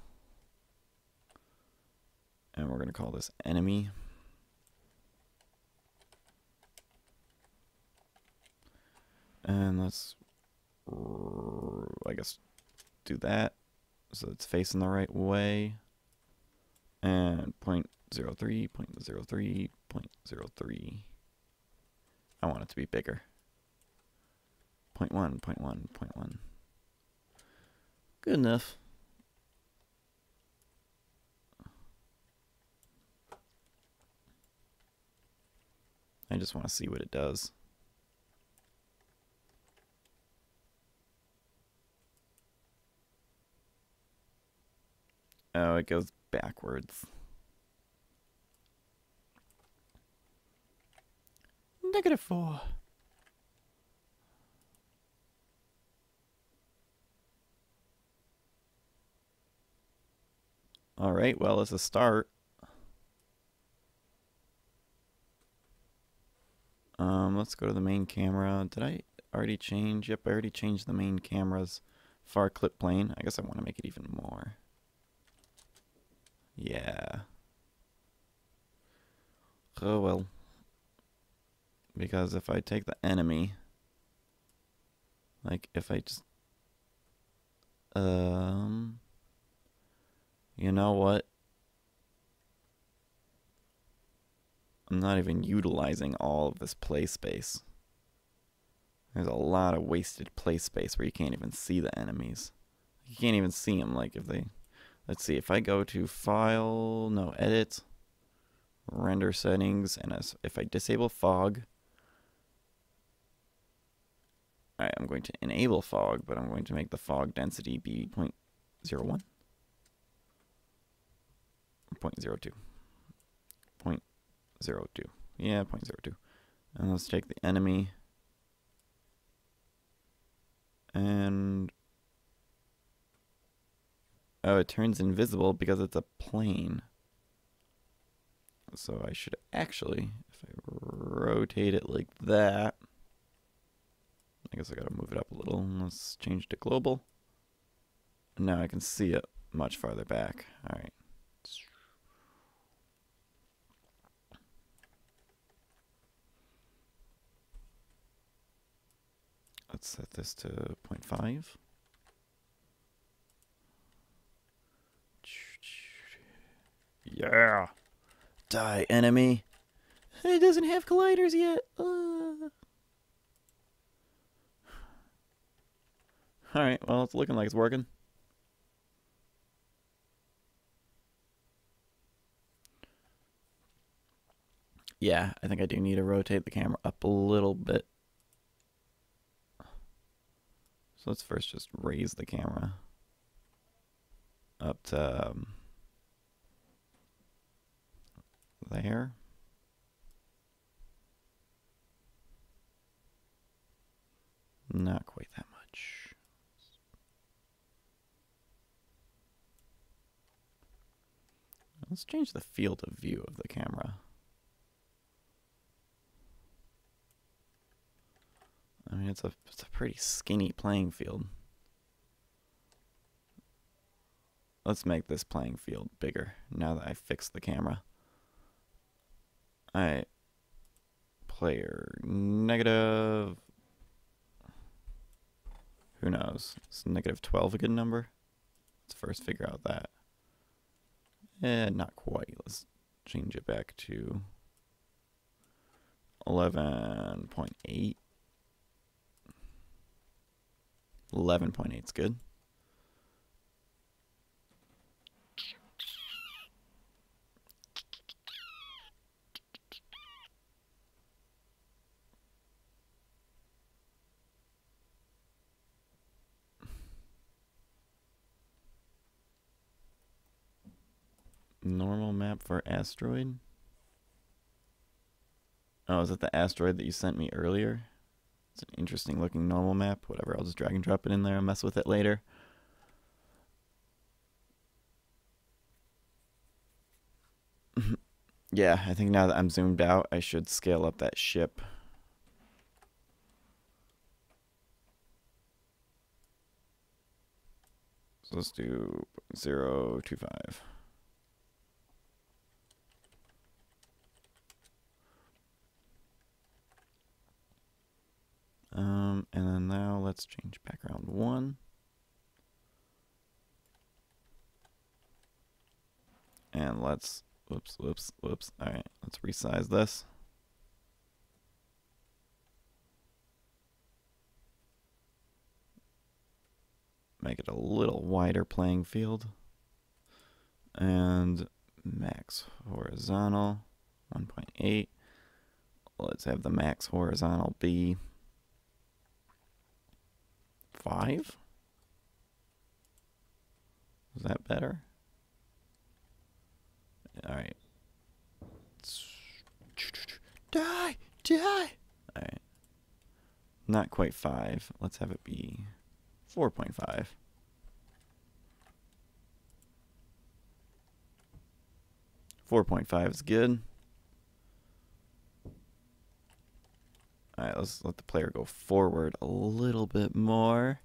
Speaker 1: and we're going to call this enemy. And let's, I guess, do that so it's facing the right way. And point 0.03, 0.03, 0.03. I want it to be bigger. 0.1, 0.1, 0.1. Good enough. I just want to see what it does. Oh, it goes backwards. -4. All right, well, it's a start. Let's go to the main camera. Did I already change? Yep, I already changed the main camera's far clip plane. I guess I want to make it even more. Yeah. Oh well. Because if I take the enemy, like if I just, you know what? I'm not even utilizing all of this play space. There's a lot of wasted play space where you can't even see the enemies. You can't even see them. Like if they, let's see, if I go to File, no, Edit, Render Settings, and if I disable Fog, alright, I'm going to enable Fog, but I'm going to make the fog density be 0.01. 0.02. 0.02. Yeah, 0.02. And let's take the enemy. And oh, it turns invisible because it's a plane. So I should actually, if I rotate it like that, I guess I gotta move it up a little. Let's change it to global. And now I can see it much farther back. Alright. Let's set this to 0.5. Yeah! Die, enemy! It doesn't have colliders yet! Alright, well, it's looking like it's working. Yeah, I think I do need to rotate the camera up a little bit. So let's first just raise the camera up to there. Not quite that much. Let's change the field of view of the camera. I mean, it's a pretty skinny playing field. Let's make this playing field bigger now that I fixed the camera. Alright. Player negative. Who knows? Is -12 a good number? Let's first figure out that. Not quite. Let's change it back to 11.8. 11.8 is good. Normal map for asteroid? Oh, is it the asteroid that you sent me earlier? It's an interesting looking normal map. Whatever, I'll just drag and drop it in there and mess with it later. Yeah, I think now that I'm zoomed out, I should scale up that ship. So let's do 0.025. And then now let's change background 1. And let's Whoops, whoops, whoops. All right, let's resize this. Make it a little wider playing field. And max horizontal 1.8. Let's have the max horizontal be 5. Is that better? All right. Die! Die! All right. Not quite 5. Let's have it be 4.5. .5 is good. Alright, let's let the player go forward a little bit more.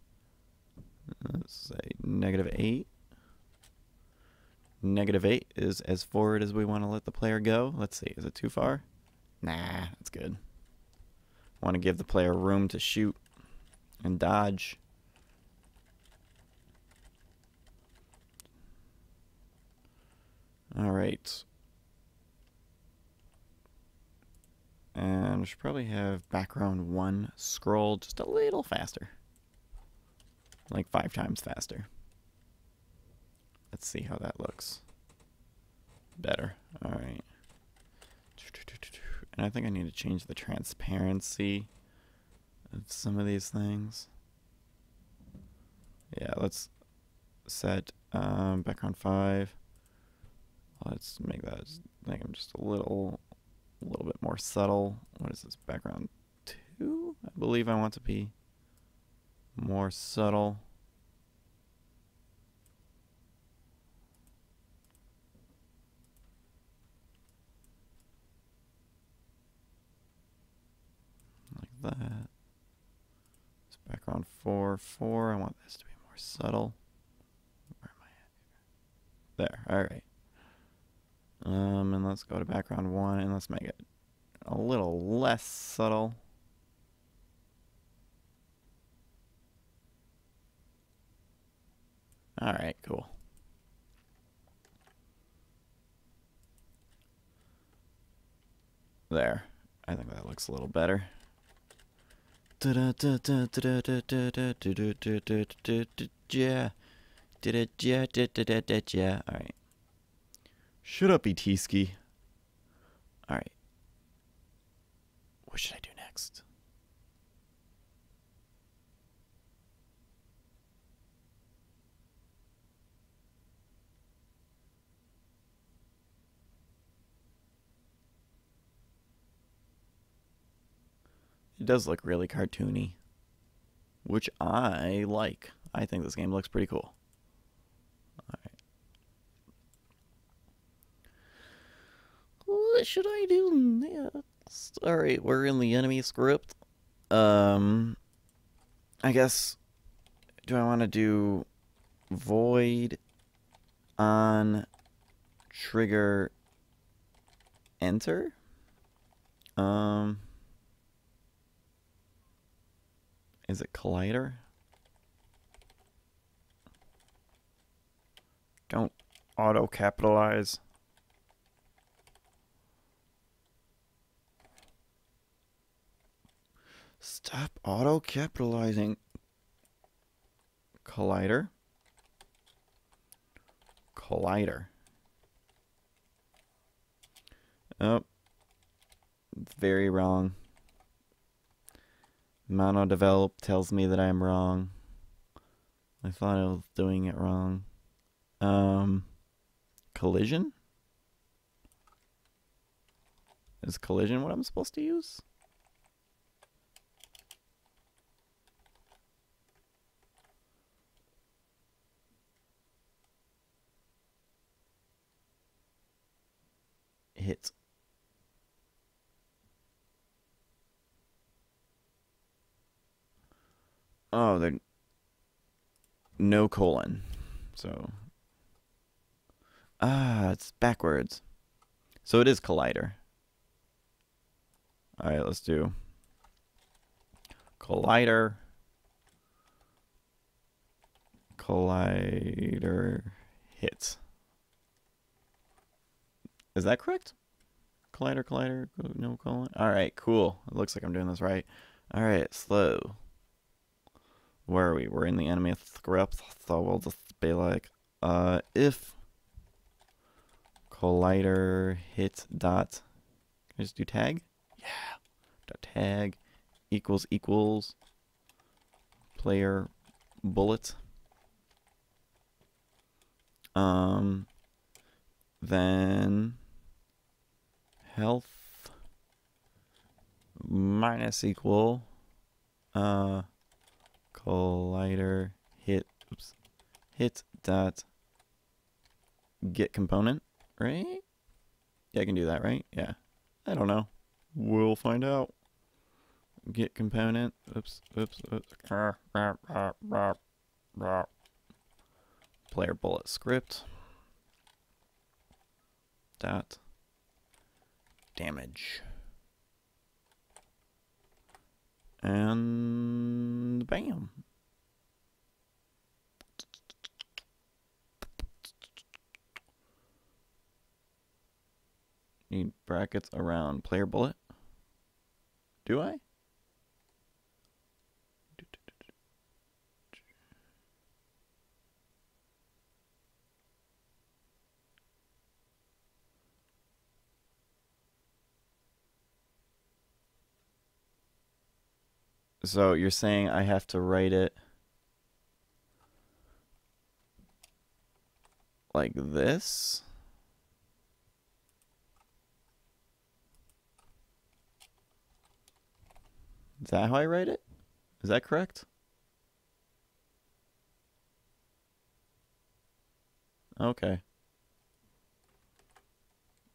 Speaker 1: Let's say -8. -8 is as forward as we want to let the player go. Let's see, is it too far? Nah, that's good. Want to give the player room to shoot and dodge. Alright. And we should probably have background 1 scroll just a little faster. Like 5 times faster. Let's see how that looks. Better. Alright. And I think I need to change the transparency of some of these things. Yeah, let's set background 5. Let's make that make them just a little bit more subtle. What is this? Background 2? I believe I want to be more subtle. Like that. It's background 4. I want this to be more subtle. Where am I at here? There. Alright. And let's go to background 1 and let's make it a little less subtle. Alright, cool. There. I think that looks a little better. Yeah. Alright. Shut up, Etiski. Alright. What should I do next? It does look really cartoony, which I like. I think this game looks pretty cool. Alright. What should I do next? Alright, we're in the enemy script. I guess, do I want to do void on trigger enter? Is it collider? Don't auto capitalize. Stop auto capitalizing. Collider. Collider. Oh. It's very wrong. Mono develop tells me that I'm wrong. I thought I was doing it wrong. Collision? Is collision what I'm supposed to use? Hit. Oh, they're no colon. So it's backwards. So it is collider. Alright, let's do collider. Collider hit. Is that correct? Collider, no colon. Alright, cool. It looks like I'm doing this right. Alright, slow. Where are we? We're in the enemy script, so we'll just be like, if collider hit dot, can I just do tag? Yeah. Dot tag equals player bullet. Then health minus equal collider hit dot get component, right? Yeah, I can do that, right? Yeah. I don't know. We'll find out. Get component. Oops. Player bullet script. Dot damage. And bam. Need brackets around player bullet. Do I? So you're saying I have to write it like this? Is that how I write it? Is that correct? Okay.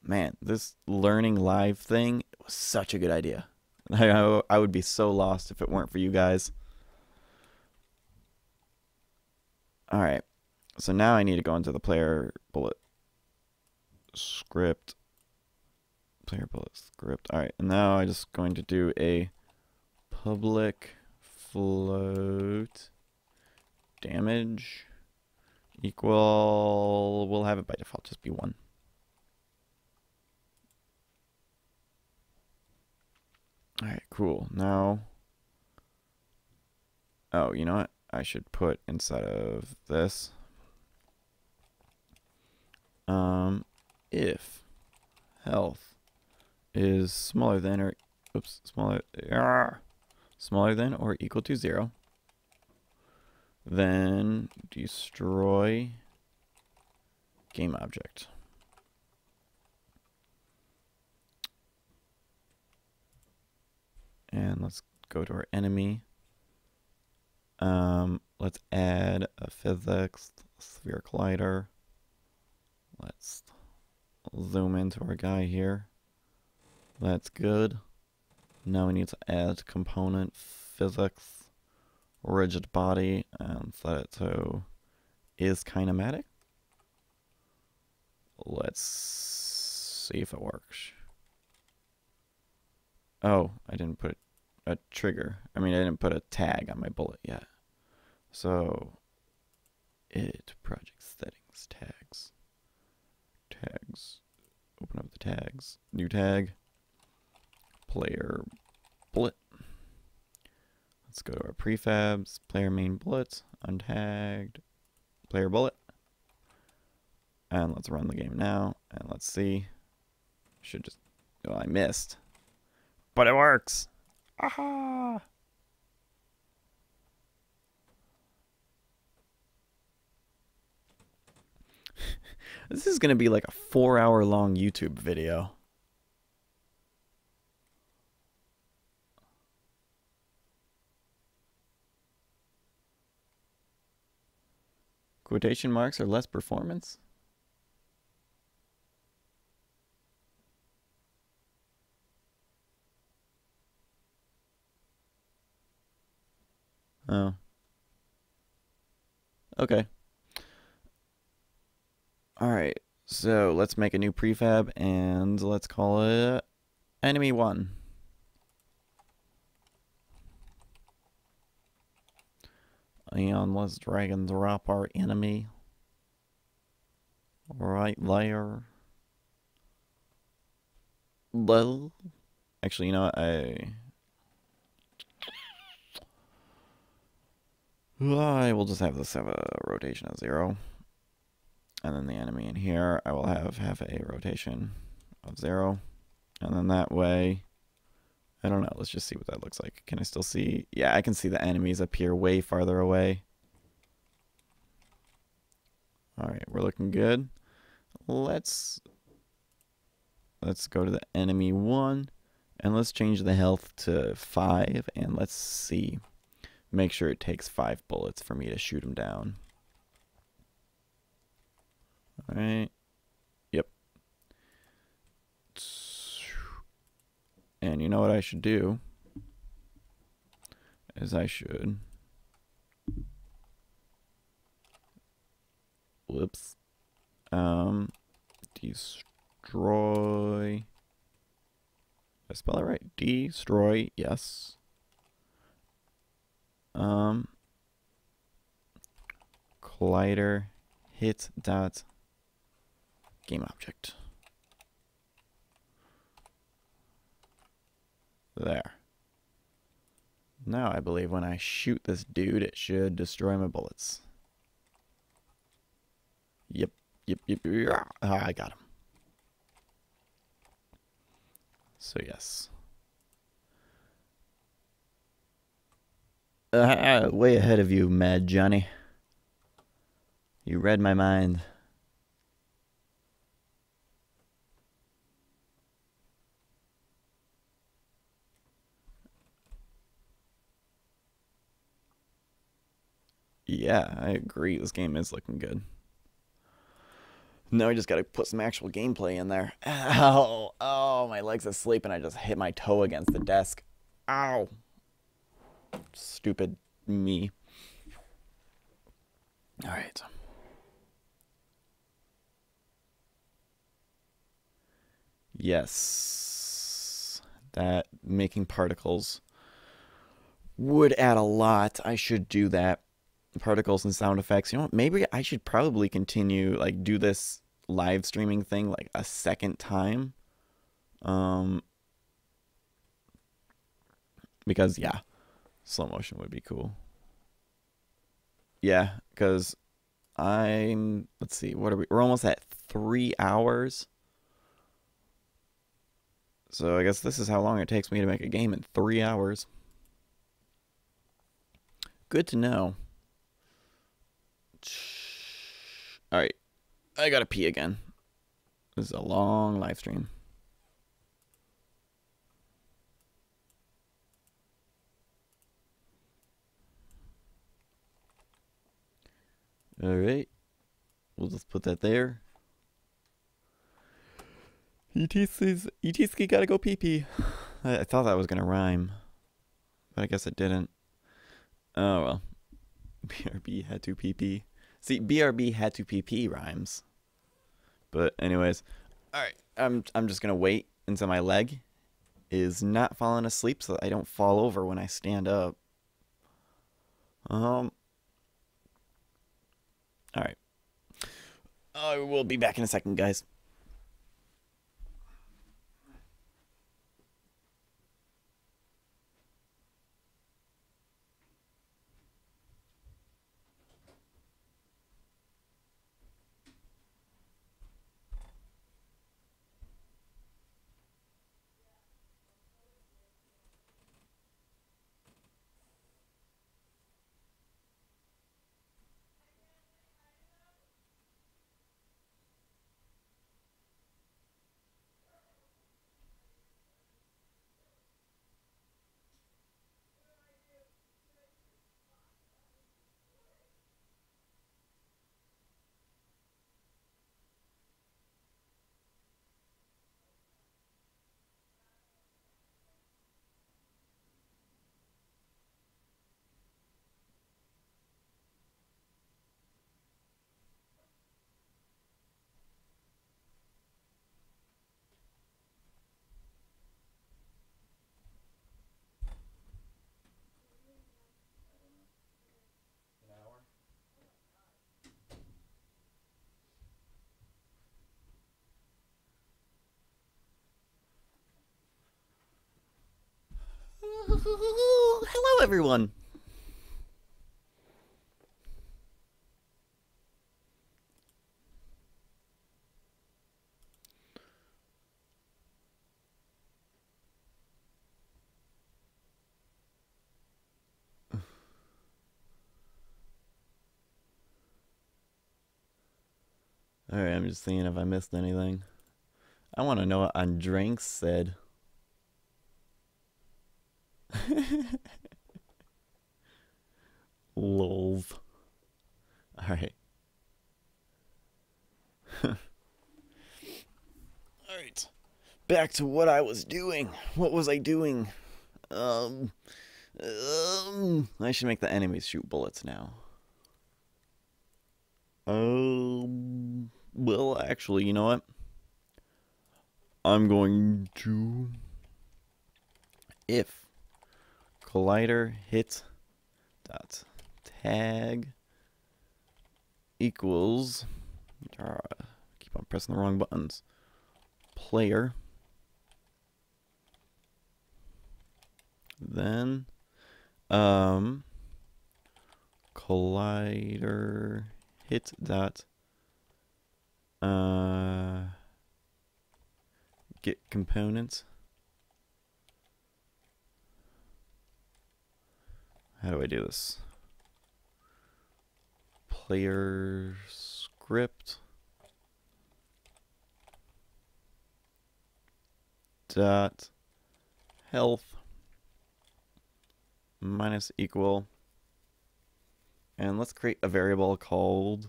Speaker 1: Man, this learning live thing was such a good idea. I would be so lost if it weren't for you guys. Alright, so now I need to go into the player bullet script. Player bullet script. Alright, and now I'm just going to do a public float damage equal, we'll have it by default just be 1. Alright, cool. Now, oh, you know what? I should put inside of this, if health is smaller than or, oops, smaller than or equal to 0, then destroy game object. And let's go to our enemy. Let's add a physics sphere collider. Let's zoom into our guy here. That's good. Now we need to add component physics rigid body and set it to is kinematic. Let's see if it works. Oh, I didn't put a trigger. I didn't put a tag on my bullet yet. So, edit project settings, tags. Open up the tags. New tag. Player bullet. Let's go to our prefabs. Player main bullet. Untagged. Player bullet. And let's run the game now. And let's see. Should just. Oh, I missed. But it works. Aha! This is going to be like a 4-hour long YouTube video. Quotation marks are less performance? Oh. Okay. Alright, so let's make a new prefab and let's call it Enemy 1. And let's drag and drop our enemy right there. Well, actually, you know what? I will just have this have a rotation of 0. And then the enemy in here, I will have a rotation of 0. And then that way, I don't know. Let's just see what that looks like. Can I still see? Yeah, I can see the enemies appear way farther away. All right, we're looking good. Let's go to the enemy 1, and let's change the health to 5, and let's see. Make sure it takes 5 bullets for me to shoot him down. All right. Yep. And you know what I should do? Is I should... Whoops. Destroy... Did I spell it right? Destroy, yes. Collider hit dot game object. There. Now I believe when I shoot this dude, it should destroy my bullets. Yep. I got him. So yes. Way ahead of you, Mad Johnny. You read my mind. Yeah, I agree. This game is looking good. Now I just gotta put some actual gameplay in there. Ow! Oh, my leg's asleep and I just hit my toe against the desk. Ow! Stupid me. Alright. Yes. That making particles would add a lot. I should do that. Particles and sound effects. You know what? Maybe I should probably continue, like, do this live streaming thing, like, a second time. Because, yeah, slow motion would be cool. Yeah, because let's see, what are we? We're almost at 3 hours. So I guess this is how long it takes me to make a game in 3 hours. Good to know. Alright. I gotta pee again. This is a long live stream. Alright. We'll just put that there. ETSK gotta go pee pee. I thought that was gonna rhyme. But I guess it didn't. Oh well. BRB had to pee pee. See, BRB had to pee pee rhymes. But anyways, all right. I'm just gonna wait until my leg is not falling asleep so that I don't fall over when I stand up. All right. I will be back in a second, guys. Hello, everyone. Alright, I'm just seeing if I missed anything. I want to know what Andrank said. Lols. Alright. Alright. Back to what I was doing. What was I doing? I should make the enemies shoot bullets now. Well, actually, you know what? I'm going to... If collider hit dot tag equals... keep on pressing the wrong buttons. Player. Then, collider hit dot get components. How do I do this? Player script dot health minus equal, and let's create a variable called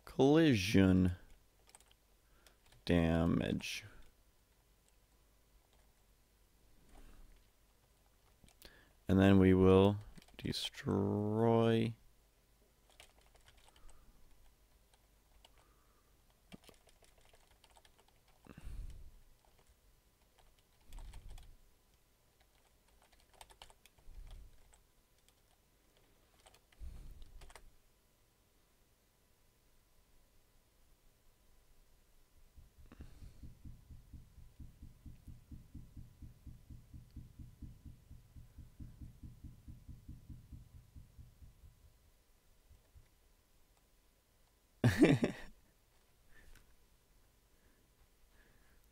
Speaker 1: collision damage. And then we will destroy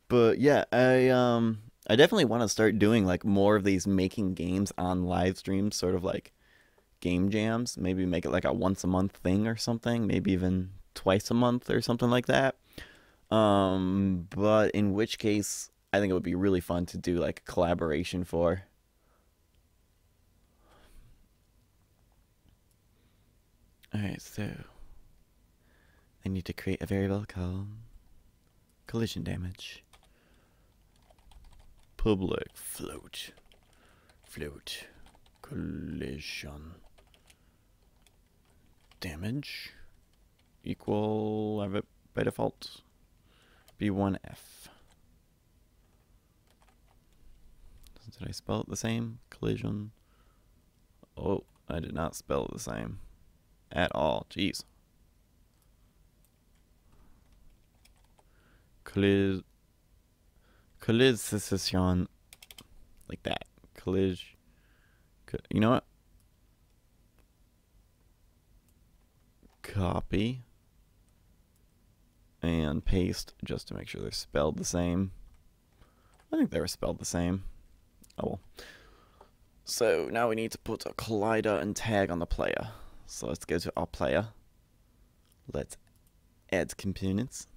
Speaker 1: But yeah, I definitely want to start doing like more of these making games on live streams, sort of like game jams. Maybe make it like a once a month thing or something, maybe even twice a month or something like that. But in which case I think it would be really fun to do like a collaboration for. Alright, so I need to create a variable called collision damage. Public float collision damage equal, I have it by default, B1F. Did I spell it the same? Collision. Oh, I did not spell it the same at all. Jeez. Collision, like that. You know what? Copy and paste just to make sure they're spelled the same. I think they were spelled the same. Oh well. So now we need to put a collider and tag on the player. So let's go to our player. Let's add components.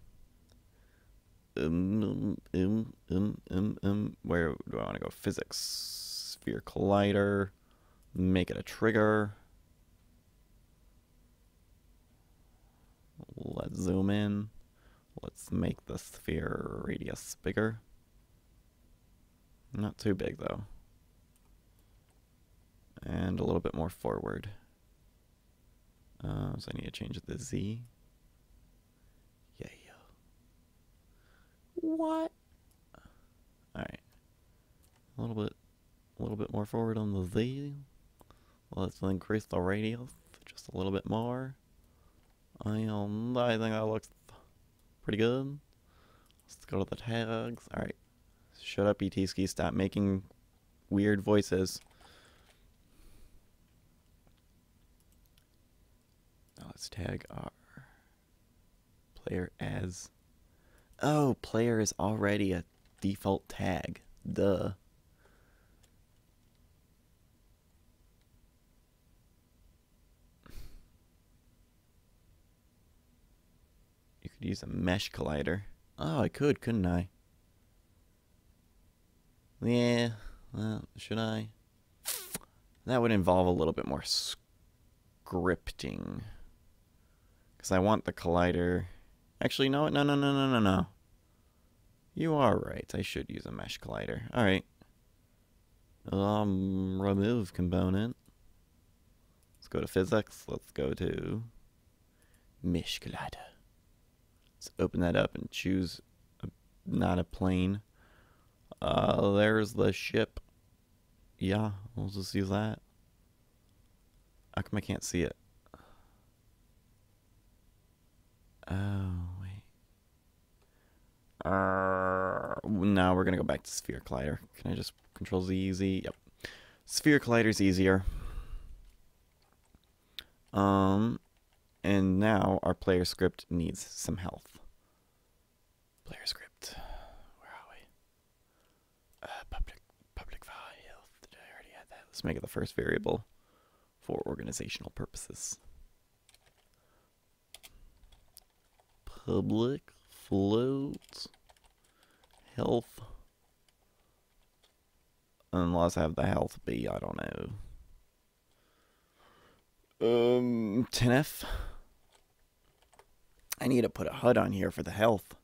Speaker 1: Where do I want to go? Physics. Sphere collider. Make it a trigger. Let's zoom in. Let's make the sphere radius bigger. Not too big though. And a little bit more forward. So I need to change the Z. Yeah. What? Alright. A little bit more forward on the Z. Let's increase the radius just a little bit more. I think that looks pretty good. Let's go to the tags. Alright. Shut up, ETSKI. Stop making weird voices. Now let's tag our player as. Oh, player is already a default tag. Duh. You could use a mesh collider. Oh, I could, couldn't I? Yeah. Well, should I? That would involve a little bit more scripting. Because I want the collider. Actually, no. You are right. I should use a mesh collider. Alright. Remove component. Let's go to physics. Let's go to mesh collider. Let's open that up and choose not a plane. There's the ship. Yeah, we'll just use that. How come I can't see it? Oh, wait. Now we're gonna go back to sphere collider. Can I just control Z? Z? Yep. Sphere collider's easier. And now our player script needs some health. Player script. Where are we? Public file health. Did I already add that? Let's make it the first variable for organizational purposes. Public float health. Unless I have the health be, I don't know. 10F. I need to put a HUD on here for the health.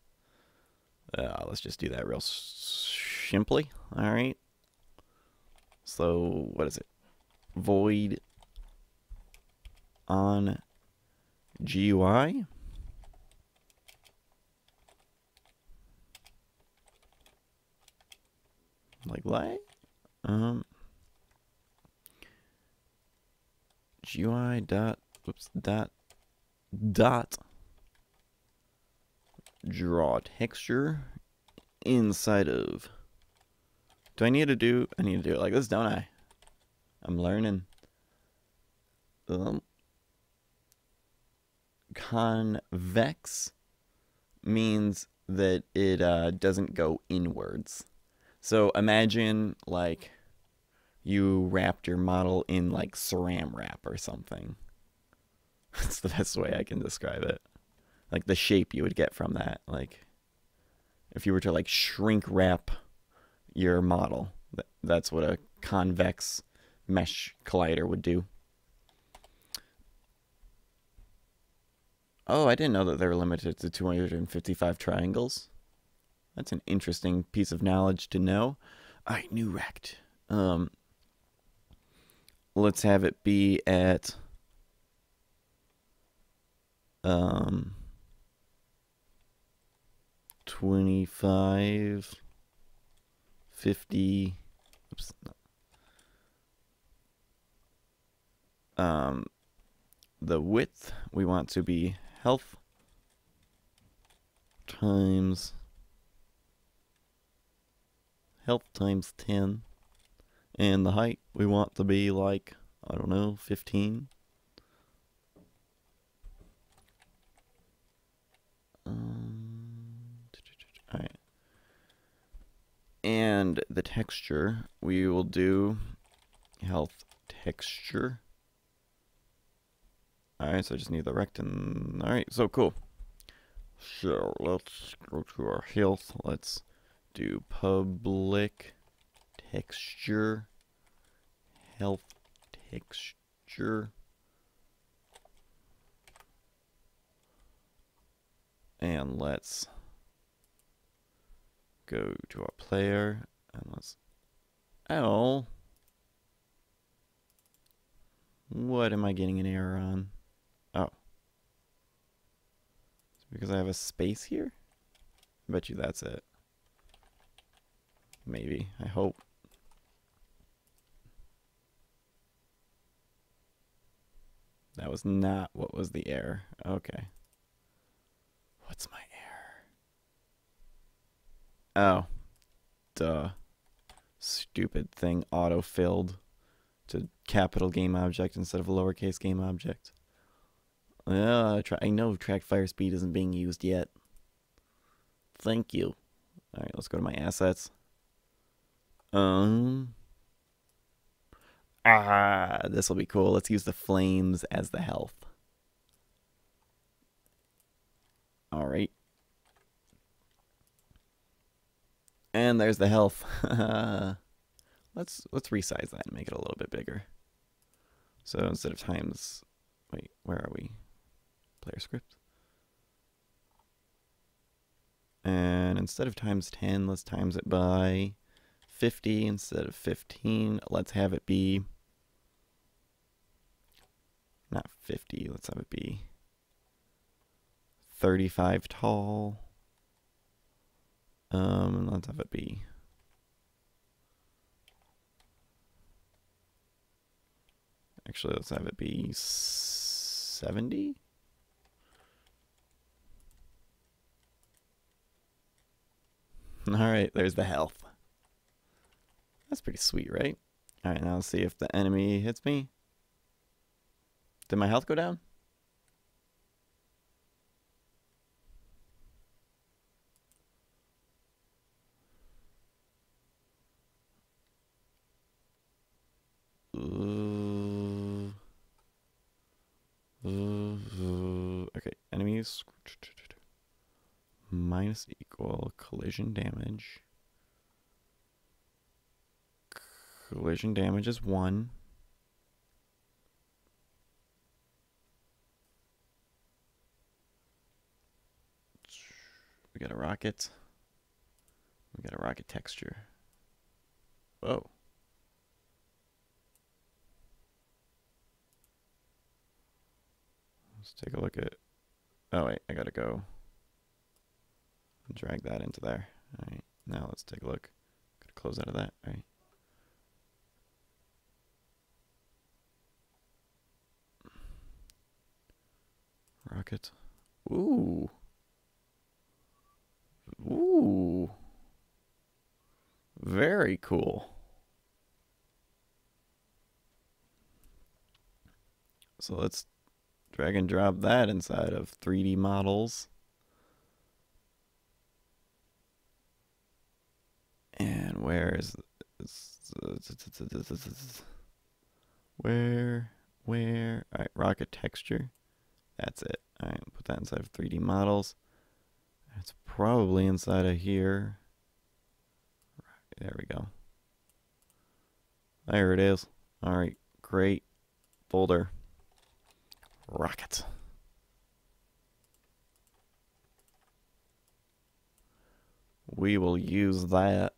Speaker 1: Let's just do that real simply. Alright. So, what is it? Void on GUI. Like what? GUI dot draw texture inside of. Do I need to do? I need to do it like this, don't I? I'm learning. Convex means that it doesn't go inwards. So imagine like you wrapped your model in like saran wrap or something. That's the best way I can describe it. Like the shape you would get from that. Like if you were to like shrink wrap your model, that's what a convex mesh collider would do. Oh, I didn't know that they were limited to 255 triangles. That's an interesting piece of knowledge to know. Alright, new rect. Let's have it be at 25, 50. Oops. The width we want to be health times 10, and the height we want to be like, I don't know, 15. Alright. And the texture, we will do health texture. Alright, so I just need the rectangle. Alright, so cool. So let's go to our health. Let's do public texture, health texture. And let's go to our player and let's. Oh. What am I getting an error on? Oh. It's because I have a space here? I bet you that's it. Maybe. I hope. That was not what was the error. Okay. What's my error? Oh. Duh. Stupid thing auto-filled to capital game object instead of a lowercase game object. I know track fire speed isn't being used yet. Thank you. Alright, let's go to my assets. This will be cool. Let's use the flames as the health. Alright. And there's the health. Let's resize that and make it a little bit bigger. So instead of times, wait, where are we? Player script. And instead of times 10, let's times it by 50 instead of 15. Let's have it be not 50. Let's have it be 35 tall. And let's have it be actually, let's have it be 70. Alright, there's the health. That's pretty sweet, right? Alright, now let's see if the enemy hits me. Did my health go down? Okay, enemies minus equal collision damage. Collision damage is 1. We got a rocket. We got a rocket texture. Whoa. Let's take a look at... Oh, wait, I gotta go drag that into there. Alright, now let's take a look. Gotta close out of that, right? Rocket. Ooh. Ooh. Very cool. So let's drag and drop that inside of 3D models. And where is where? Alright, rocket texture. That's it. Alright, put that inside of 3D models. It's probably inside of here. There we go. There it is. Alright, great. Folder. Rocket. We will use that.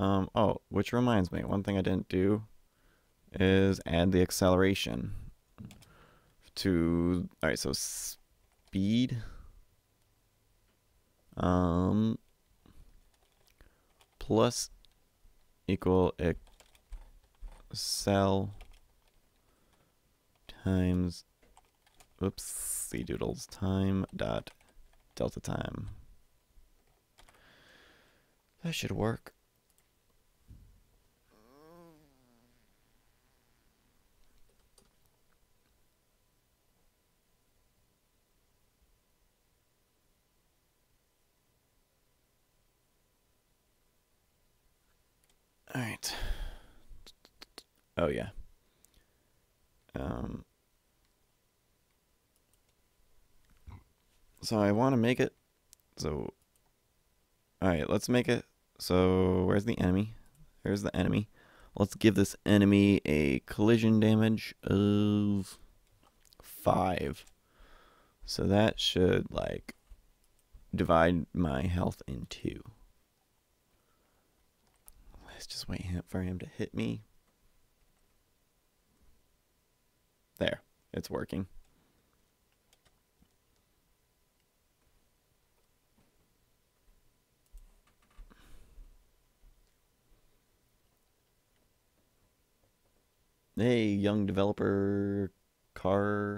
Speaker 1: Oh, which reminds me, one thing I didn't do is add the acceleration to, alright, so speed, plus equal excel times, oopsie doodles, time dot delta time. That should work. All right. Oh yeah. So I want to make it so. All right, let's make it so. Where's the enemy? There's the enemy. Let's give this enemy a collision damage of 5. So that should like divide my health in 2. Let's just wait for him to hit me. There, it's working. Hey, young developer Carl.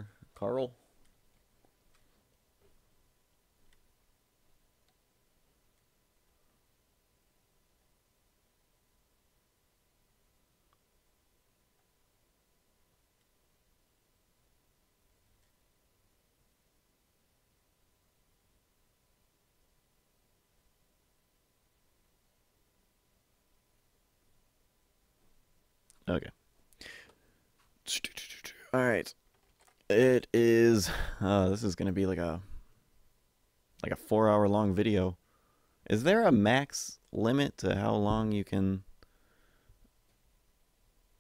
Speaker 1: Okay. All right. It is. This is gonna be like a 4-hour long video. Is there a max limit to how long you can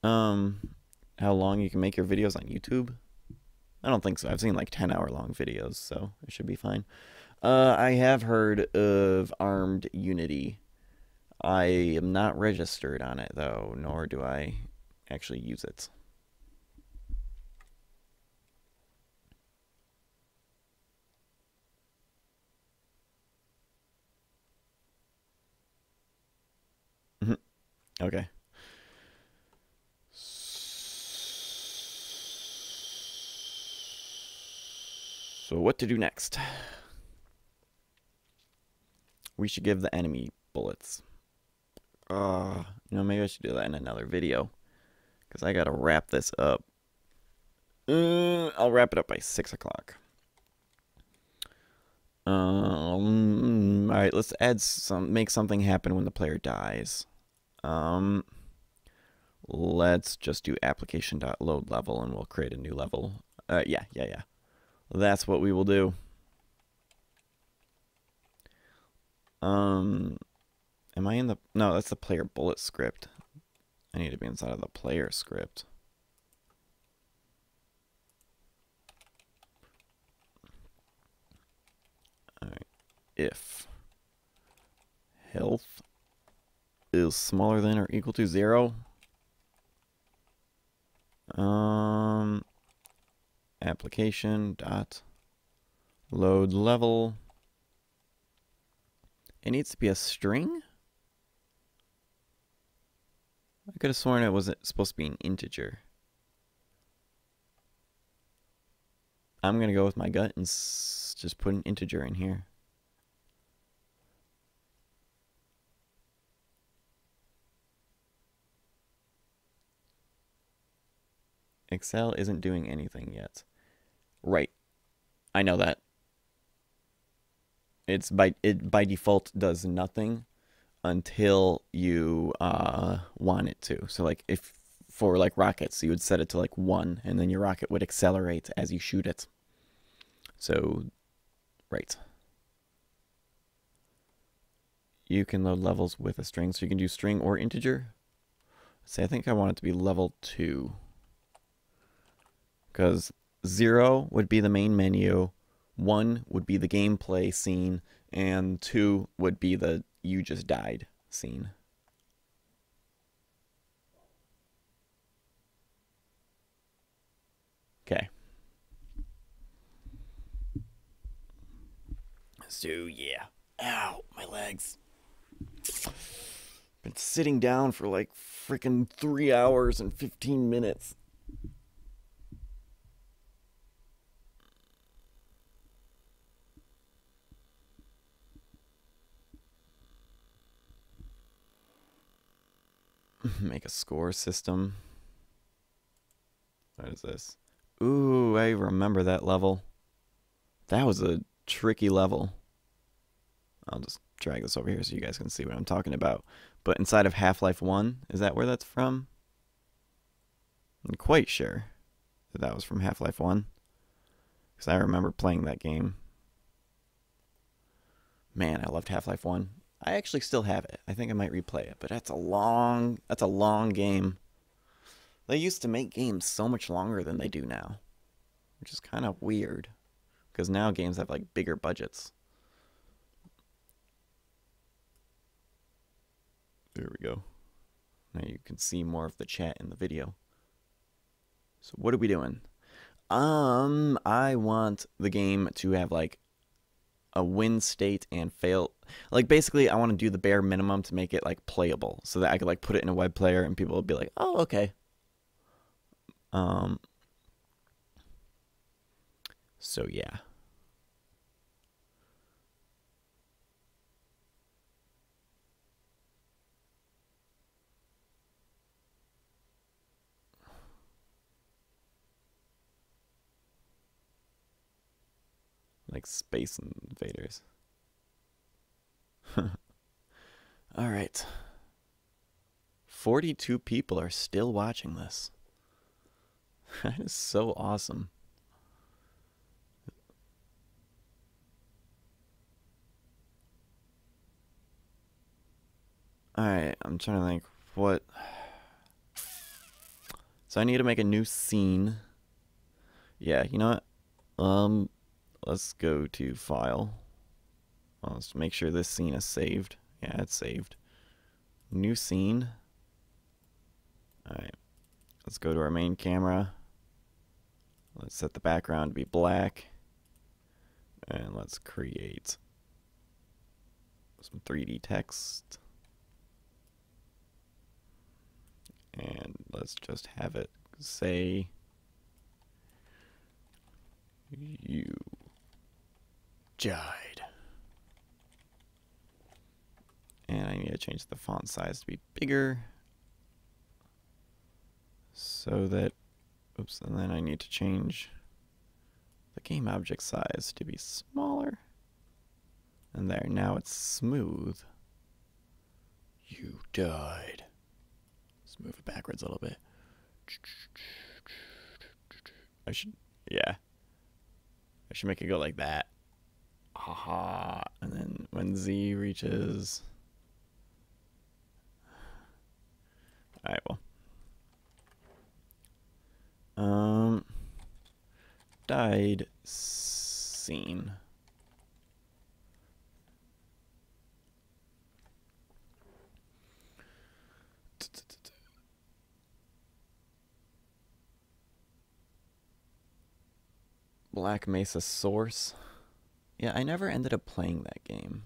Speaker 1: make your videos on YouTube? I don't think so. I've seen like 10-hour long videos, so it should be fine. I have heard of Armed Unity. I am not registered on it though, nor do I actually use it. Okay. So what to do next? We should give the enemy bullets. Maybe I should do that in another video. Because I gotta wrap this up. I'll wrap it up by 6 o'clock. Alright, let's make something happen when the player dies. Let's just do application.loadLevel and we'll create a new level. Yeah. That's what we will do. Am I in the... No, that's the player bullet script. I need to be inside of the player script. Alright. If health is smaller than or equal to 0, application dot load level. It needs to be a string? I could have sworn it was supposed to be an integer. I'm going to go with my gut and just put an integer in here. Excel isn't doing anything yet. Right. I know that. It by default does nothing until you want it to. So like if for like rockets, you would set it to like 1 and then your rocket would accelerate as you shoot it. So right. You can load levels with a string, so you can do string or integer. Say I think I want it to be level 2. Because 0 would be the main menu, 1 would be the gameplay scene, and 2 would be the you just died scene. Okay. So yeah. Ow, my legs. Been sitting down for like freaking 3 hours and 15 minutes. Make a score system. What is this? Ooh, I remember that level. That was a tricky level. I'll just drag this over here so you guys can see what I'm talking about. But inside of Half-Life 1, is that where that's from? I'm quite sure that that was from Half-Life 1. Because I remember playing that game. Man, I loved Half-Life 1. I actually still have it. I think I might replay it, but that's a long game. They used to make games so much longer than they do now, which is kind of weird because now games have like bigger budgets. There we go. Now you can see more of the chat in the video. So what are we doing? I want the game to have like a win state and fail. Like basically I want to do the bare minimum to make it like playable so that I could like put it in a web player and people would be like, "Oh, okay." So yeah. Like Space Invaders. All right. 42 people are still watching this. That is so awesome. Alright, I'm trying to think what... So I need to make a new scene. Yeah, you know what? Let's go to File. Let's make sure this scene is saved. Yeah, it's saved. New scene. Alright. Let's go to our main camera. Let's set the background to be black. And let's create some 3D text. And let's just have it say, you died. And I need to change the font size to be bigger. So that, oops, and then I need to change the game object size to be smaller. And there, now it's smooth. You died. Let's move it backwards a little bit. I should make it go like that. Haha. And then when Z reaches... Alright, well. Died scene. Black Mesa Source. Yeah, I never ended up playing that game.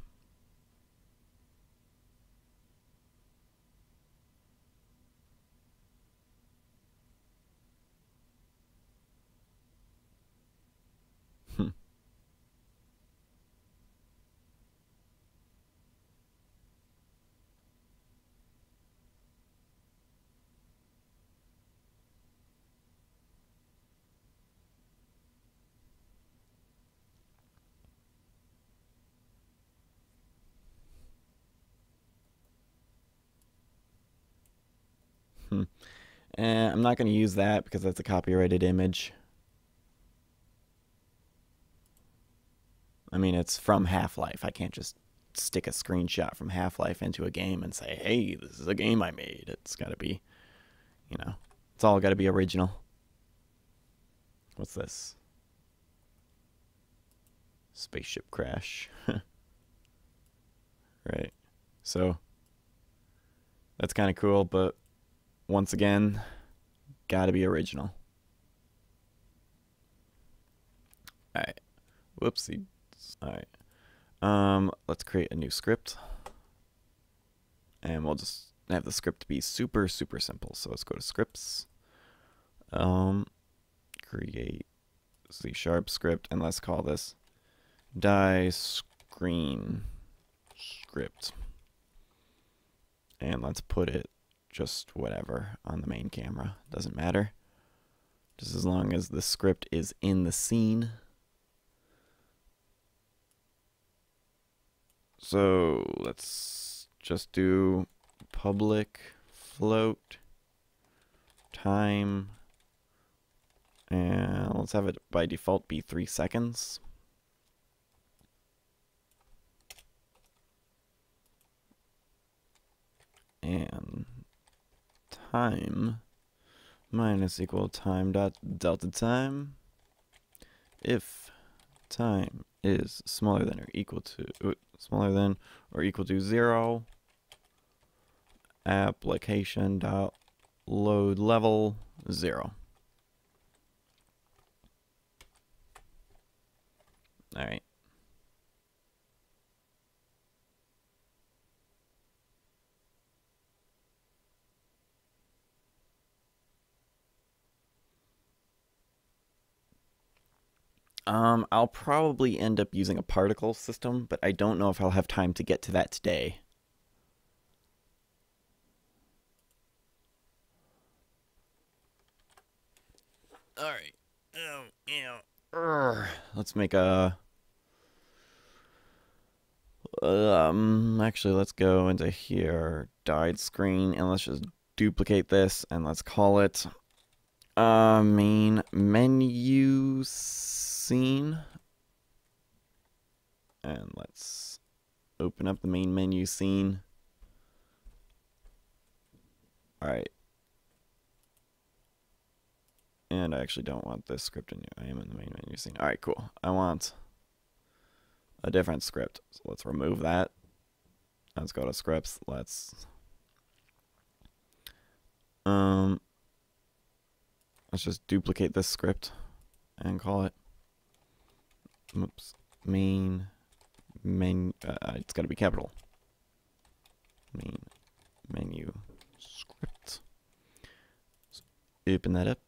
Speaker 1: And I'm not going to use that because that's a copyrighted image. I mean, it's from Half-Life. I can't just stick a screenshot from Half-Life into a game and say, hey, this is a game I made. It's got to be, you know, it's all got to be original. What's this? Spaceship crash. Right. So, that's kind of cool, but once again, gotta be original. Alright. Whoopsie. Alright. Let's create a new script. And we'll just have the script be super, super simple. So let's go to scripts. Create C# script, and let's call this die screen script. And let's put it just whatever on the main camera. Doesn't matter. Just as long as the script is in the scene. So let's just do public float time, and let's have it by default be 3 seconds. And time minus equal time dot delta time. If time is smaller than or equal to 0, application dot load level 0. All right. I'll probably end up using a particle system, but I don't know if I'll have time to get to that today. All right. Let's make a... actually, let's go into here, died screen, and let's just duplicate this and let's call it main menu scene. And let's open up the main menu scene. Alright. And I actually don't want this script in here. I am in the main menu scene. Alright, cool. I want a different script. So let's remove that. Let's go to scripts. Let's just duplicate this script and call it main menu. It's got to be capital. Main menu script. So open that up.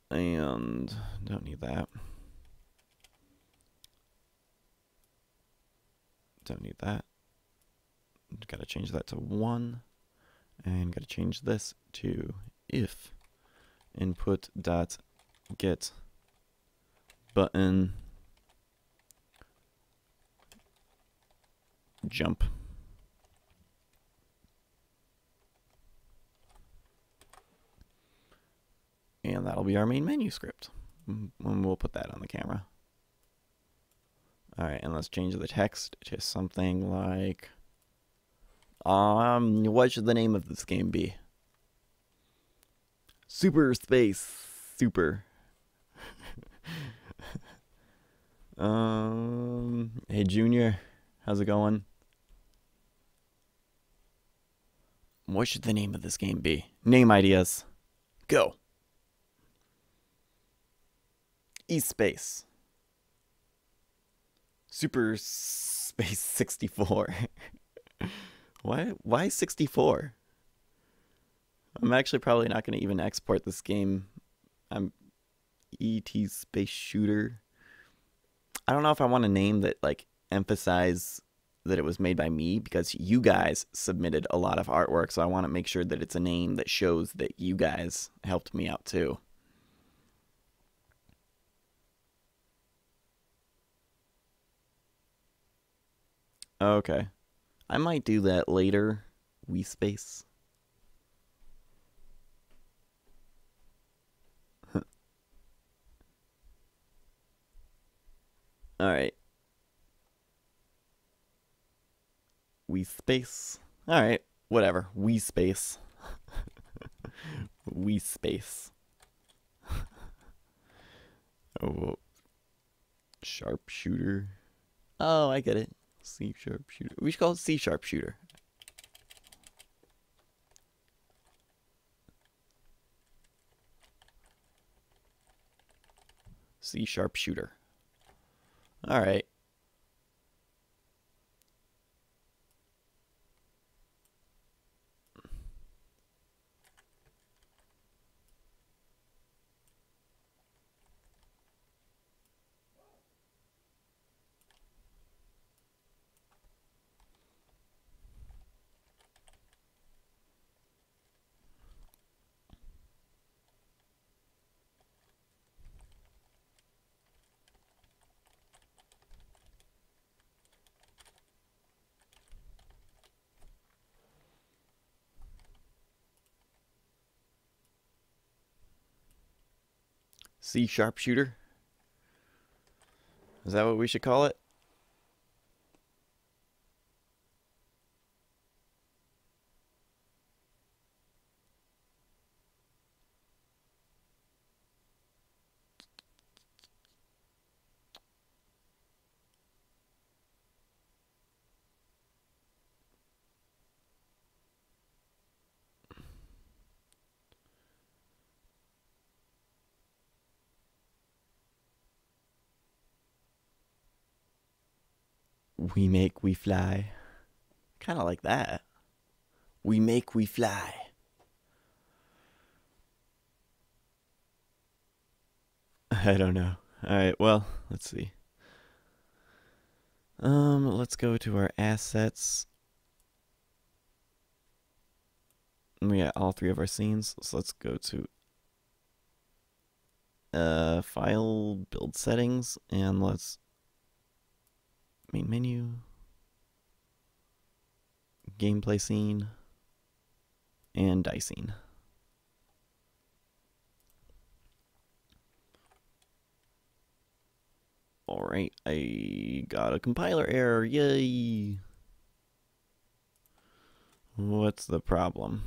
Speaker 1: And don't need that. Don't need that. Got to change that to 1. And got to change this to if input dot get button jump. And that'll be our main menu script. And we'll put that on the camera. Alright, and let's change the text to something like what should the name of this game be? Super Space Super. Hey Junior, how's it going? What should the name of this game be? Name ideas. Go. E-Space. Super Space 64. Why 64? I'm actually probably not going to even export this game. I'm E.T. Space Shooter. I don't know if I want a name that like emphasize that it was made by me, because you guys submitted a lot of artwork, so I want to make sure that it's a name that shows that you guys helped me out too. Okay. I might do that later. Wii Space. Alright. Wii Space. Alright, whatever. Wii Space. Wii Space. Oh, sharpshooter. Oh, I get it. C sharpshooter. We should call it C sharpshooter. C sharpshooter. All right. C sharpshooter. Is that what we should call it? We make, we fly. Kind of like that. We make, we fly. I don't know. Alright, well, let's see. Let's go to our assets. We got all 3 of our scenes. So let's go to file, build settings, and let's main menu. gameplay scene, and dicing. Alright, I got a compiler error, yay! What's the problem?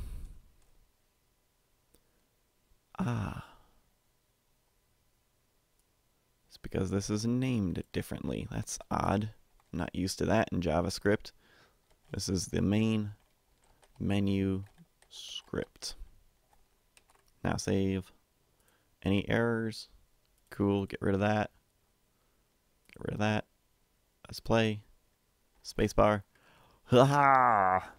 Speaker 1: It's because this is named differently. That's odd. I'm not used to that in JavaScript. This is the main menu script. Now save. Any errors? Cool, get rid of that. Get rid of that. Let's play. Spacebar. Ha!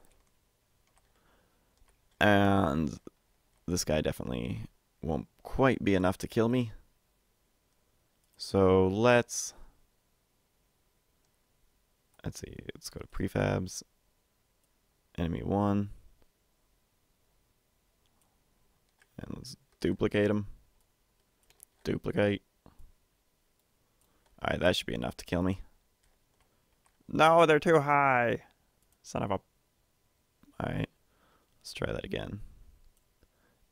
Speaker 1: And this guy definitely won't quite be enough to kill me. So let's see. Let's go to prefabs. Enemy 1. And let's duplicate him. Duplicate. Alright, that should be enough to kill me. No, they're too high. Son of a... Alright. Let's try that again.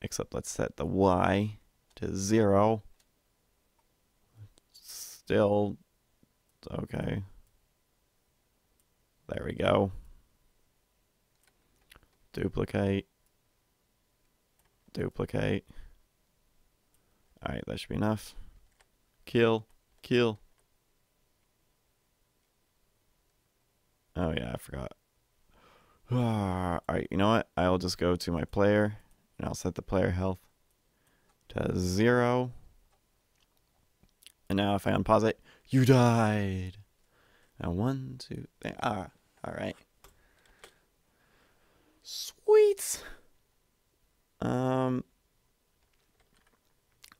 Speaker 1: Except let's set the Y to 0. Still... Okay. There we go. Duplicate. Duplicate. Alright, that should be enough. Kill. Kill. Oh yeah, I forgot. Alright, you know what? I'll just go to my player, and I'll set the player health to 0. And now if I unpause it, you died. Now 1, 2, 3. Alright. Sweet.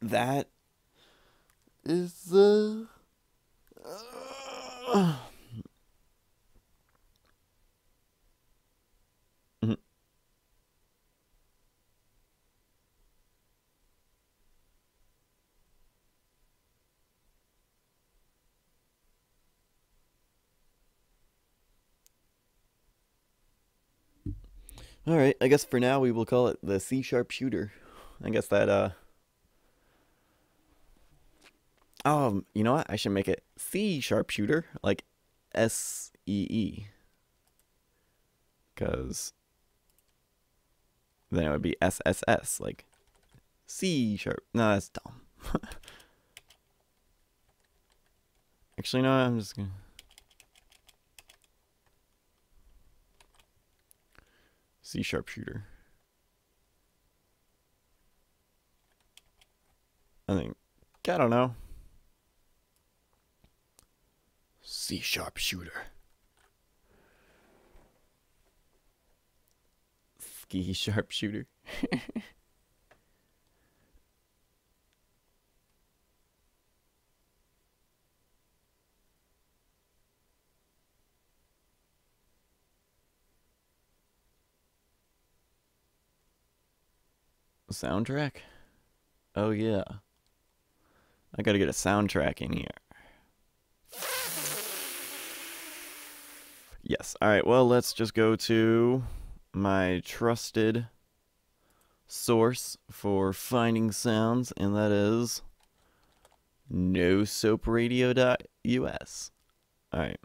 Speaker 1: That is the... Alright, I guess for now we will call it the C# shooter. I guess that, you know what? I should make it C# shooter, like SEE. Because then it would be SSS, like C#. No, that's dumb. Actually, no, I'm just gonna... C# shooter. I think, I don't know. C# shooter. Ski sharpshooter. Soundtrack? Oh yeah. I gotta get a soundtrack in here. Yes. Alright, well, let's just go to my trusted source for finding sounds, and that is nosoapradio.us. Alright.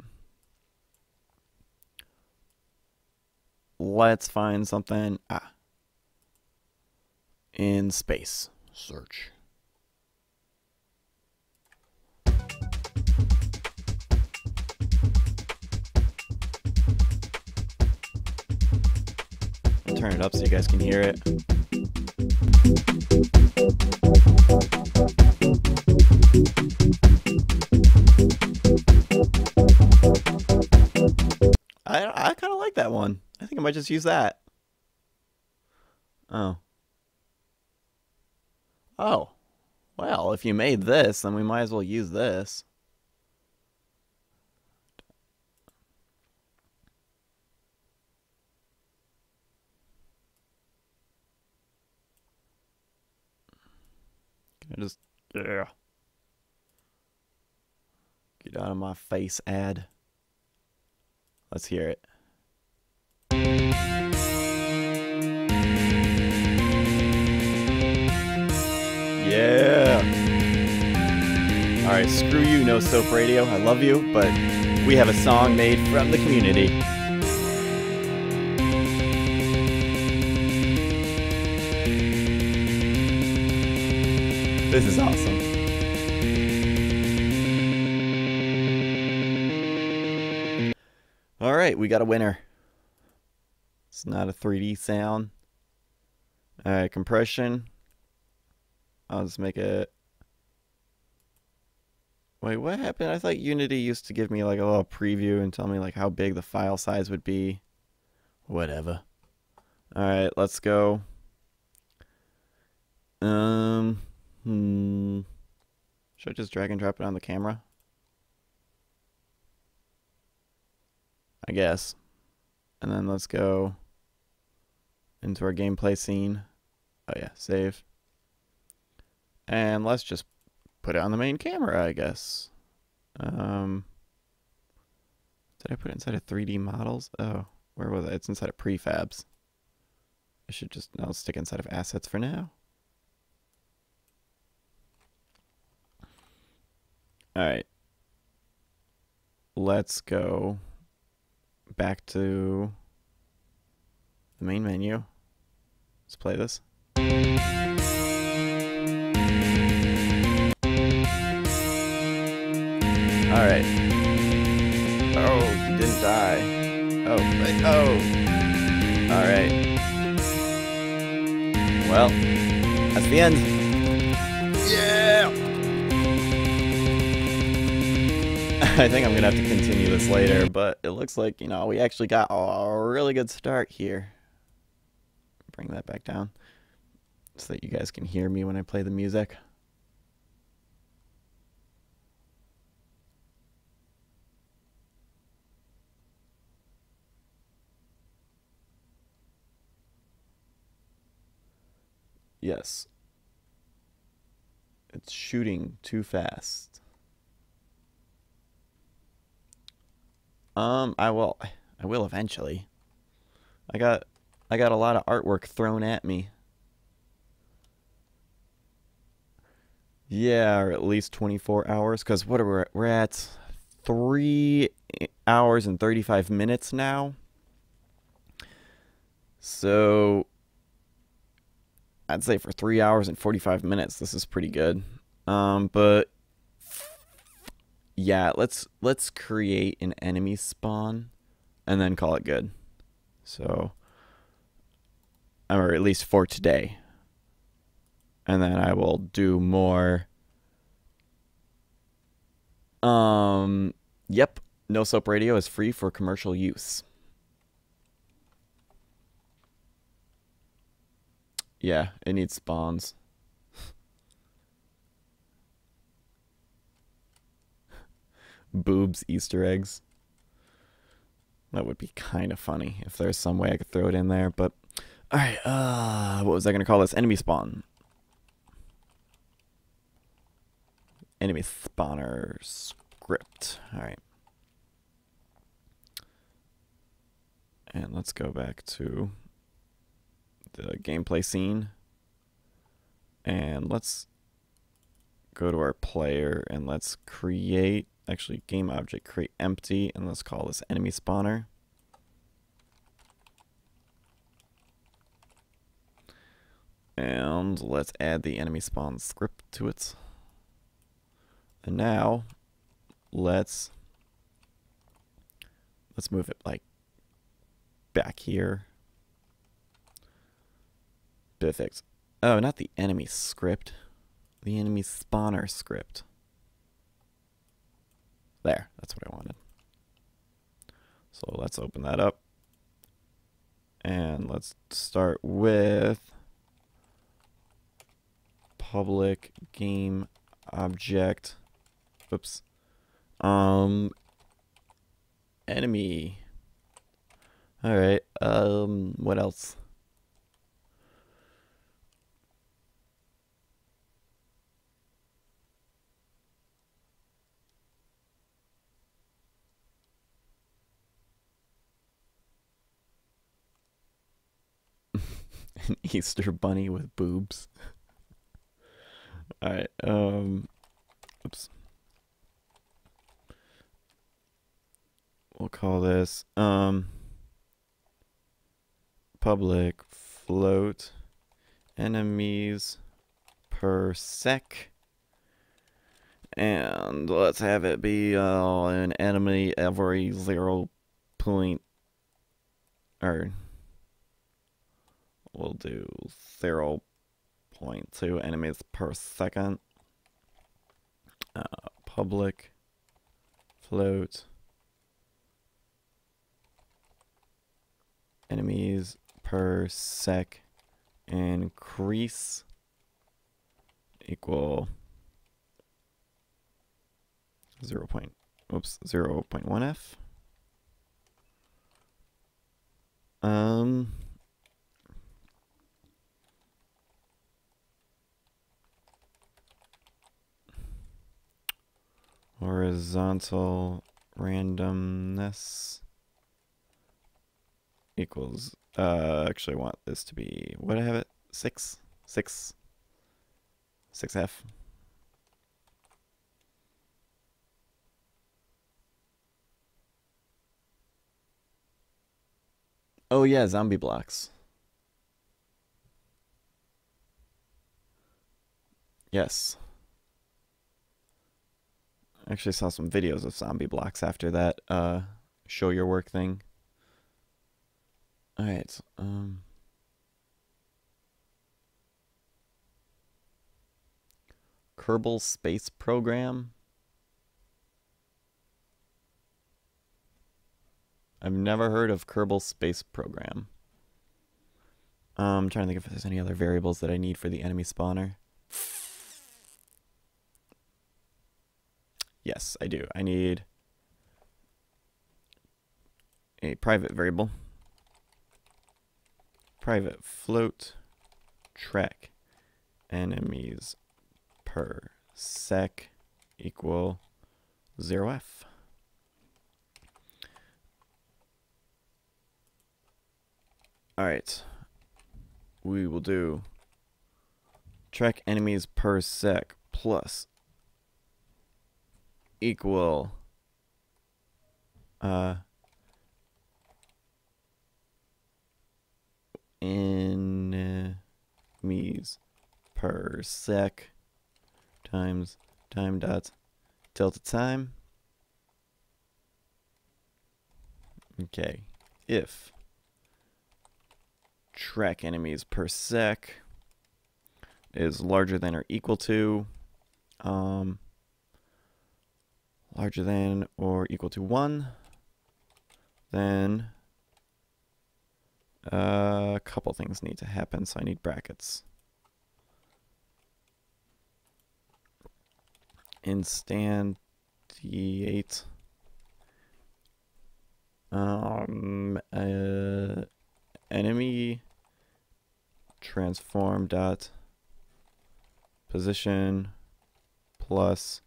Speaker 1: Let's find something. In space. Search. I'll turn it up so you guys can hear it. I kind of like that one. I think I might just use that. Oh. Oh. Well, if you made this, then we might as well use this. Can I just... Yeah. Get out of my face, ad. Let's hear it. Alright, screw you, No Soap Radio. I love you, but we have a song made from the community. This is awesome. Alright, we got a winner. It's not a 3D sound. Alright, compression. I'll just make it... Wait, what happened? I thought Unity used to give me like a little preview and tell me like how big the file size would be. Whatever. Alright, let's go. Should I just drag and drop it on the camera? I guess. And then let's go into our gameplay scene. Oh yeah, save. And let's just put it on the main camera, I guess. Did I put it inside of 3D models? Oh, where was it? It's inside of prefabs. I should just, I'll stick inside of assets for now. Alright. Let's go back to the main menu. Let's play this. Alright. Oh, he didn't die. Oh, wait, oh. Alright. Well, that's the end. Yeah! I think I'm gonna have to continue this later, but it looks like, you know, we actually got a really good start here. Bring that back down so that you guys can hear me when I play the music. Yes. It's shooting too fast. I will eventually. I got a lot of artwork thrown at me. Yeah, or at least 24 hours, because what are we're at 3 hours and 35 minutes now. So I'd say for 3 hours and 45 minutes, this is pretty good. But yeah, let's create an enemy spawn and then call it good. So, or at least for today. And then I will do more. Yep, No Soap Radio is free for commercial use. Yeah, it needs spawns. Boobs, Easter eggs. That would be kind of funny if there's some way I could throw it in there, but... Alright, what was I going to call this? Enemy spawn. Enemy spawner script. Alright. And let's go back to the gameplay scene. And let's go to our player and let's create... Actually, game object, create empty, and let's call this enemy spawner. And let's add the enemy spawn script to it. And now, let's move it like back here. Perfect. Oh, not the enemy script. The enemy spawner script. There, that's what I wanted. So let's open that up. And let's start with public game object. Oops. Enemy. Alright, what else? An Easter bunny with boobs. Alright, oops. we'll call this public float enemies per sec, and let's have it be an enemy every 0 point, or we'll do 0.2 enemies per second. Public float enemies per sec increase equal 0.1f. Horizontal randomness equals, actually I want this to be, what do I have it? 6F. Oh yeah, zombie blocks. Yes. I actually saw some videos of zombie blocks after that show your work thing. Alright, Kerbal Space Program. I've never heard of Kerbal Space Program. I'm trying to think if there's any other variables that I need for the enemy spawner. Yes, I do. I need a private variable. Private float track enemies per sec equal 0f. Alright. We will do track enemies per sec plus equal enemies per sec times time dot delta time. Okay, if track enemies per sec is larger than or equal to larger than or equal to 1, then a couple things need to happen, so I need brackets. Instantiate enemy transform dot position plus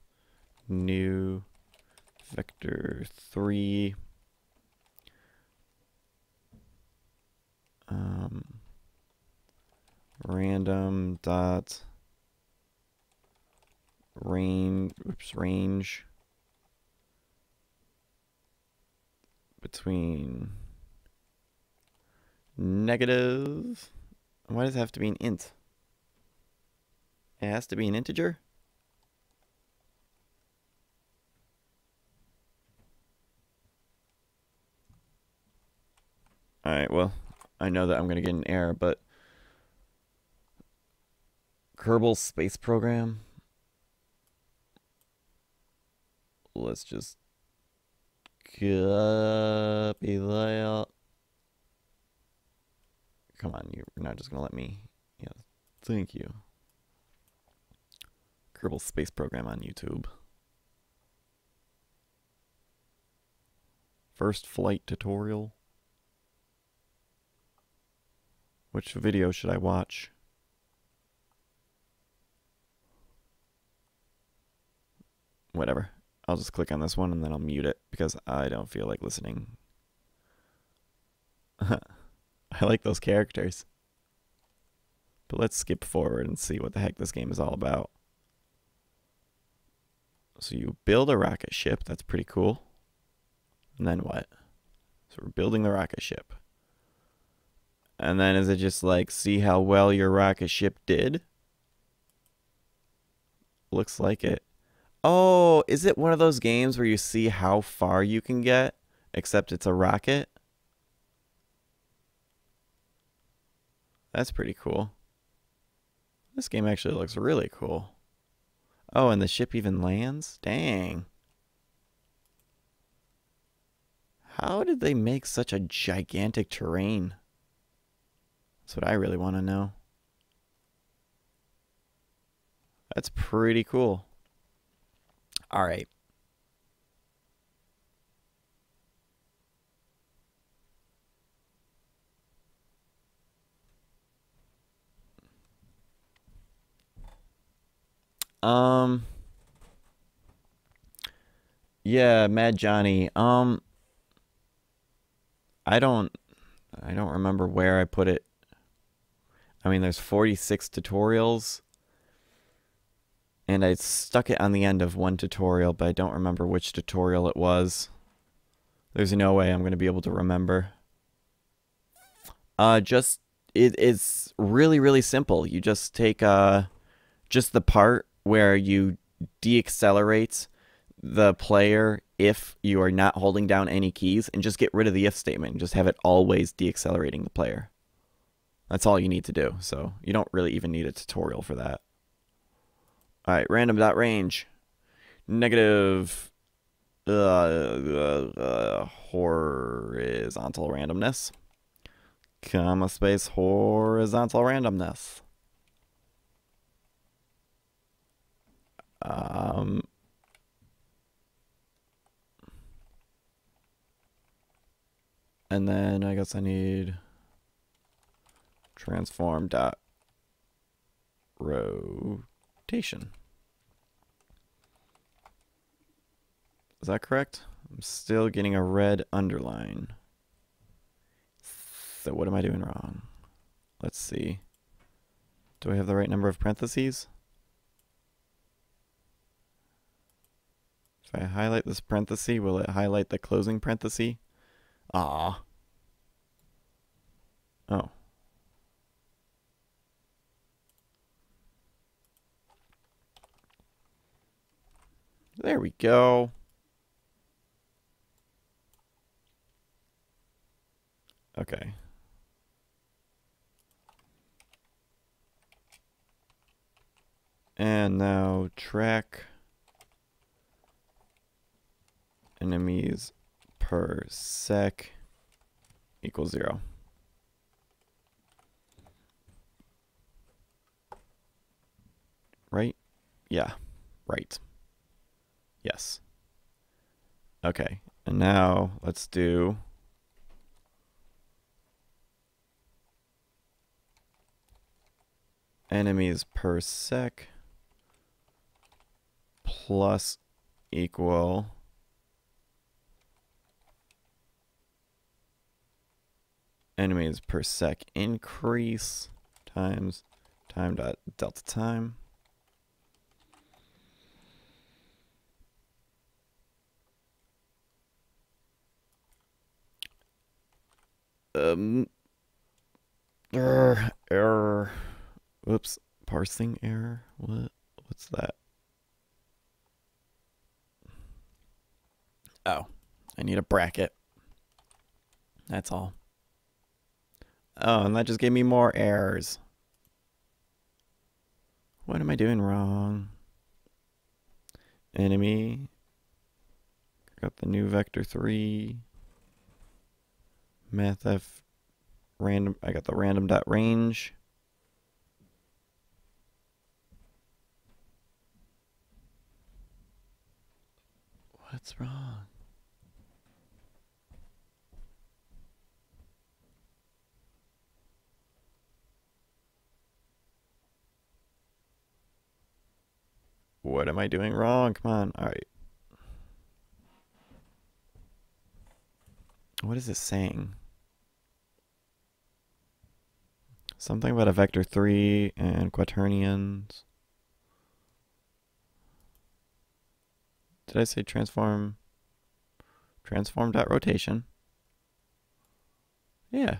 Speaker 1: new vector 3 random dot range between negative. Why does it have to be an int? It has to be an integer? Alright, well, I know that I'm going to get an error, but Kerbal Space Program. Let's just copy layout. Come on, you're not just going to let me. Yeah, thank you. Kerbal Space Program on YouTube. First flight tutorial. Which video should I watch? Whatever. I'll just click on this one and then I'll mute it because I don't feel like listening. I like those characters. But let's skip forward and see what the heck this game is all about. So you build a rocket ship. That's pretty cool. And then what? So we're building the rocket ship. And then is it just like, see how well your rocket ship did? Looks like it. Oh, is it one of those games where you see how far you can get, except it's a rocket? That's pretty cool. This game actually looks really cool. Oh, and the ship even lands? Dang. How did they make such a gigantic terrain? That's what I really want to know. That's pretty cool. All right. Yeah, Mad Johnny. I don't remember where I put it. I mean, there's 46 tutorials. And I stuck it on the end of one tutorial, but I don't remember which tutorial it was. There's no way I'm going to be able to remember. It's really, really simple. You just take just the part where you deaccelerate the player if you are not holding down any keys, and just get rid of the if statement and just have it always deaccelerating the player. That's all you need to do. So you don't really even need a tutorial for that. All right, random.range. Negative horizontal randomness, comma space horizontal randomness. And then I guess I need transform dot rotation. Is that correct? I'm still getting a red underline. So what am I doing wrong? Let's see. Do I have the right number of parentheses? If I highlight this parenthesis, will it highlight the closing parenthesis? Ah. Oh. There we go. Okay. And now track enemies per sec equals 0. Right? Yeah. Right. Yes. Okay. And now let's do enemies per sec plus equal enemies per sec increase times time dot delta time. Error. Whoops. Parsing error. What's that? Oh, I need a bracket. That's all. Oh, and that just gave me more errors. What am I doing wrong? Enemy. Got the new vector 3. Mathf random. I got the random dot range. What's wrong? What am I doing wrong? Come on. All right. What is this saying? Something about a vector 3 and quaternions. Did I say transform Transform.rotation. Yeah.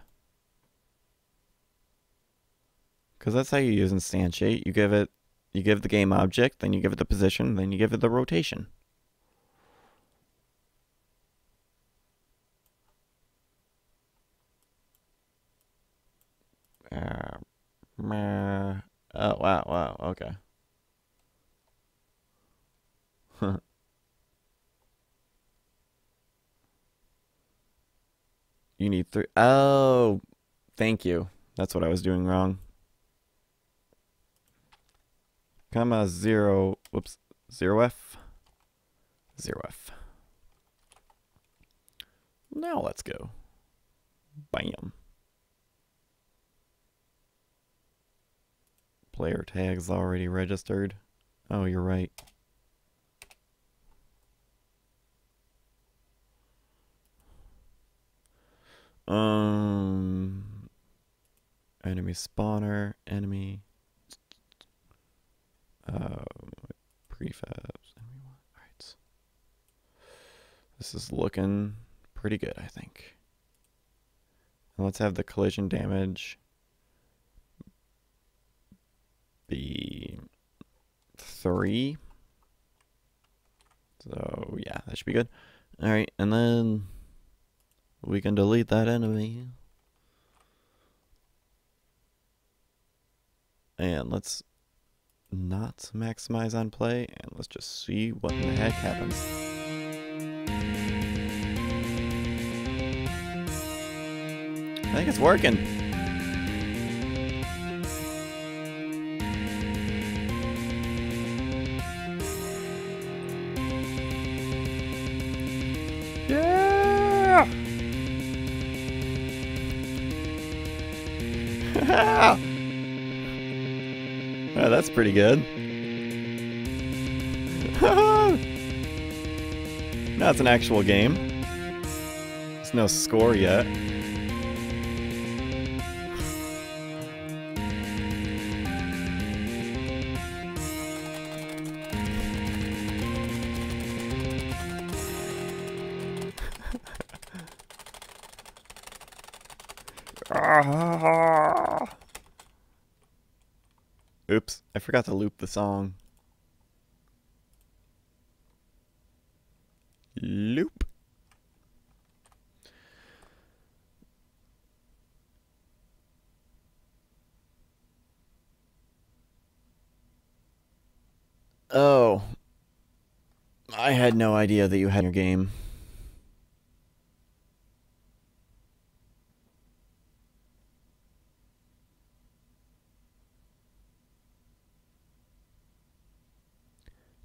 Speaker 1: Because that's how you use instantiate. You give the game object, then you give it the position, then you give it the rotation. Oh, wow, okay. You need 3. Oh, thank you. That's what I was doing wrong. Comma 0, whoops, 0F. 0F. Now let's go. Bam. Player tags already registered. Oh, you're right. Enemy spawner, enemy. Prefabs. Alright. This is looking pretty good, I think. And let's have the collision damage be 3. So yeah, that should be good. Alright, and then we can delete that enemy. And let's not maximize on play, and let's just see what the heck happens. I think it's working. Yeah! Oh, that's pretty good. Now it's an actual game. There's no score yet. Oops, I forgot to loop the song. Loop. Oh. I had no idea that you had your game.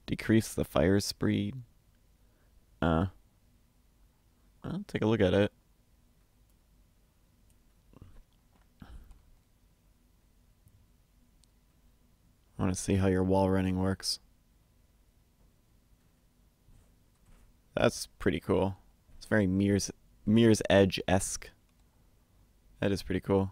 Speaker 1: Decrease the fire speed. I'll take a look at it. I want to see how your wall running works. That's pretty cool. It's very Mirror's Edge-esque. That is pretty cool.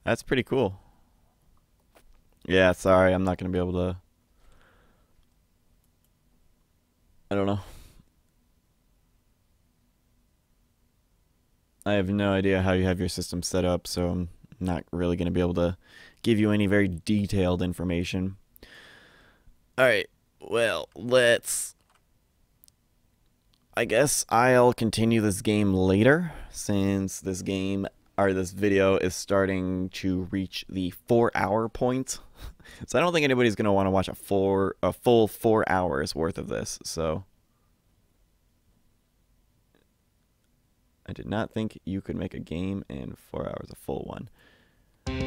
Speaker 1: That's pretty cool. Yeah, sorry, I'm not going to be able to... I don't know. I have no idea how you have your system set up, so I'm not really going to be able to give you any very detailed information. Alright, well, let's... I guess I'll continue this game later, since this game... or this video is starting to reach the 4-hour point. So I don't think anybody's going to want to watch a full 4 hours worth of this. So I did not think you could make a game in 4 hours, a full one.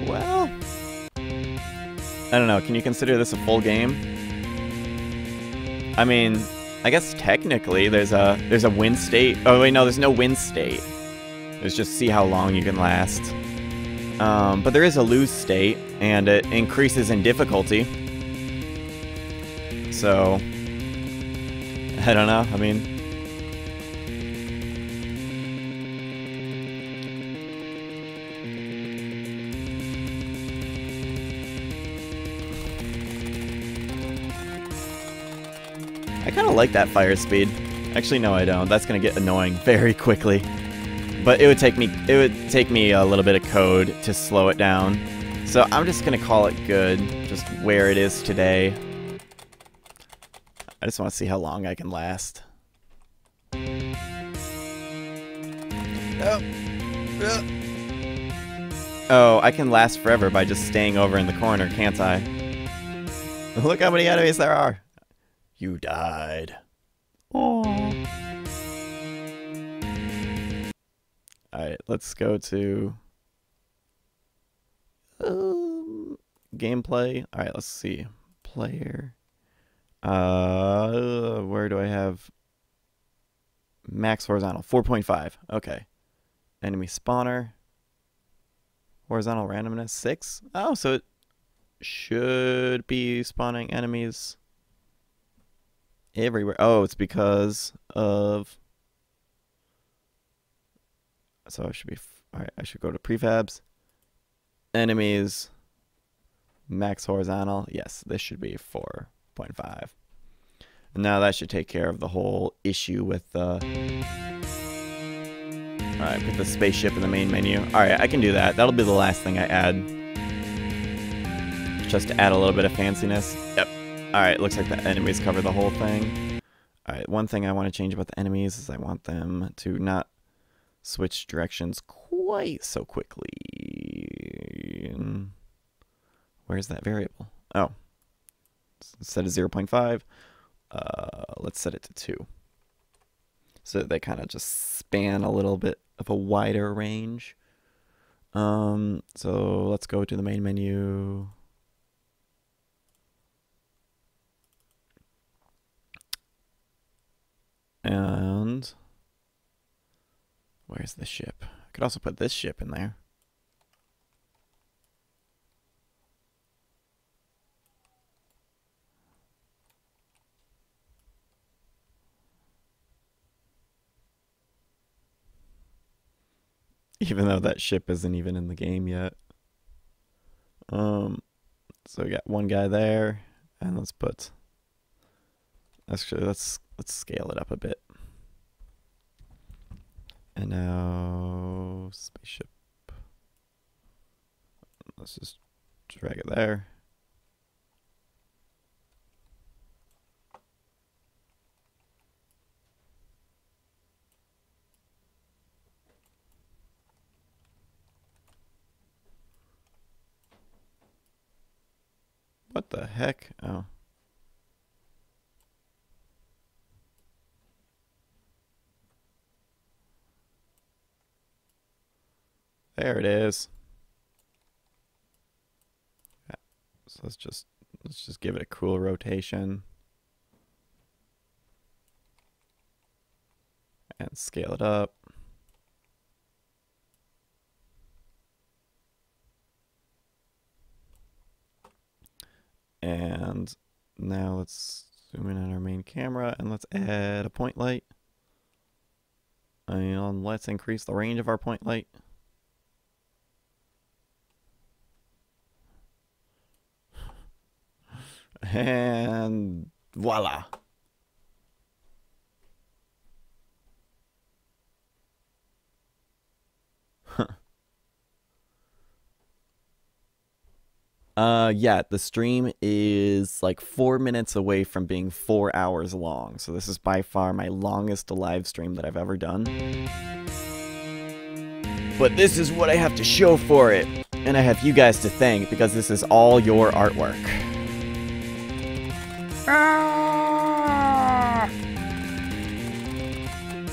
Speaker 1: Well, I don't know. Can you consider this a full game? I mean, I guess technically there's a win state. Oh wait, no, there's no win state. It's just see how long you can last. But there is a lose state, and it increases in difficulty. So, I don't know. I mean, I kind of like that fire speed. Actually, no, I don't. That's gonna get annoying very quickly. But it would take me a little bit of code to slow it down. So I'm just gonna call it good, just where it is today. I just want to see how long I can last. Oh, I can last forever by just staying over in the corner, can't I? Look how many enemies there are. You died. Aww. Alright, let's go to gameplay. Alright, let's see. Player. Where do I have max horizontal? 4.5. Okay. Enemy spawner. Horizontal randomness 6. Oh, so it should be spawning enemies everywhere. Oh, it's because of. So I should be. Alright, I should go to prefabs. Enemies. Max horizontal. Yes, this should be 4.5. And now that should take care of the whole issue with the. Alright, put the spaceship in the main menu. Alright, I can do that. That'll be the last thing I add. Just to add a little bit of fanciness. Yep. Alright, looks like the enemies cover the whole thing. Alright, one thing I want to change about the enemies is I want them to not switch directions quite so quickly. Where's that variable? Oh. Instead of 0.5, let's set it to 2. So they kind of just span a little bit of a wider range. So let's go to the main menu. And where's the ship? I could also put this ship in there. Even though that ship isn't even in the game yet. So we got one guy there, and let's put. Actually, let's scale it up a bit. And now spaceship. Let's just drag it there. What the heck? Oh. There it is. Yeah. So let's just give it a cool rotation. And scale it up. And now let's zoom in on our main camera and let's add a point light. And let's increase the range of our point light. And voila. Yeah, the stream is like 4 minutes away from being 4 hours long. So this is by far my longest live stream that I've ever done. But this is what I have to show for it. And I have you guys to thank because this is all your artwork.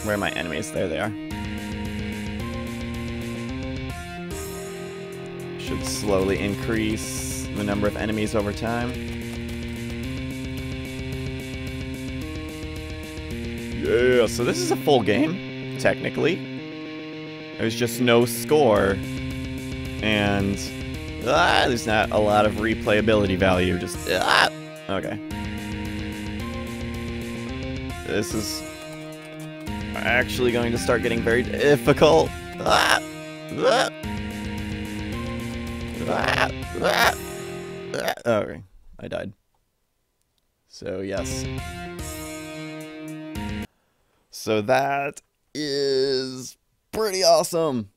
Speaker 1: Where are my enemies? There they are. Should slowly increase the number of enemies over time. Yeah, so this is a full game, technically. There's just no score. And there's not a lot of replayability value. Just okay. This is actually going to start getting very difficult. Ah! Ah! Ah! Ah! Ah! Okay, I died. So yes. So that is pretty awesome.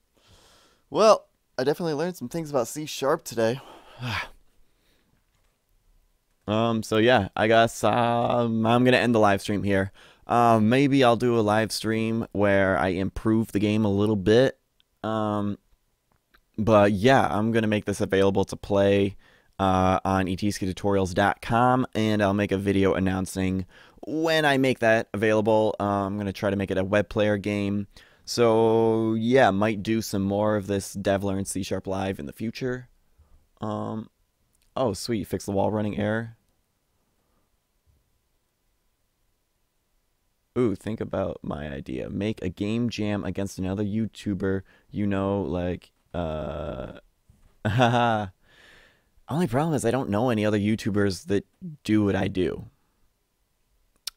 Speaker 1: Well, I definitely learned some things about C# today. So yeah, I guess I'm gonna end the live stream here. Maybe I'll do a live stream where I improve the game a little bit. But yeah, I'm gonna make this available to play on etskitutorials.com, and I'll make a video announcing when I make that available. I'm gonna try to make it a web player game. So yeah, might do some more of this Dev Learn C# live in the future. Oh sweet, fix the wall running error. Ooh, think about my idea. Make a game jam against another YouTuber, you know, like, haha. Only problem is I don't know any other YouTubers that do what I do.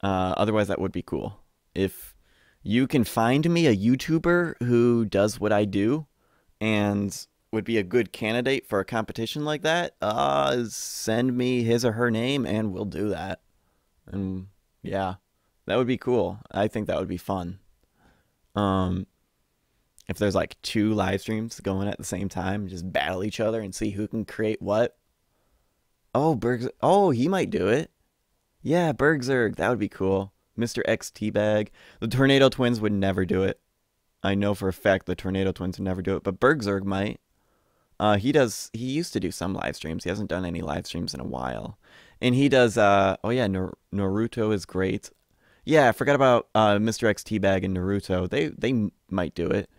Speaker 1: Otherwise, that would be cool. If you can find me a YouTuber who does what I do and would be a good candidate for a competition like that, send me his or her name and we'll do that. And yeah. That would be cool. I think that would be fun. If there's like 2 live streams going at the same time, just battle each other and see who can create what. Oh, Bergs. Oh, he might do it. Yeah, Bergzerg. That would be cool. Mr. X Teabag. The Tornado Twins would never do it. I know for a fact the Tornado Twins would never do it, but Bergzerg might. He used to do some live streams. He hasn't done any live streams in a while. And he does, oh yeah, Naruto is great. Yeah, I forgot about Mr. X Teabag and Naruto. They might do it.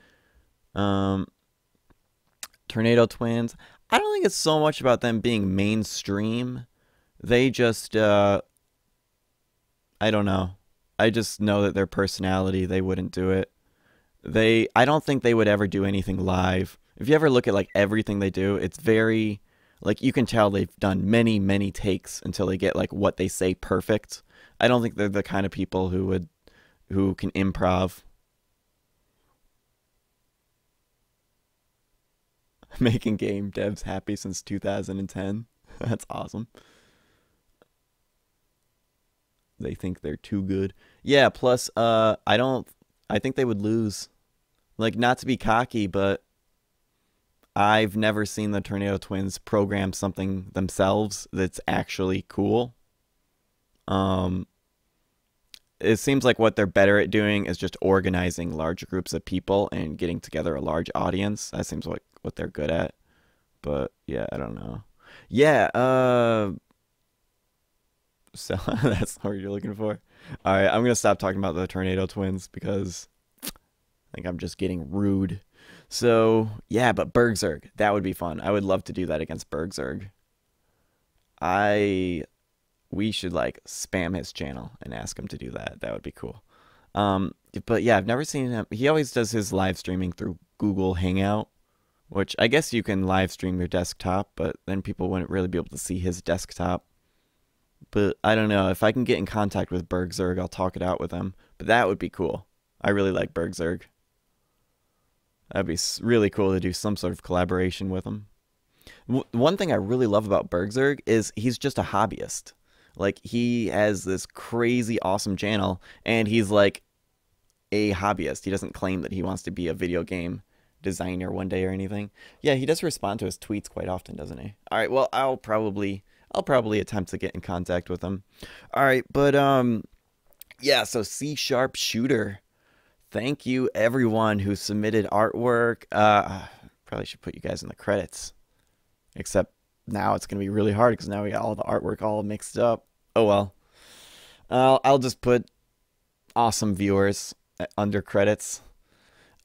Speaker 1: Tornado Twins. I don't think it's so much about them being mainstream. They just I don't know. I just know that their personality, they wouldn't do it. I don't think they would ever do anything live. If you ever look at like everything they do, it's very like you can tell they've done many, many takes until they get like what they say perfect. I don't think they're the kind of people who can improv. Making game devs happy since 2010. That's awesome. They think they're too good. Yeah, plus I think they would lose. Like, not to be cocky, but I've never seen the Tornado Twins program something themselves that's actually cool. It seems like what they're better at doing is just organizing large groups of people and getting together a large audience. That seems like what they're good at. But yeah, I don't know. Yeah, so that's what you're looking for. All right, I'm gonna stop talking about the Tornado Twins because I think I'm just getting rude. So yeah, but Bergzerg, that would be fun. I would love to do that against Bergzerg. We should like spam his channel and ask him to do that. That would be cool. But yeah, I've never seen him. He always does his live streaming through Google Hangout, which I guess you can live stream your desktop, but then people wouldn't really be able to see his desktop. But I don't know. If I can get in contact with Bergzerg, I'll talk it out with him. But that would be cool. I really like Bergzerg. That'd be really cool to do some sort of collaboration with him. One thing I really love about Bergzerg is he's just a hobbyist. Like, he has this crazy awesome channel, and he's like a hobbyist. He doesn't claim that he wants to be a video game designer one day or anything. Yeah, he does respond to his tweets quite often, doesn't he? All right, well, I'll probably attempt to get in contact with him. All right, but yeah, so C# shooter. Thank you everyone who submitted artwork. Probably should put you guys in the credits. Except now it's going to be really hard because now we got all the artwork all mixed up. Oh well. I'll just put awesome viewers under credits.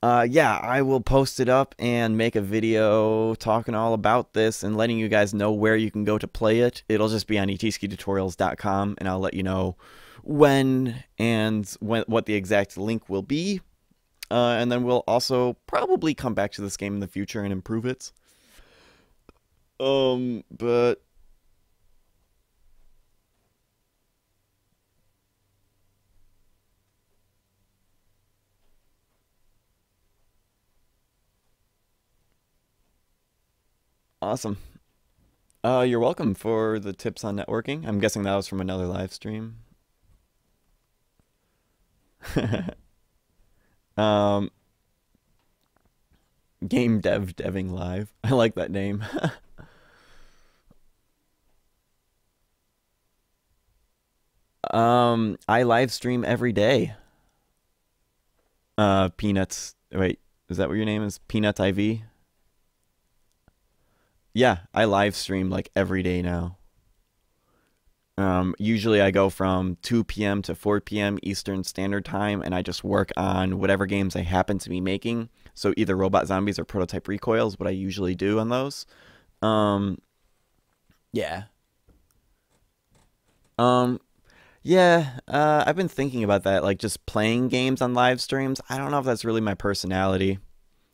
Speaker 1: Yeah, I will post it up and make a video talking all about this and letting you guys know where you can go to play it. It'll just be on etskitutorials.com, and I'll let you know when and what the exact link will be. And then we'll also probably come back to this game in the future and improve it. But Awesome. You're welcome for the tips on networking. I'm guessing that was from another live stream. um, Game deving live. I like that name. I live stream every day. Peanuts. Wait, is that what your name is? Peanuts IV? Yeah, I live stream like every day now. Usually I go from 2 p.m. to 4 p.m. Eastern Standard Time, and I just work on whatever games I happen to be making. So either Robot Zombies or Prototype Recoils, what I usually do on those. Um, yeah. Um, yeah, I've been thinking about that, like just playing games on live streams. I don't know if that's really my personality.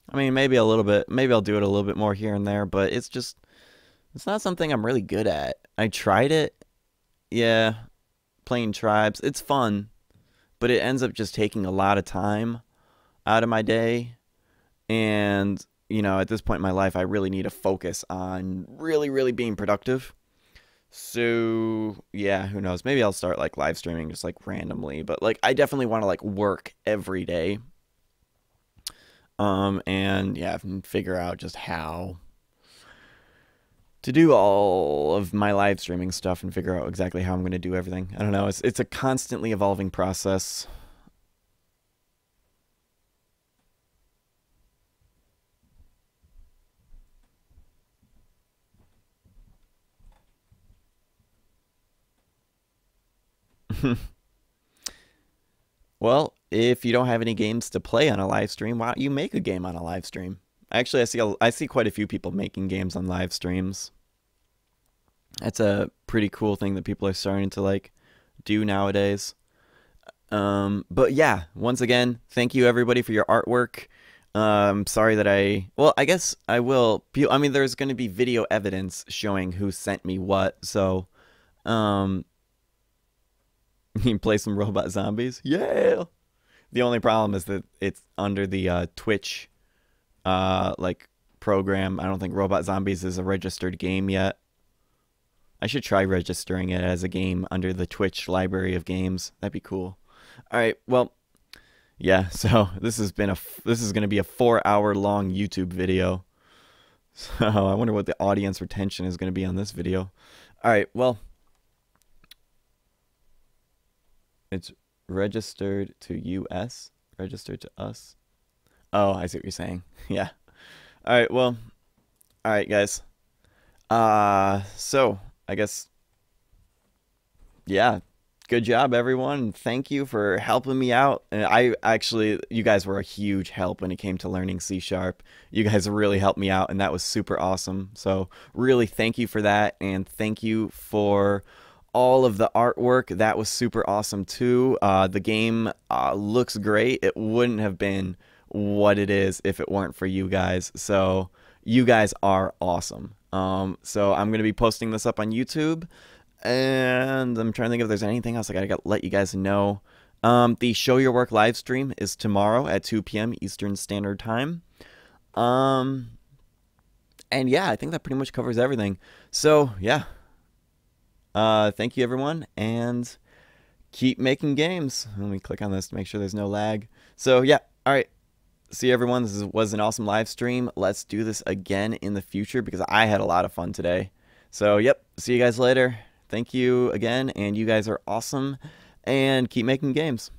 Speaker 1: I mean, maybe a little bit. Maybe I'll do it a little bit more here and there, but it's not something I'm really good at. I tried it. Yeah, playing tribes. It's fun, but it ends up just taking a lot of time out of my day. And, at this point in my life, I really need to focus on really, really being productive. So, yeah, who knows? Maybe I'll start like live streaming just like randomly, but like I definitely want to like work every day. And yeah, figure out just how to do all of my live streaming stuff and figure out exactly how I'm going to do everything. I don't know. It's a constantly evolving process. Well, if you don't have any games to play on a live stream, why don't you make a game on a live stream? Actually, I see quite a few people making games on live streams. That's a pretty cool thing that people are starting to like do nowadays. But yeah, once again, thank you everybody for your artwork. Sorry that well, I guess I will. I mean, there's going to be video evidence showing who sent me what. So, um, you can play some Robot Zombies. Yeah. The only problem is that it's under the Twitch, like program. I don't think Robot Zombies is a registered game yet. I should try registering it as a game under the Twitch library of games. That'd be cool. All right. Well, yeah. So this is going to be a 4-hour long YouTube video. So I wonder what the audience retention is going to be on this video. All right. Well, it's registered to US, registered to us. Oh, I see what you're saying. Yeah. All right. Well, all right, guys. So I guess, yeah, good job, everyone. Thank you for helping me out. And you guys were a huge help when it came to learning C#. You guys really helped me out, and that was super awesome. So really thank you for that, and thank you for all of the artwork. That was super awesome too. The game looks great. It wouldn't have been what it is if it weren't for you guys. So you guys are awesome. So I'm going to be posting this up on YouTube, and I'm trying to think if there's anything else I gotta let you guys know. The Show Your Work live stream is tomorrow at 2 p.m. Eastern Standard Time. And yeah, I think that pretty much covers everything. So yeah, thank you everyone, and keep making games. Let me click on this to make sure there's no lag. So yeah, all right. See you everyone. This was an awesome live stream. Let's do this again in the future because I had a lot of fun today. So yep, see you guys later. Thank you again, and you guys are awesome, and keep making games.